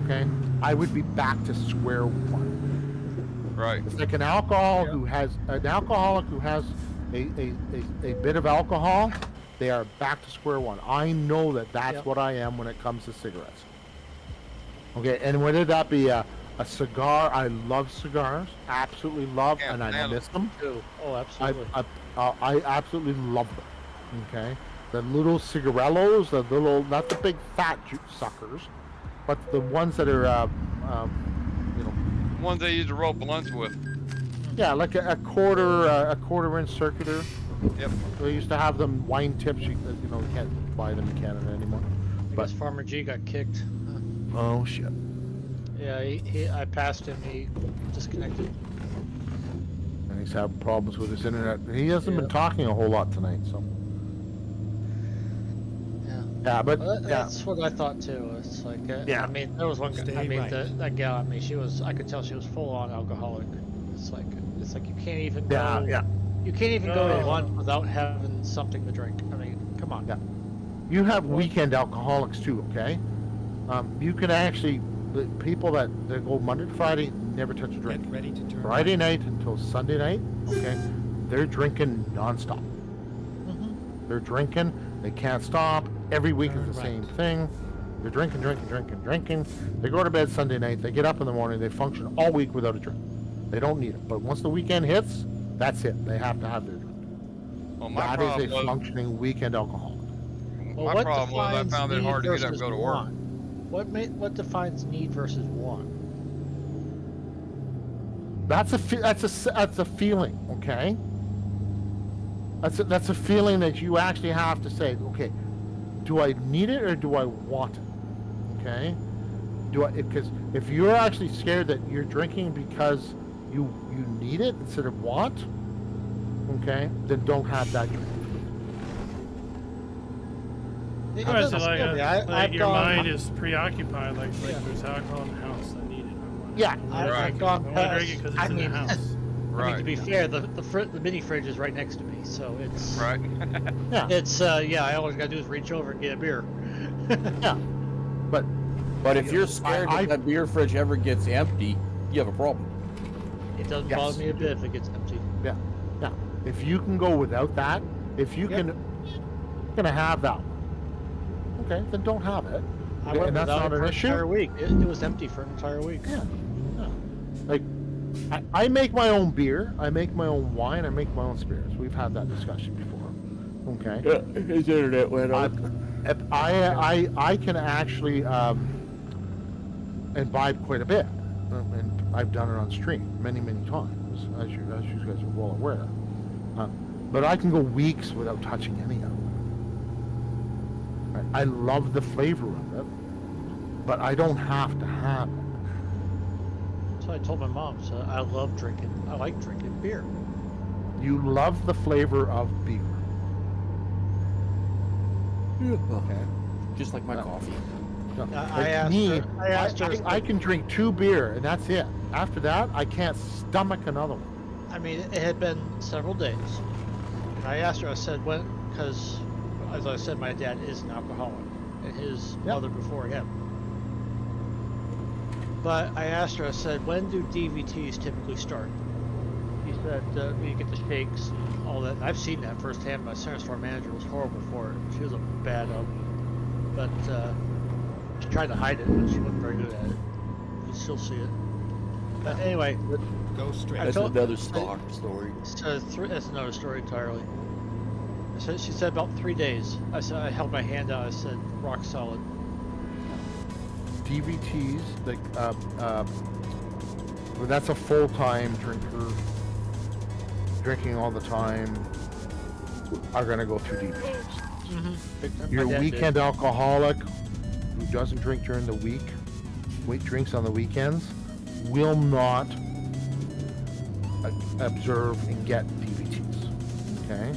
okay, I would be back to square one. Right. It's like an alcoholic who has a bit of alcohol. They are back to square one. I know that's Yep. what I am when it comes to cigarettes. Okay, and whether that be a cigar, I love cigars, absolutely love, Can't and I stand 'em. miss them. Too. Oh, absolutely. I absolutely love them. Okay, the little cigarellos, not the big fat suckers, but the ones that are, Ones they used to roll blunts with. yeah, like a quarter-inch circular. Yep. They used to have them wine tips. You can't buy them in Canada anymore. I guess Farmer G got kicked. Oh shit! Yeah, I passed him. He disconnected. And he's having problems with his internet. He hasn't Yeah. been talking a whole lot tonight, so. Yeah. Yeah, but Well, yeah, that's what I thought too. It's like, Yeah. I mean, there was one guy. Stay I mean, right. that gal. I mean, I could tell she was full on alcoholic. It's like you can't even go. yeah, yeah. You can't even go to No. lunch without having something to drink. I mean, come on. Yeah. You have weekend alcoholics too, okay? You can actually, the people that go Monday to Friday never touch a drink. Get ready to turn Friday right. night until Sunday night, okay? They're drinking nonstop. Mhm. They're drinking. They can't stop. Every week Turn is the right. same thing. They're drinking. They go to bed Sunday night. They get up in the morning. They function all week without a drink. They don't need it. But once the weekend hits, that's it. They have to have their drink. Well, my That is problem a was, functioning weekend alcoholic. Well, my what problem was I defines found it need hard to get up and versus go to work. want? What defines need versus want? That's a feeling, okay? That's a feeling that you actually have to say, okay, do I need it or do I want it? Okay? Because if you're actually scared that you're drinking because you need it instead of want, okay, then don't have that drink. It Right, doesn't so like, scare me. like your gone- mind is preoccupied. Like Yeah. there's alcohol in the house. I need it. I want it. Yeah. I wanna Right. drink I've it. gone I want to drink past. it because it's I in mean, the house. I mean, Right. to be fair, the mini fridge is right next to me, so it's Right. Yeah. it's yeah. All I gotta do is reach over and get a beer. Yeah. But But if you're scared I- that that beer fridge ever gets empty, you have a problem. It doesn't Yes. bother me a bit if it gets empty. yeah. If you can go without that, if you Yep. can, gonna have that one. Okay, then don't have it. I Okay, went and that's without not it an for issue. an entire week. It was empty for an entire week. Yeah. Like, I make my own beer. I make my own wine. I make my own spirits. We've had that discussion before. Okay. His internet went I can actually imbibe quite a bit, and I've done it on stream many times, as you guys are well aware. But I can go weeks without touching any of it. I love the flavor of it, but I don't have to have it. So I told my mom, so I love drinking. I like drinking beer. You love the flavor of beer. Okay. Just like my coffee. No, I like asked me, her- I asked her- I can drink 2 beer and that's it. After that, I can't stomach another one. I mean, it had been several days. And I asked her, I said, when, because, as I said, my dad is an alcoholic, and his Yep. mother before him. But I asked her, I said, when do DVTs typically start? She that you get the shakes and all that. And I've seen that firsthand. My center store manager was horrible for it. She was a bad but she tried to hide it, but she wasn't very good at it. You can still see it. But anyway, Go straight. That's told- another stock story. that's another story entirely. So she said about 3 days. I held my hand out. I said rock solid. DVTs, like, well, that's a full-time drinker, drinking all the time, are gonna go through DVTs. Your weekend alcoholic who doesn't drink during the week, drinks on the weekends, will not observe and get DVTs, okay?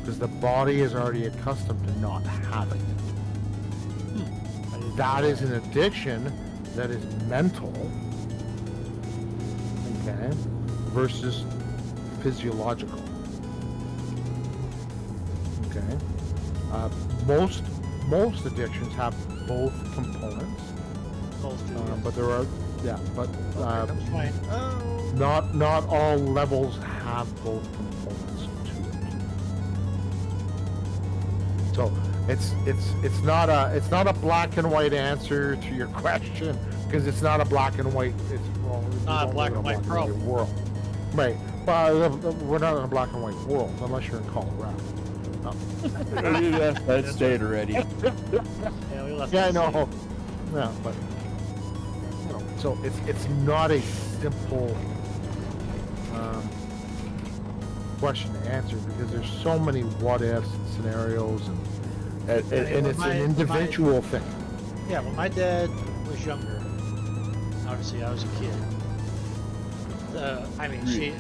Because the body is already accustomed to not having it. That is an addiction that is mental, okay, versus physiological. Okay, most addictions have both components, but there are That's fine. Oh. not all levels have both components to it. So it's not a black and white answer to your question, because it's not a black and white. It's Not a black and white problem. world, right? Well, we're not in a black and white world unless you're in Colorado. That state already. Yeah, we left Yeah, I that know. Yeah, but you know, so it's not a simple question to answer, because there's so many what ifs and scenarios, and it's an individual thing. Yeah, when my dad was younger, obviously I was a kid. I mean, yeah,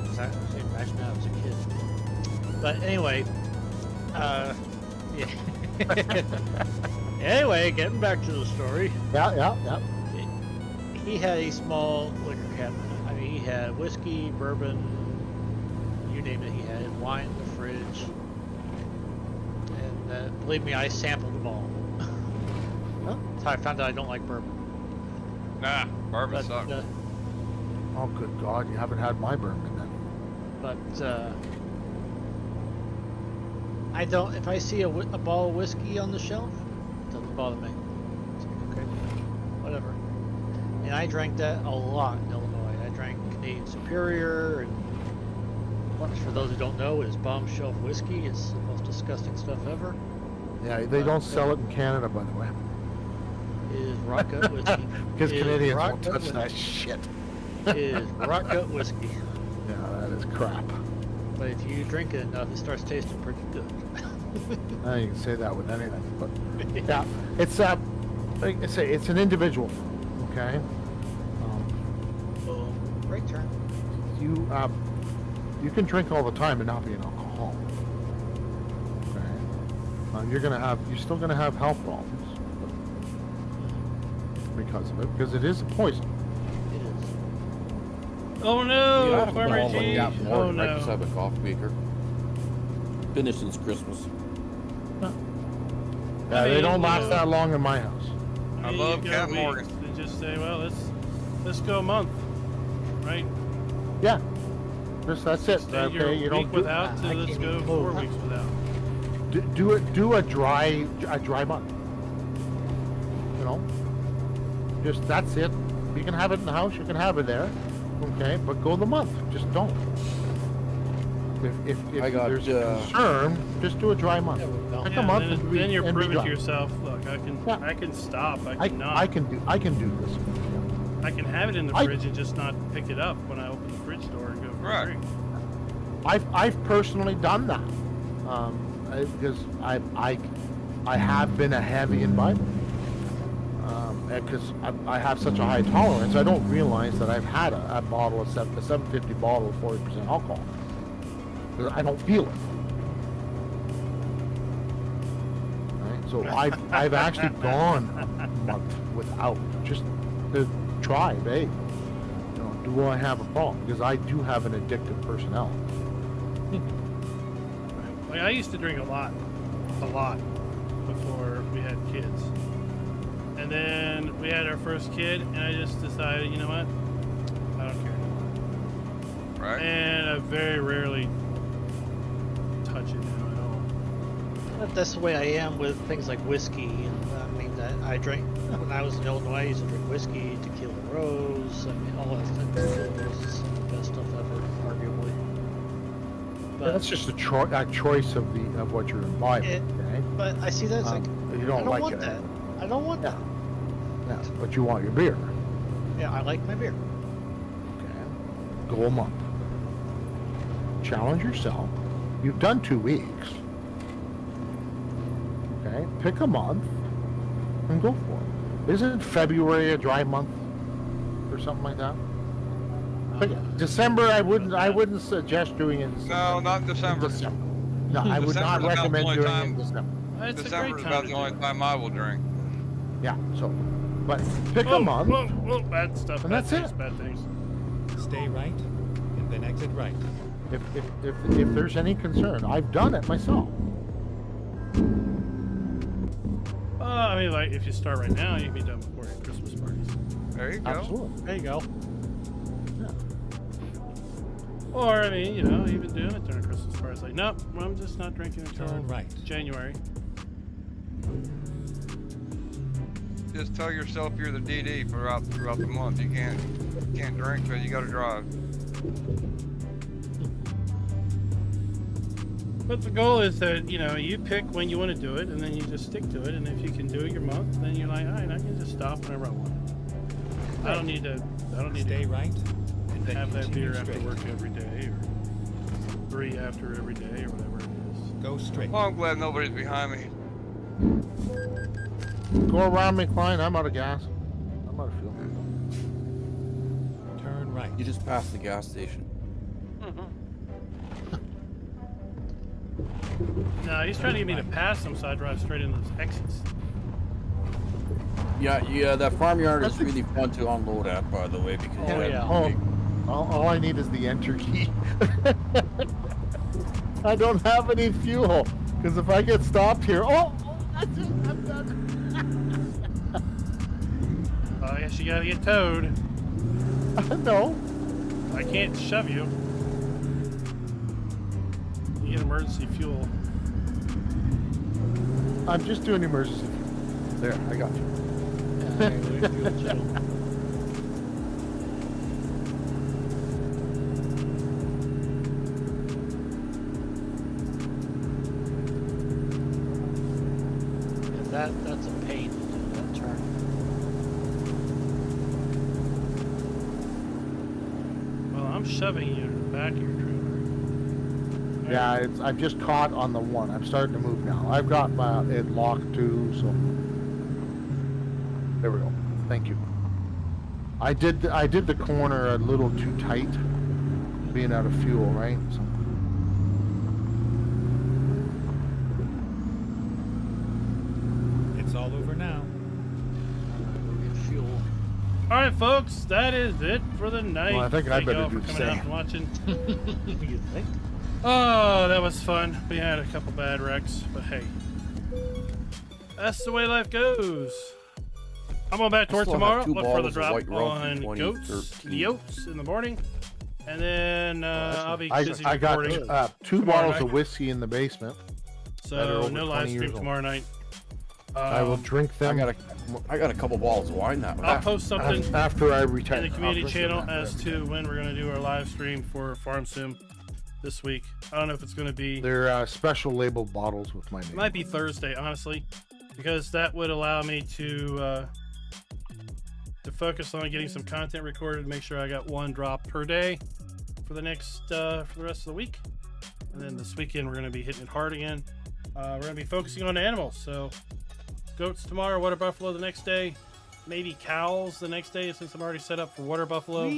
exactly. Imagine I was a kid. But anyway, yeah. Anyway, getting back to the story. Yeah. He had a small liquor cabinet. I mean, he had whiskey, bourbon, you name it. He had wine in the fridge. And believe me, I sampled them all. That's how I found out I don't like bourbon. Nah, bourbon But, sucks. Oh, good God, you haven't had my bourbon then. but I don't. If I see a bottle of whiskey on the shelf, it doesn't bother me. It's like, okay, whatever. And I drank that a lot in Illinois. I drank Canadian Superior, and which, for those who don't know, is bomb shelf whiskey. It's the most disgusting stuff ever. Yeah, they don't sell it in Canada, by the way, It is rock gut whiskey. because It is Canadians rock won't gut touch whiskey. that shit. It is rock gut whiskey. Yeah, that is crap. But if you drink it enough, it starts tasting pretty good. You can say that with anything, but yeah, it's like I say, it's an individual. Okay, Great turn. you can drink all the time and not be an alcoholic. Okay, you're still gonna have health problems because of it, because it is a poison. It is. Oh You no, haven't Farmer been G. like that more, Oh right? Just no. have a coffee maker. Finished since Christmas. Yeah, I they mean, don't you last know, that long in my house. I mean, love you go Cat weeks Morgan. and just say, well, let's go a month, right? Yeah, that's it. Stay your Okay, you week don't without, I so let's can't go even 4 move. weeks without. do a dry month. You know, just that's it. You can have it in the house. You can have it there. Okay, but go the month. Just don't. If I got, there's a concern, just do a dry month. Take Yeah, a month then, and then you're and be proving to dry. yourself, look, Yeah. I can stop, I I cannot. I can do this. I can have it in the I- fridge and just not pick it up when I open the fridge door and go for Right. a drink. I've personally done that because I have been a heavy imbiber because I have such a high tolerance. I don't realize that I've had a bottle of a 750 bottle of 40% alcohol. 'Cause I don't feel it. Right? So I've actually gone a month without, just to try, hey, you know, do I have a problem? Because I do have an addictive personality. Like, I used to drink a lot before we had kids. And then we had our first kid, and I just decided, you know what? I don't care anymore. Right? And I very rarely touch it now at all. But that's the way I am with things like whiskey. And I mean, that I drank when I was in Illinois. I used to drink whiskey, tequila rose. I mean, all that stuff. Tequila rose is some of the best stuff ever, arguably. But, That's just a choice of what you're imbibing. Okay? but I see that it's like You I don't don't like want it. that. I don't want Yeah. that. Yeah, but you want your beer. Yeah, I like my beer. Okay. Go a month. Challenge yourself. You've done 2 weeks. Okay. Pick a month and go for it. Isn't February a dry month or something like that? But December, I wouldn't suggest doing it in December. No, not December. No, I would not December's about the recommend only doing time- it in December. It's a December great is time about to the do only it. time I will drink. Yeah, so, but pick Whoa, a month. whoa, whoa, bad stuff. And Bad that's things, it. bad things. Stay right, and then exit right. If there's any concern, I've done it myself. I mean, like, if you start right now, you can be done before your Christmas parties. There you go. Absolutely. There you go. Or, I mean, you know, even doing it during Christmas parties. Like, nope, I'm just not drinking until Turn right. January. Just tell yourself you're the DD throughout the month. You can't drink, but you got to drive. But the goal is that, you know, you pick when you want to do it, and then you just stick to it. And if you can do it your month, then you're like, all right, I can just stop whenever I want. I don't need to Stay right, and then have that continue beer after straight. work every day, or 3 after every day, or whatever it is. Go straight. Well, I'm glad nobody's behind me. Go around me, Klein. I'm out of gas. I'm out of fuel. Turn right. You just passed the gas station. No, he's trying to get me to pass him, so I drive straight into those exits. Yeah, that farmyard is really fun to unload at, by the way, because Oh, you yeah. have All I need is the enter key. I don't have any fuel. Because if I get stopped here, that's it. I'm done. I guess you gotta get towed. No. I can't shove you. You get emergency fuel. I'm just doing emergency fuel. There, I got you. Yeah, I agree with you, too. Yeah, that's a pain to do that turn. Well, I'm shoving you in the back of your trailer. Yeah, I'm just caught on the one. I'm starting to move now. I've got it locked too, so there we go. Thank you. I did the corner a little too tight, being out of fuel, right? So. It's all over now. Go get fuel. All right, folks, that is it for the night. Well, I think I Thank better y'all do for the coming out same. and watching. You think? Oh, that was fun. We had a couple bad wrecks, but hey, that's the way life goes. I'm going back to I work still have tomorrow. 2 Look for the bottles of drop White Rum from on goats, 2013. the oats in the morning, and then I'll be busy I got recording. 2 tomorrow bottles night. of whiskey in the basement. that are So over no 20 live years stream old. tomorrow night. I will drink I them got a couple bottles of wine that I'll way. post something after I retire. in the community I'll drink channel them as after I to when we're going to do our live stream for Farm Sim this week. I don't know if it's going to be. They're special labeled bottles with my name. It might be Thursday, honestly, because that would allow me to focus on getting some content recorded. Make sure I got 1 drop per day for the next for the rest of the week, and then this weekend we're going to be hitting it hard again. We're going to be focusing on animals, so goats tomorrow, water buffalo the next day, maybe cows the next day since I'm already set up for water buffalo.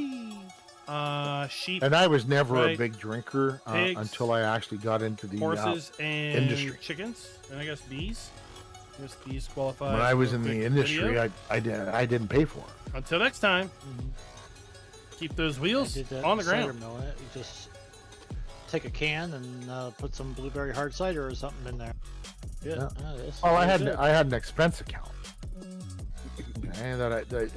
Sheep, And I was never a Right. big drinker Pigs, until I actually got into the horses, and industry. chickens, and I guess bees. I guess bees qualify. when I was for a in the quick industry, video. I didn't pay for it. Until next time, keep those wheels I did that on the in cider ground. mill. You just take a can and put some blueberry hard cider or something in there. Yeah. It's Well, I really had good. I had an expense account. Okay, that